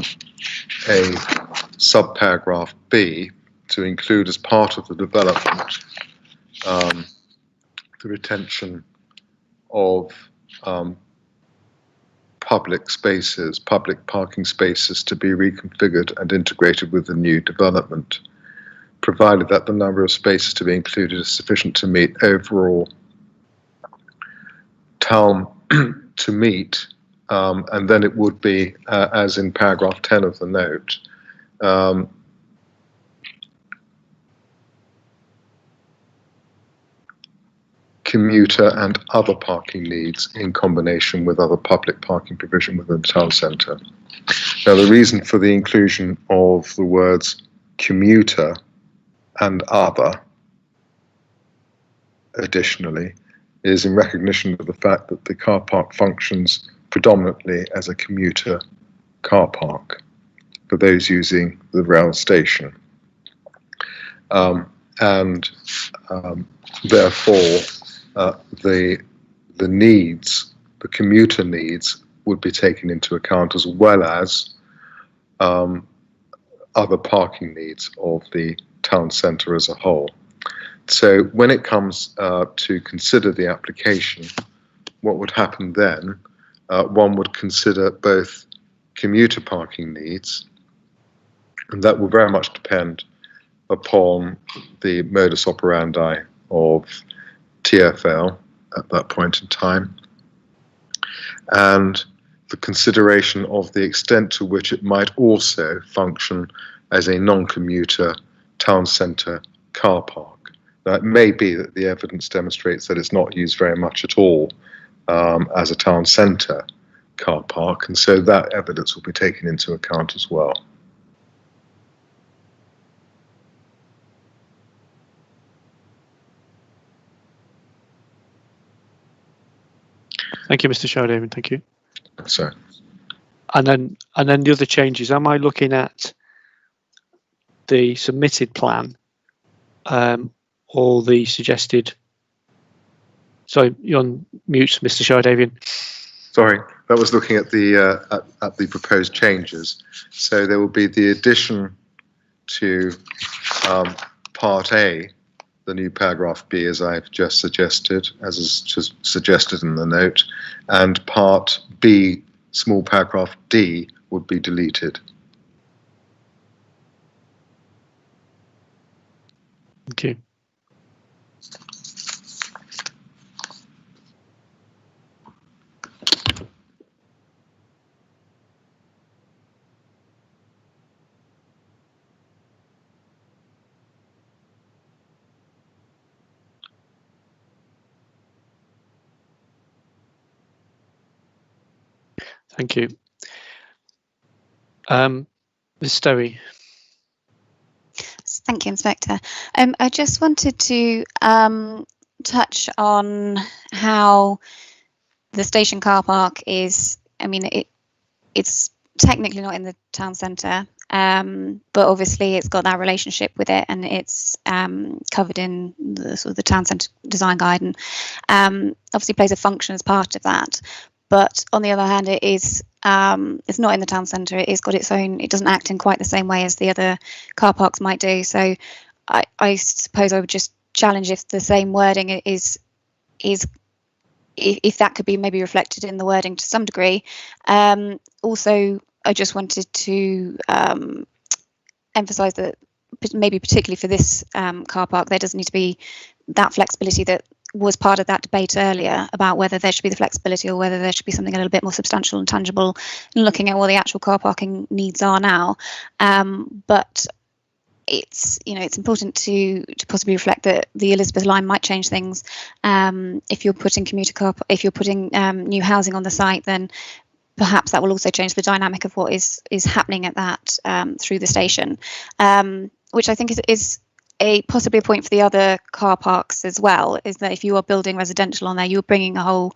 subparagraph B to include as part of the development the retention of public spaces, public parking spaces, to be reconfigured and integrated with the new development, provided that the number of spaces to be included is sufficient to meet overall town to meet, and then it would be, as in paragraph 10 of the note, commuter and other parking needs in combination with other public parking provision within the town centre. Now, the reason for the inclusion of the words commuter and other additionally is in recognition of the fact that the car park functions predominantly as a commuter car park for those using the rail station. Therefore, the needs, the commuter needs, would be taken into account, as well as other parking needs of the town centre as a whole. So when it comes to consider the application, what would happen then? One would consider both commuter parking needs, and that will very much depend upon the modus operandi of TfL at that point in time, and the consideration of the extent to which it might also function as a non-commuter town centre car park. Now, it may be that the evidence demonstrates that it's not used very much at all as a town centre car park, and so that evidence will be taken into account as well. Thank you, Mr. Showdavid. Thank you. So, and then the other changes. Am I looking at the submitted plan, or the suggested? Sorry, you're on mute, Mr. Showdavid. Sorry, that was looking at the proposed changes. So there will be the addition to Part A, the new paragraph B, as I've just suggested, as is just suggested in the note, and Part B, small paragraph D, would be deleted. Thank you. Thank you. Ms. Stowe. Thank you, Inspector. I just wanted to touch on how the station car park is, I mean, it's technically not in the town centre, but obviously it's got that relationship with it, and it's covered in the sort of the town centre design guide, and obviously plays a function as part of that. But on the other hand, it is it's not in the town centre. It's got its own. It doesn't act in quite the same way as the other car parks might do. So I suppose I would just challenge if the same wording is if that could be maybe reflected in the wording to some degree. Also, I just wanted to emphasise that maybe particularly for this car park, there does need to be that flexibility that was part of that debate earlier about whether there should be the flexibility or whether there should be something a little bit more substantial and tangible in looking at what the actual car parking needs are now. But it's important to possibly reflect that the Elizabeth line might change things. If you're putting new housing on the site, then perhaps that will also change the dynamic of what is happening at that through the station, which I think is possibly a point for the other car parks as well, is that if you are building residential on there, you're bringing a whole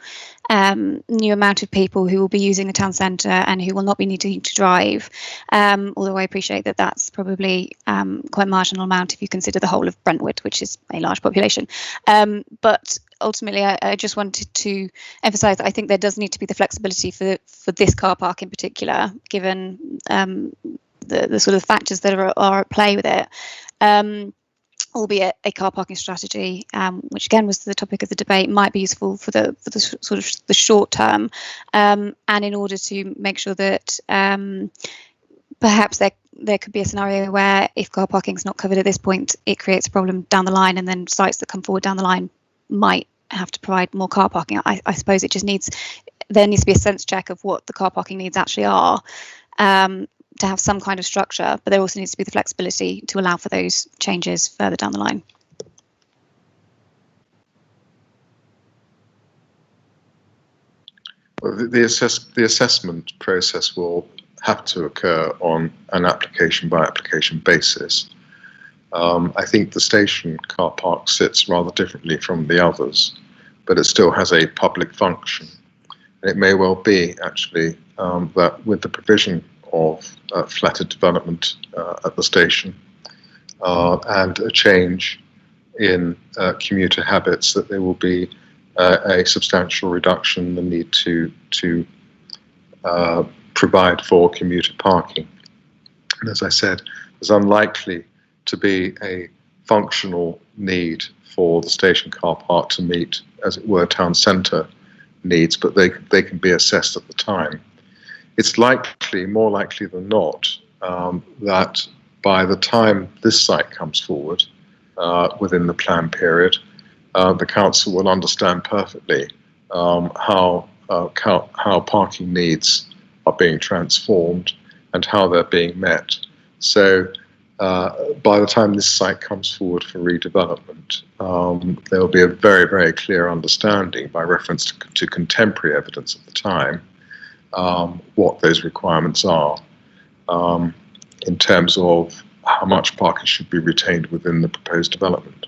new amount of people who will be using the town centre and who will not be needing to drive. Although I appreciate that that's probably quite a marginal amount if you consider the whole of Brentwood, which is a large population. But ultimately, I just wanted to emphasise that I think there does need to be the flexibility for this car park in particular, given the sort of factors that are at play with it. Albeit a car parking strategy, which again was the topic of the debate, might be useful for the sort of the short term, and in order to make sure that perhaps there could be a scenario where if car parking is not covered at this point, it creates a problem down the line, and then sites that come forward down the line might have to provide more car parking. I suppose there needs to be a sense check of what the car parking needs actually are. To have some kind of structure, but there also needs to be the flexibility to allow for those changes further down the line. Well, the assessment process will have to occur on an application by application basis. I think the station car park sits rather differently from the others, but it still has a public function. And it may well be actually that with the provision of flatted development at the station and a change in commuter habits, that there will be a substantial reduction in the need to provide for commuter parking. And as I said, there's unlikely to be a functional need for the station car park to meet, as it were, town centre needs, but they can be assessed at the time. It's more likely than not, that by the time this site comes forward within the plan period, the council will understand perfectly how parking needs are being transformed and how they're being met. So by the time this site comes forward for redevelopment, there will be a very, very clear understanding by reference to contemporary evidence at the time what those requirements are in terms of how much parking should be retained within the proposed development.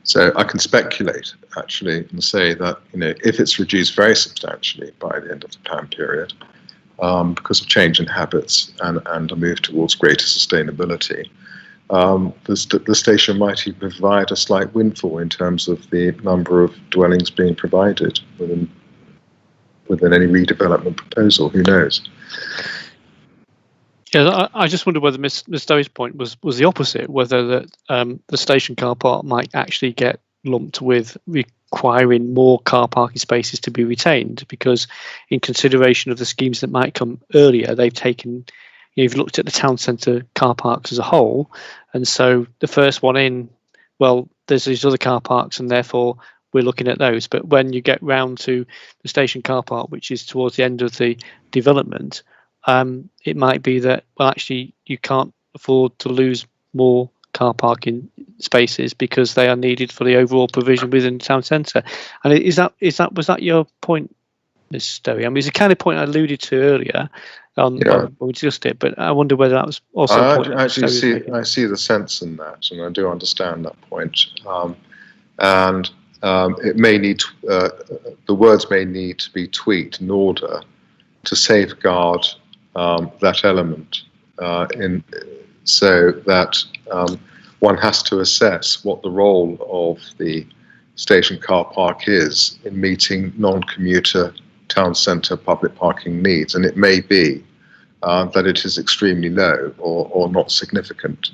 So I can speculate actually and say that if it's reduced very substantially by the end of the plan period because of change in habits and a move towards greater sustainability, the station might even provide a slight windfall in terms of the number of dwellings being provided within any redevelopment proposal. Who knows? Yeah, I just wonder whether Ms Stowe's point was the opposite, whether that the station car park might actually get lumped with requiring more car parking spaces to be retained, because in consideration of the schemes that might come earlier, they've taken, you've looked at the town centre car parks as a whole, and so the first one in, well, there's these other car parks and therefore we're looking at those. But when you get round to the station car park, which is towards the end of the development, it might be that, well, actually you can't afford to lose more car parking spaces because they are needed for the overall provision within the town centre. And was that your point, Ms Stowe? I mean, it's the kind of point I alluded to earlier when we discussed it, but I wonder whether that was also a point. I see the sense in that, and I do understand that point. It may need the words may need to be tweaked in order to safeguard that element, so that one has to assess what the role of the station car park is in meeting non-commuter town centre public parking needs, and it may be that it is extremely low or not significant.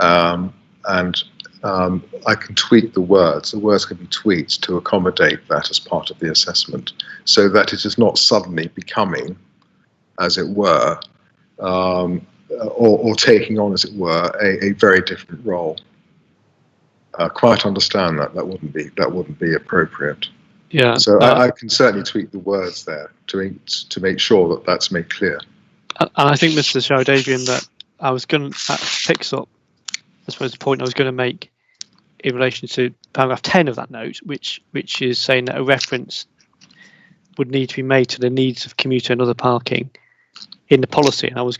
I can tweak the words. The words can be tweaked to accommodate that as part of the assessment, so that it is not suddenly becoming, as it were, or taking on, as it were, a very different role. Quite understand that. That wouldn't be appropriate. Yeah. So I can certainly tweak the words there to make sure that that's made clear. And I think, Mr. Showdavian, that that picks up, I suppose, the point I was going to make in relation to paragraph 10 of that note, which is saying that a reference would need to be made to the needs of commuter and other parking in the policy. And I was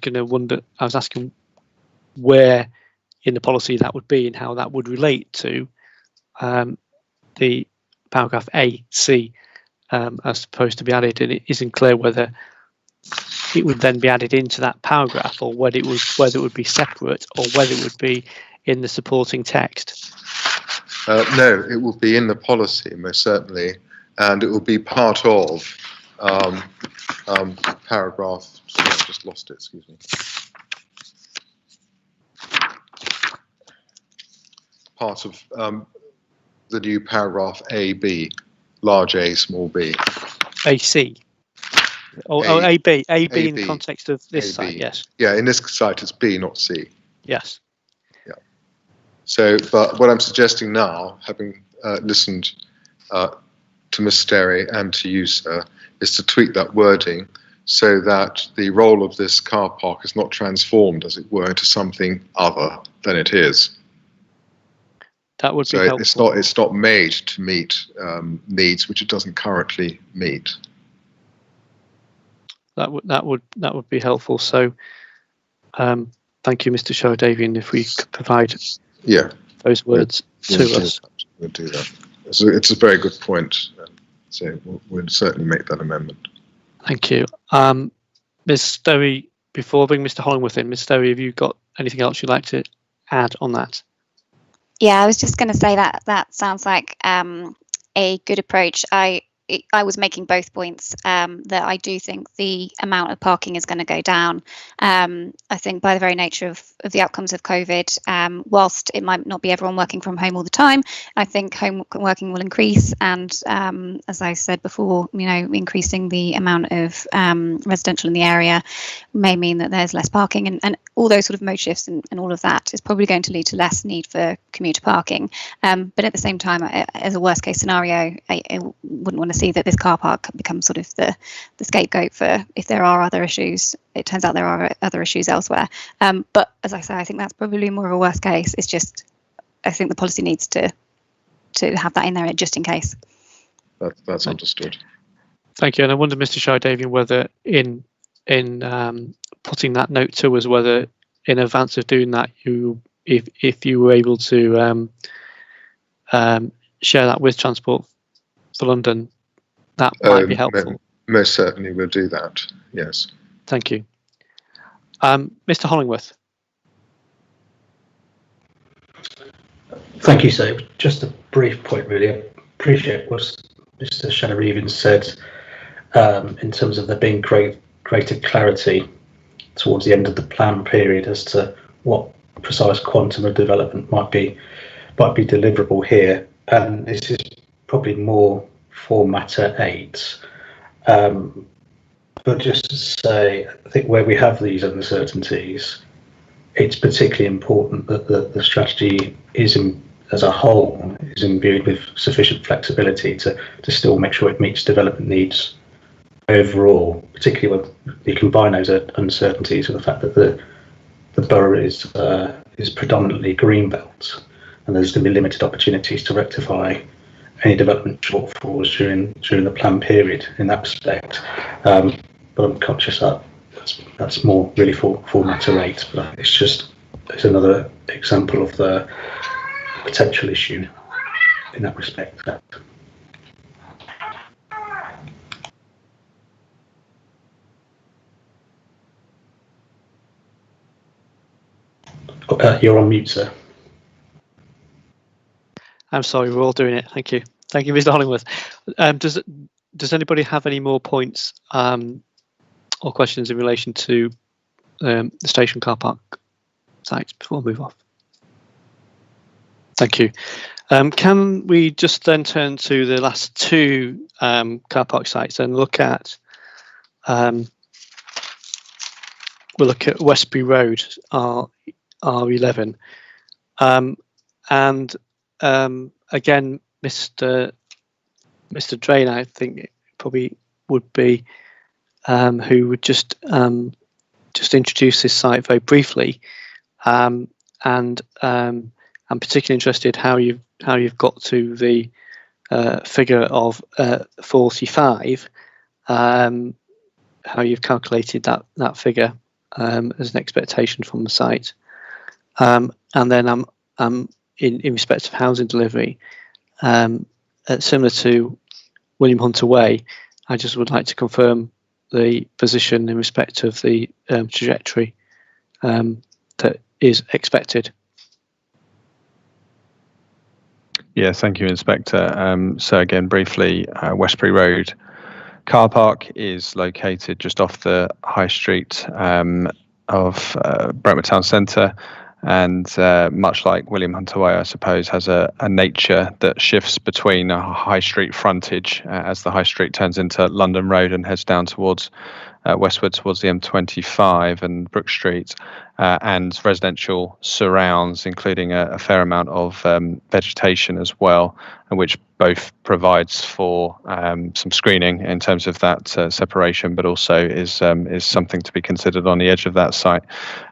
asking where in the policy that would be and how that would relate to the paragraph A, C, as supposed to be added, and it isn't clear whether it would then be added into that paragraph, or whether it would be separate, or whether it would be in the supporting text. No, it will be in the policy, most certainly, and it will be part of paragraph. Sorry, I just lost it. Excuse me. Part of the new paragraph AB, large A, small b. AC. AB in the context of this site, yes. Yeah, in this site it's B, not C. Yes. Yeah. So, but what I'm suggesting now, having listened to Ms. Sterry and to you, sir, is to tweak that wording so that the role of this car park is not transformed, as it were, into something other than it is. That would be helpful. It's not made to meet needs which it doesn't currently meet. That would be helpful. So, thank you, Mr. Shardavian. If we could provide those words to us, we'll do that. It's a very good point. So we'll certainly make that amendment. Thank you, Ms. Stowe. Before I bring Mr. Hollingworth in, Ms. Stowe, have you got anything else you'd like to add on that? Yeah, I was just going to say that sounds like a good approach. I was making both points, that I do think the amount of parking is going to go down. I think by the very nature of the outcomes of COVID, whilst it might not be everyone working from home all the time, I think home working will increase. And as I said before, increasing the amount of residential in the area may mean that there's less parking, and all those sort of mode shifts and all of that is probably going to lead to less need for commuter parking. But at the same time, as a worst case scenario, I wouldn't want to see that this car park becomes sort of the scapegoat for if there are other issues. It turns out there are other issues elsewhere. But as I say, I think that's probably more of a worst case. It's just, I think the policy needs to have that in there just in case. That's understood. Thank you. And I wonder, Mr. Shardavian, whether in putting that note to us, whether in advance of doing that, if you were able to share that with Transport for London, that might be helpful. Most certainly we'll do that, yes. Thank you. Mr. Hollingworth. Thank you, sir. Just a brief point, really. I appreciate what Mr. Shannon said in terms of there being greater clarity towards the end of the plan period as to what precise quantum of development might be deliverable here. And this is probably more for matter 8. But just to say, I think where we have these uncertainties, it's particularly important that the strategy as a whole is imbued with sufficient flexibility to still make sure it meets development needs overall, particularly when you combine those uncertainties with the fact that the borough is predominantly greenbelt, and there's going to be limited opportunities to rectify any development shortfalls during the plan period in that respect. But I'm conscious that that's more really for matter 8, but it's another example of the potential issue in that respect. You're on mute, sir. I'm sorry, we're all doing it. Thank you. Thank you, Mr. Hollingworth. Does anybody have any more points or questions in relation to the station car park sites before we move off? Thank you. Can we just then turn to the last 2 car park sites and look at we'll look at Westbury Road, R11, and again, Mr. Drain, I think it probably would be who would just just introduce this site very briefly, and I'm particularly interested how you've got to the figure of 45, how you've calculated that figure as an expectation from the site, and then in respect of housing delivery, similar to William Hunter Way, I just would like to confirm the position in respect of the trajectory that is expected. Yeah, thank you, Inspector. So again, briefly, Westbury Road car park is located just off the high street of Brentwood Town Centre, and much like William Hunter Way, I suppose, has a nature that shifts between a high street frontage as the high street turns into London Road and heads down towards westward towards the M25 and Brook Street, and residential surrounds, including a fair amount of vegetation as well, which both provides for some screening in terms of that separation, but also is something to be considered on the edge of that site.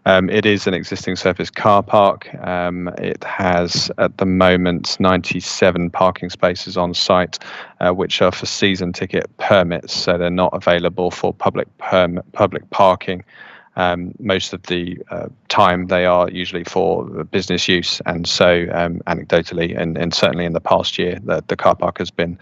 It is an existing surface car park. It has at the moment 97 parking spaces on site, which are for season ticket permits, so they're not available for public parking. Most of the time they are usually for business use, and so anecdotally and certainly in the past year the car park has been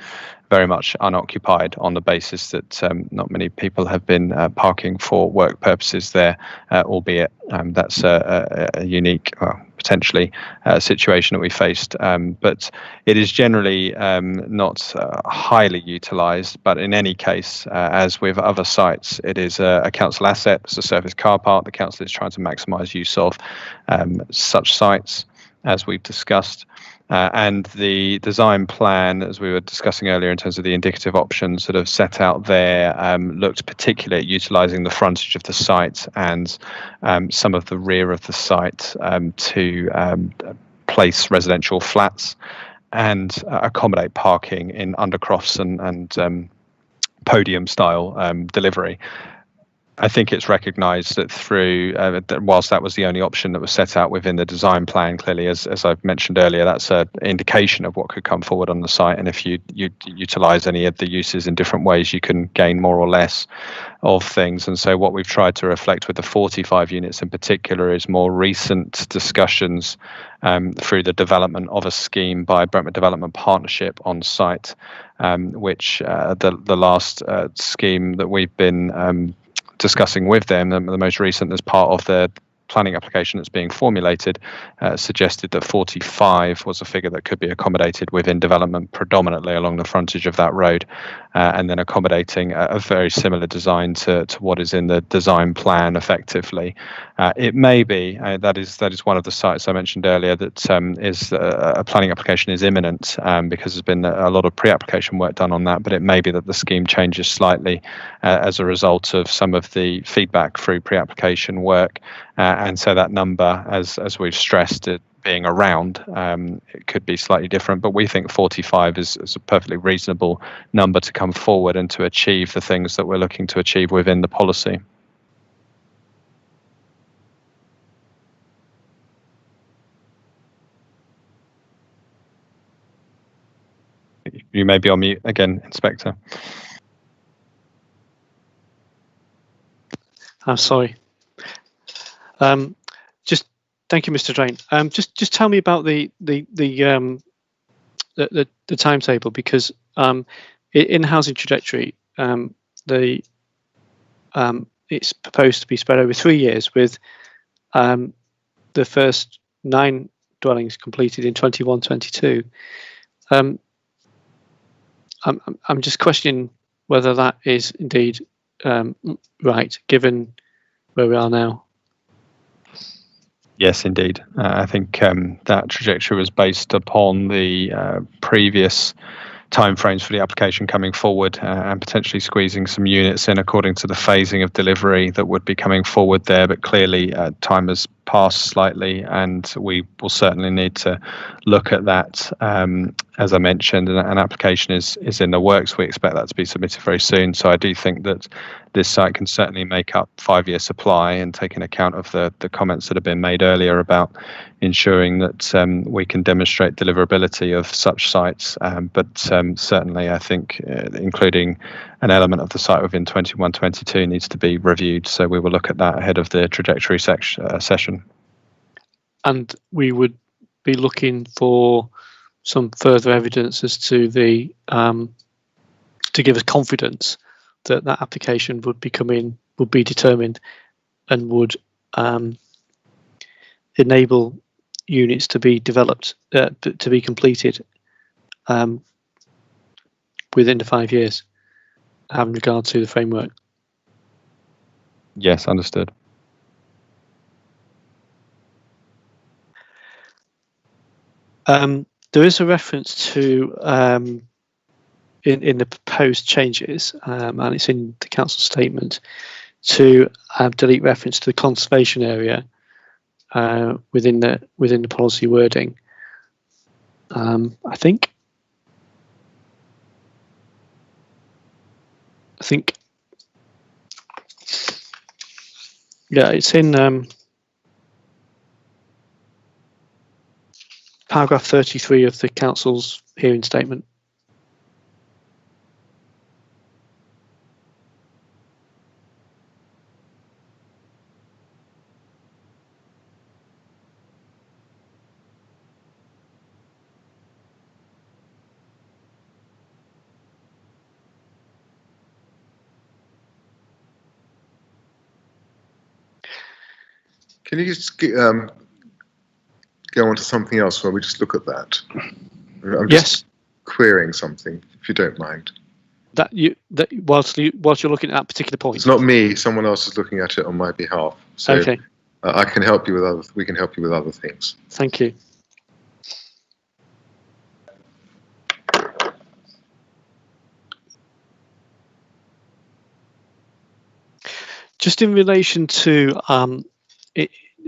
very much unoccupied on the basis that not many people have been parking for work purposes there, albeit that's a unique, potentially situation that we faced, but it is generally not highly utilised. But in any case, as with other sites, it is a council asset. It's a surface car park. The council is trying to maximise use of such sites, as we've discussed. And the design plan, as we were discussing earlier in terms of the indicative options that have set out there, looked particularly at utilising the frontage of the site and some of the rear of the site to place residential flats and accommodate parking in undercrofts and podium style delivery. I think it's recognised that through, whilst that was the only option that was set out within the design plan, clearly, as I've mentioned earlier, that's an indication of what could come forward on the site. And if you utilise any of the uses in different ways, you can gain more or less of things. And so what we've tried to reflect with the 45 units in particular is more recent discussions through the development of a scheme by Brentwood Development Partnership on site, which the last scheme that we've been discussing with them, the most recent as part of the planning application that's being formulated, suggested that 45 was a figure that could be accommodated within development predominantly along the frontage of that road, and then accommodating a very similar design to what is in the design plan effectively. It may be, that is one of the sites I mentioned earlier that is a planning application is imminent, because there's been a lot of pre-application work done on that, but it may be that the scheme changes slightly as a result of some of the feedback through pre-application work. And so that number, as we've stressed, it being around, it could be slightly different, but we think 45 is a perfectly reasonable number to come forward and to achieve the things that we're looking to achieve within the policy. You may be on mute again, Inspector. I'm sorry. Just thank you, Mr. Drain. Just tell me about the timetable, because in housing trajectory, it's proposed to be spread over 3 years, with the first 9 dwellings completed in 21-22. I'm just questioning whether that is indeed right, given where we are now. Yes, indeed. I think that trajectory was based upon the previous timeframes for the application coming forward, and potentially squeezing some units in according to the phasing of delivery that would be coming forward there. But clearly, time has passed slightly, and we will certainly need to look at that. As I mentioned, an application is in the works. We expect that to be submitted very soon. So I do think that this site can certainly make up 5-year supply, and taking account of the comments that have been made earlier about ensuring that we can demonstrate deliverability of such sites. But certainly I think including an element of the site within 21-22 needs to be reviewed. So we will look at that ahead of the trajectory session. And we would be looking for some further evidence as to the to give us confidence that that application would be determined and would enable units to be developed, to be completed within the 5 years, having regard to the framework. Yes, understood. There is a reference to in the proposed changes, and it's in the council statement, to delete reference to the conservation area within the policy wording. I think yeah, it's in paragraph 33 of the council's hearing statement. Can you just go on to something else while we just look at that? I'm just querying something, if you don't mind. Whilst you're looking at that particular point. It's not me. Someone else is looking at it on my behalf. So okay. I can help you with we can help you with other things. Thank you. Just in relation to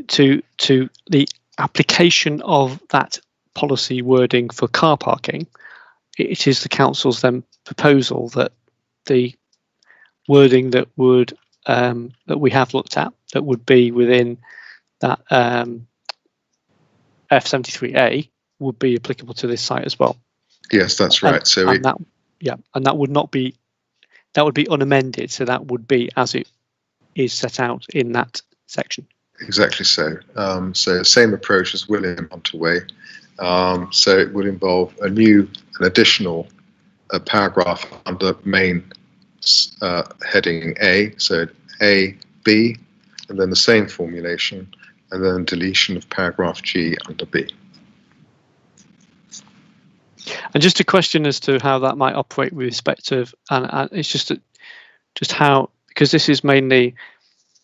to the application of that policy wording for car parking, it is the council's then proposal that the wording that would that we have looked at that would be within that F73A would be applicable to this site as well. Yes, that's right. And that would not be, that would be unamended. So that would be as it is set out in that section. Exactly so. So same approach as William Hunter Way. So it would involve an additional paragraph under main heading A. So A, B, and then the same formulation, and then deletion of paragraph G under B. And just a question as to how that might operate with respect to, and it's just how, because this is mainly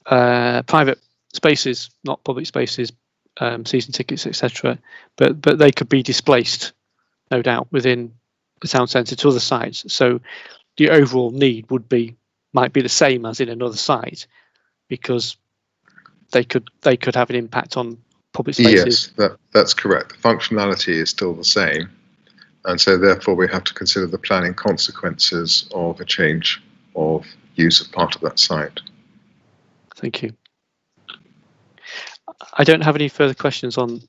private spaces, not public spaces, season tickets, etc. But they could be displaced, no doubt, within the town centre to other sites. So the overall need might be the same as in another site, because they could have an impact on public spaces. Yes, that's correct. The functionality is still the same, and so therefore we have to consider the planning consequences of a change of use of part of that site. Thank you. I don't have any further questions on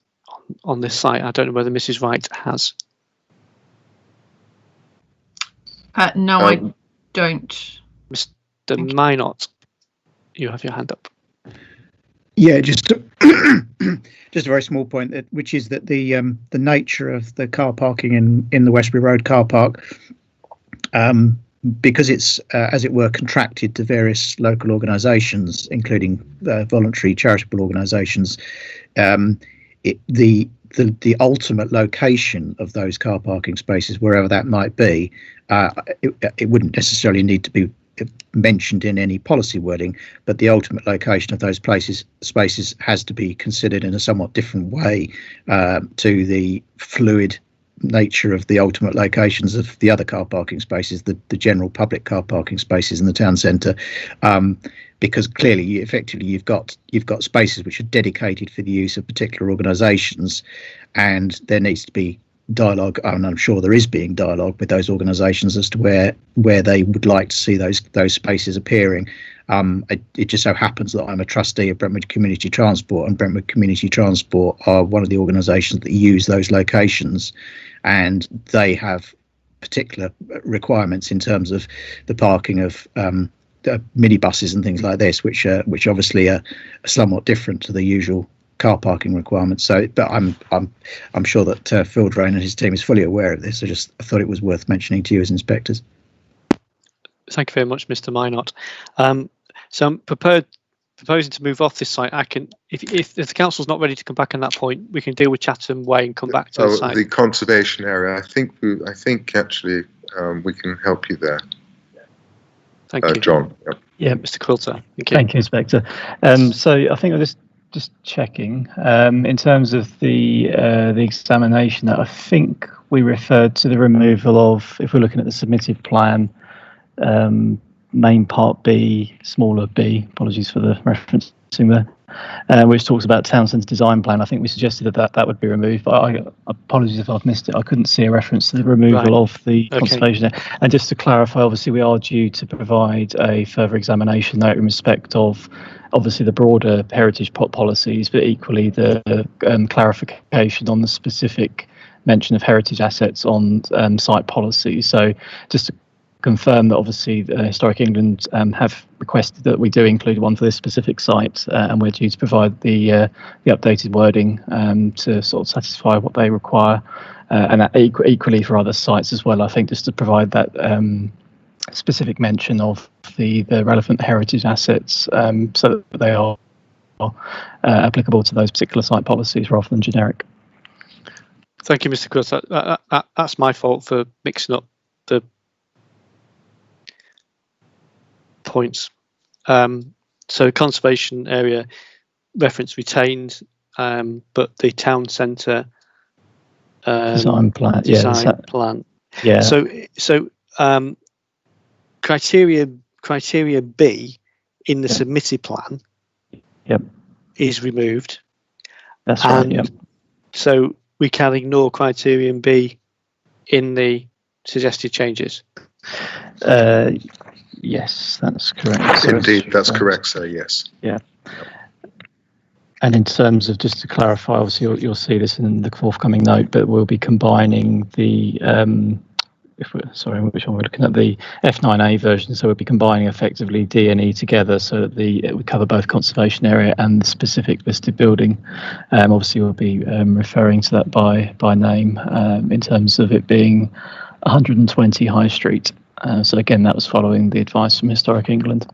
this site. I don't know whether Mrs. Wright has. No, I don't. Mr. Minot, you have your hand up. Yeah, just a very small point, which is that the nature of the car parking in the Westbury Road car park, because it's as it were contracted to various local organisations, including voluntary charitable organisations, the ultimate location of those car parking spaces, wherever that might be, it wouldn't necessarily need to be mentioned in any policy wording, but the ultimate location of those spaces has to be considered in a somewhat different way to the fluid nature of the ultimate locations of the other car parking spaces, the general public car parking spaces in the town centre, because clearly, you've got spaces which are dedicated for the use of particular organisations, and there needs to be dialogue, and I'm sure there is being dialogue with those organisations as to where they would like to see those spaces appearing. It just so happens that I'm a trustee of Brentwood Community Transport, and Brentwood Community Transport are one of the organisations that use those locations, and they have particular requirements in terms of the parking of minibuses and things like this, which obviously are somewhat different to the usual car parking requirements. So, but I'm sure that Phil Drone and his team is fully aware of this. I thought it was worth mentioning to you as inspectors. Thank you very much, Mr. Minot. So I'm proposing to move off this site. I can, if the council's not ready to come back on that point, we can deal with Chatham Way and come back to the site. The conservation area. I think actually we can help you there. Thank you, John. Yep. Yeah, Mr. Quilter. Thank you, Inspector. So I think I'm just checking in terms of the examination. That I think we referred to the removal of, if we're looking at the submitted plan, main part B, smaller b, apologies for the referencing there, which talks about town centre design plan. I think we suggested that would be removed, but apologies if I've missed it. I couldn't see a reference to the removal of the conservation. And just to clarify, obviously we are due to provide a further examination note in respect of obviously the broader heritage policies, but equally the clarification on the specific mention of heritage assets on site policies. So just to confirm that obviously Historic England have requested that we do include one for this specific site, and we're due to provide the updated wording to sort of satisfy what they require, and that equally for other sites as well. I think just to provide that specific mention of the relevant heritage assets, so that they are applicable to those particular site policies rather than generic. Thank you, Mr. Quilter. That's my fault for mixing up the points. So conservation area reference retained, but the town centre design plan. Plan. Yeah. So criteria B in the submitted plan. Yep. Is removed. That's right. Yep. So we can ignore criterion B in the suggested changes. Yes, that's correct. Indeed, that's correct, sir. Yes. Yeah. And in terms of, just to clarify, obviously you'll see this in the forthcoming note, but we'll be combining the which one we're looking at, the F9A version. So we'll be combining effectively D and E together, so that we cover both conservation area and the specific listed building. Obviously we'll be referring to that by name in terms of it being 120 High Street. So again, that was following the advice from Historic England.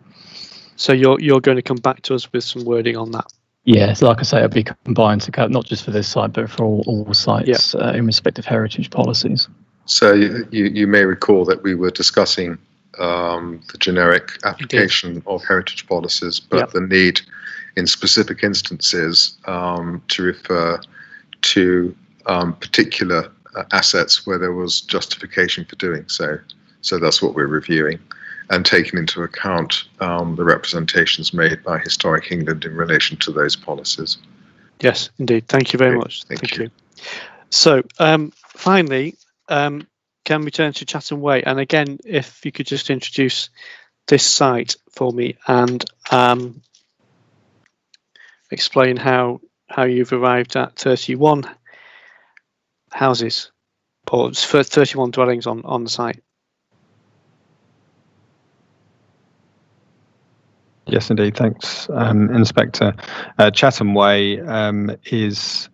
So you're going to come back to us with some wording on that? Yeah, so like I say, it'll be combined to not just for this site, but for all sites in respect of heritage policies. So you may recall that we were discussing the generic application of heritage policies, but the need in specific instances to refer to particular assets where there was justification for doing so. So that's what we're reviewing, and taking into account the representations made by Historic England in relation to those policies. Yes, indeed. Thank you very much. Thank you. So finally, can we turn to Chatham Way? And again, if you could just introduce this site for me and explain how you've arrived at 31 houses, or 31 dwellings on the site. Yes, indeed. Thanks, Inspector. Chatham Way is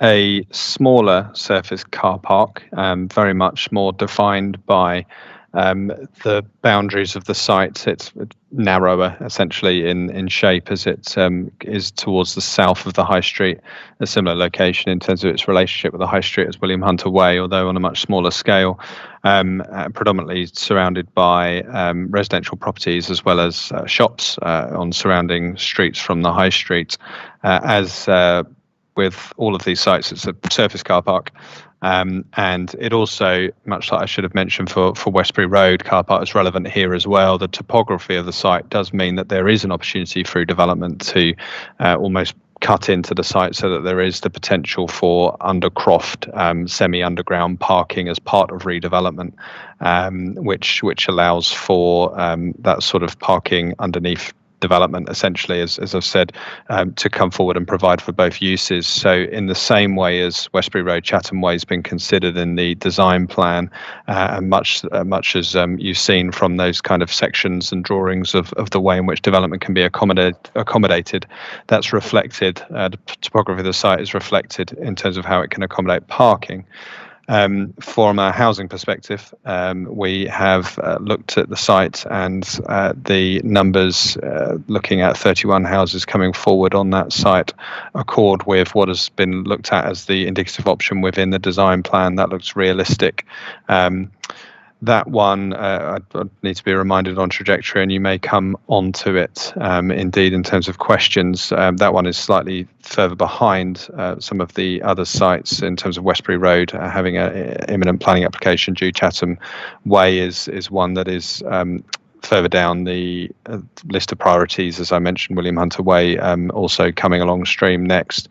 a smaller surface car park, very much more defined by the boundaries of the site. It's narrower, essentially, in shape, as it is towards the south of the High Street, a similar location in terms of its relationship with the High Street as William Hunter Way, although on a much smaller scale, predominantly surrounded by residential properties as well as shops on surrounding streets from the High Street. As with all of these sites. It's a surface car park. And it also, much like I should have mentioned for Westbury Road car park, is relevant here as well. The topography of the site does mean that there is an opportunity through development to almost cut into the site so that there is the potential for undercroft semi-underground parking as part of redevelopment, which allows for that sort of parking underneath development, essentially, as I've said, to come forward and provide for both uses. So in the same way as Westbury Road Chatham Way has been considered in the design plan, and much as you've seen from those kind of sections and drawings of the way in which development can be accommodated, that's reflected, the topography of the site is reflected in terms of how it can accommodate parking. From a housing perspective, we have looked at the site, and the numbers looking at 31 houses coming forward on that site accord with what has been looked at as the indicative option within the design plan. That looks realistic. That one, I need to be reminded on trajectory, and you may come onto it indeed in terms of questions. That one is slightly further behind some of the other sites in terms of Westbury Road having an imminent planning application due. Chatham Way is one that is further down the list of priorities, as I mentioned. William Hunter Way also coming along stream next.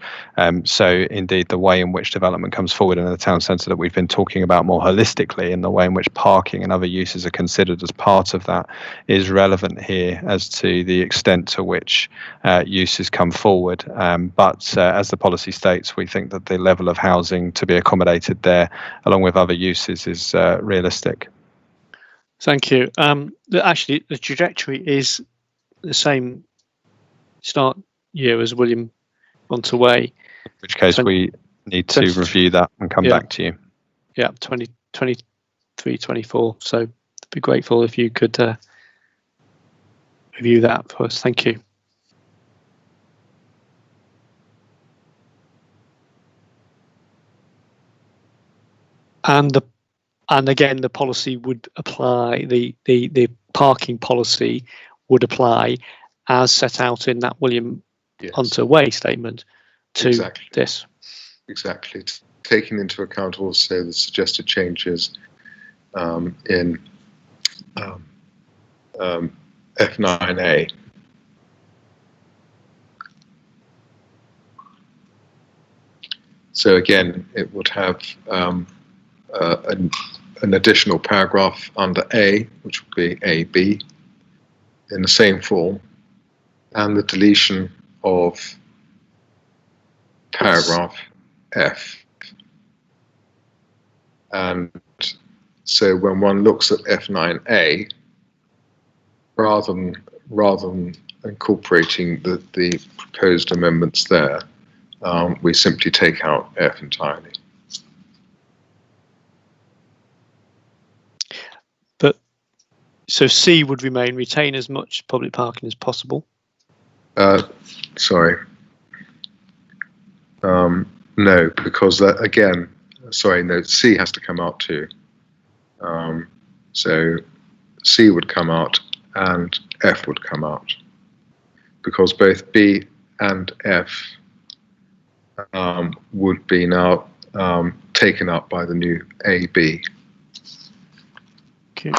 So indeed, the way in which development comes forward in the town centre that we've been talking about more holistically, and the way in which parking and other uses are considered as part of that, is relevant here as to the extent to which uses come forward. But as the policy states, we think that the level of housing to be accommodated there, along with other uses, is realistic. Thank you. Actually, the trajectory is the same start year as William Hunter Way. In which case we need to review that and come back to you. Yeah, 2023, 24. So I'd be grateful if you could review that for us. Thank you. And again, the policy would apply, the parking policy would apply as set out in that William Hunter Way statement to this. Exactly. Taking into account also the suggested changes in F9A. So again, it would have an additional paragraph under A, which would be AB, in the same form, and the deletion of paragraph F. And so when one looks at F9A, rather than incorporating the proposed amendments there, we simply take out F entirely. So C would retain as much public parking as possible. Sorry. No, because that, again, sorry, no, C has to come out too. So C would come out and F would come out, because both B and F would be now taken up by the new AB. Okay.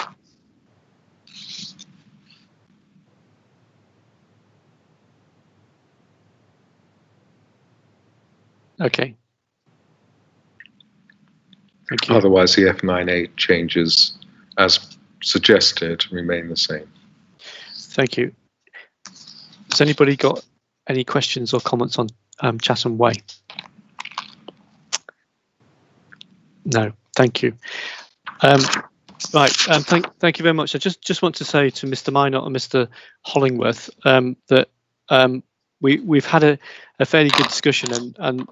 Okay. Thank you. Otherwise, the F9A changes, as suggested, remain the same. Thank you. Has anybody got any questions or comments on Chatham Way? No. Thank you. Right. Thank you very much. I just want to say to Mr. Minot and Mr. Hollingworth that we've had a fairly good discussion and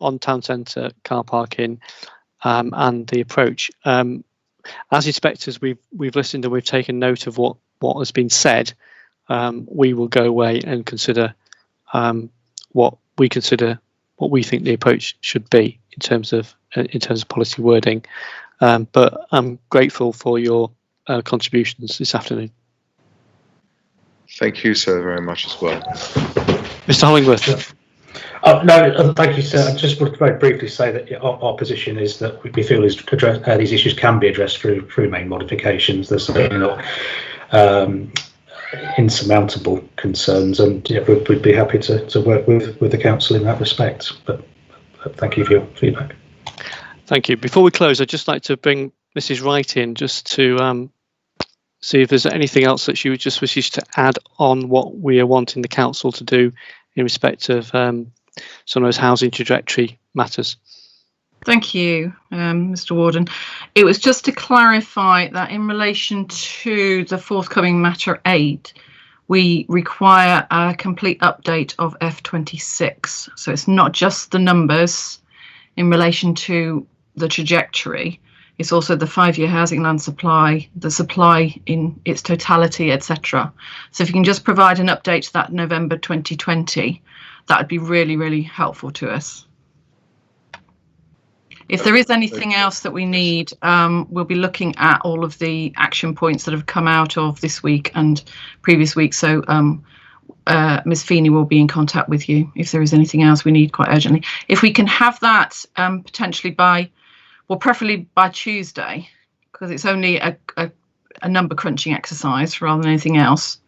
on town centre car parking and the approach. As inspectors, we've listened and we've taken note of what has been said. We will go away and consider what we think the approach should be in terms of policy wording. But I'm grateful for your contributions this afternoon. Thank you so very much as well. Mr. Hollingworth. No, thank you, sir. I just want to very briefly say that our position is that we feel these issues can be addressed through main modifications. They're certainly not insurmountable concerns, and we'd be happy to work with the council in that respect. But thank you for your feedback. Thank you. Before we close, I'd just like to bring Mrs. Wright in just to see if there's anything else that she would just wishes to add on what we are wanting the council to do in respect of some of those housing trajectory matters. Thank you, Mr. Warden. It was just to clarify that in relation to the forthcoming Matter 8, we require a complete update of F26. So it's not just the numbers in relation to the trajectory, it's also the 5-year housing land supply, the supply in its totality, etc. So if you can just provide an update to that November 2020, that would be really, really helpful to us. If there is anything else that we need, we'll be looking at all of the action points that have come out of this week and previous week. So Ms. Feeney will be in contact with you if there is anything else we need quite urgently. If we can have that potentially by, well, preferably by Tuesday, because it's only a number crunching exercise rather than anything else.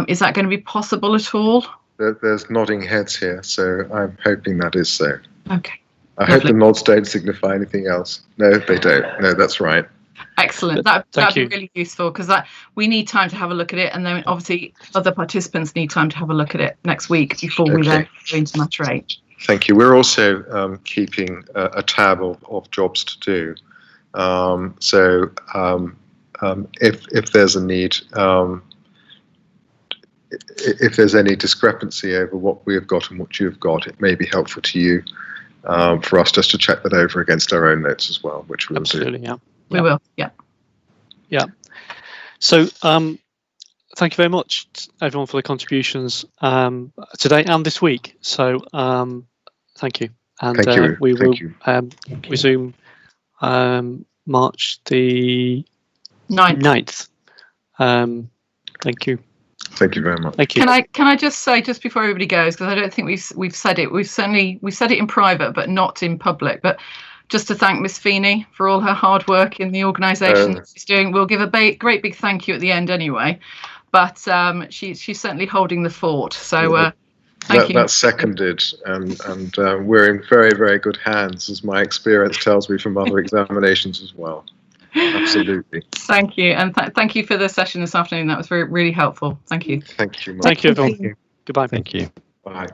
Is that going to be possible at all? There's nodding heads here, so I'm hoping that is so. Okay. I hope the nods don't signify anything else. No, they don't. No, that's right. Excellent. That'd be really useful, because we need time to have a look at it, and then obviously other participants need time to have a look at it next week before we then go into Matter 8. Thank you. We're also keeping a tab of jobs to do. So if there's a need, if there's any discrepancy over what we have got and what you've got, it may be helpful to you for us just to check that over against our own notes as well, which we'll Absolutely, do. yeah. We will, yeah. Yeah. So thank you very much, everyone, for the contributions today and this week. So thank you. And thank you. We will you. resume March the 9th. Thank you. Thank you very much. Thank you. Can I just say, just before everybody goes, because I don't think we've said it. We've said it in private, but not in public. But just to thank Miss Feeney for all her hard work in the organisation that she's doing. We'll give a great big thank you at the end anyway. But she's certainly holding the fort. So thank you. That's seconded, and we're in very, very good hands, as my experience tells me from other examinations as well. Absolutely. Thank you, and thank you for the session this afternoon. That was really helpful. Thank you. Thank you. Thank you, everyone. Goodbye. Thank you. Bye.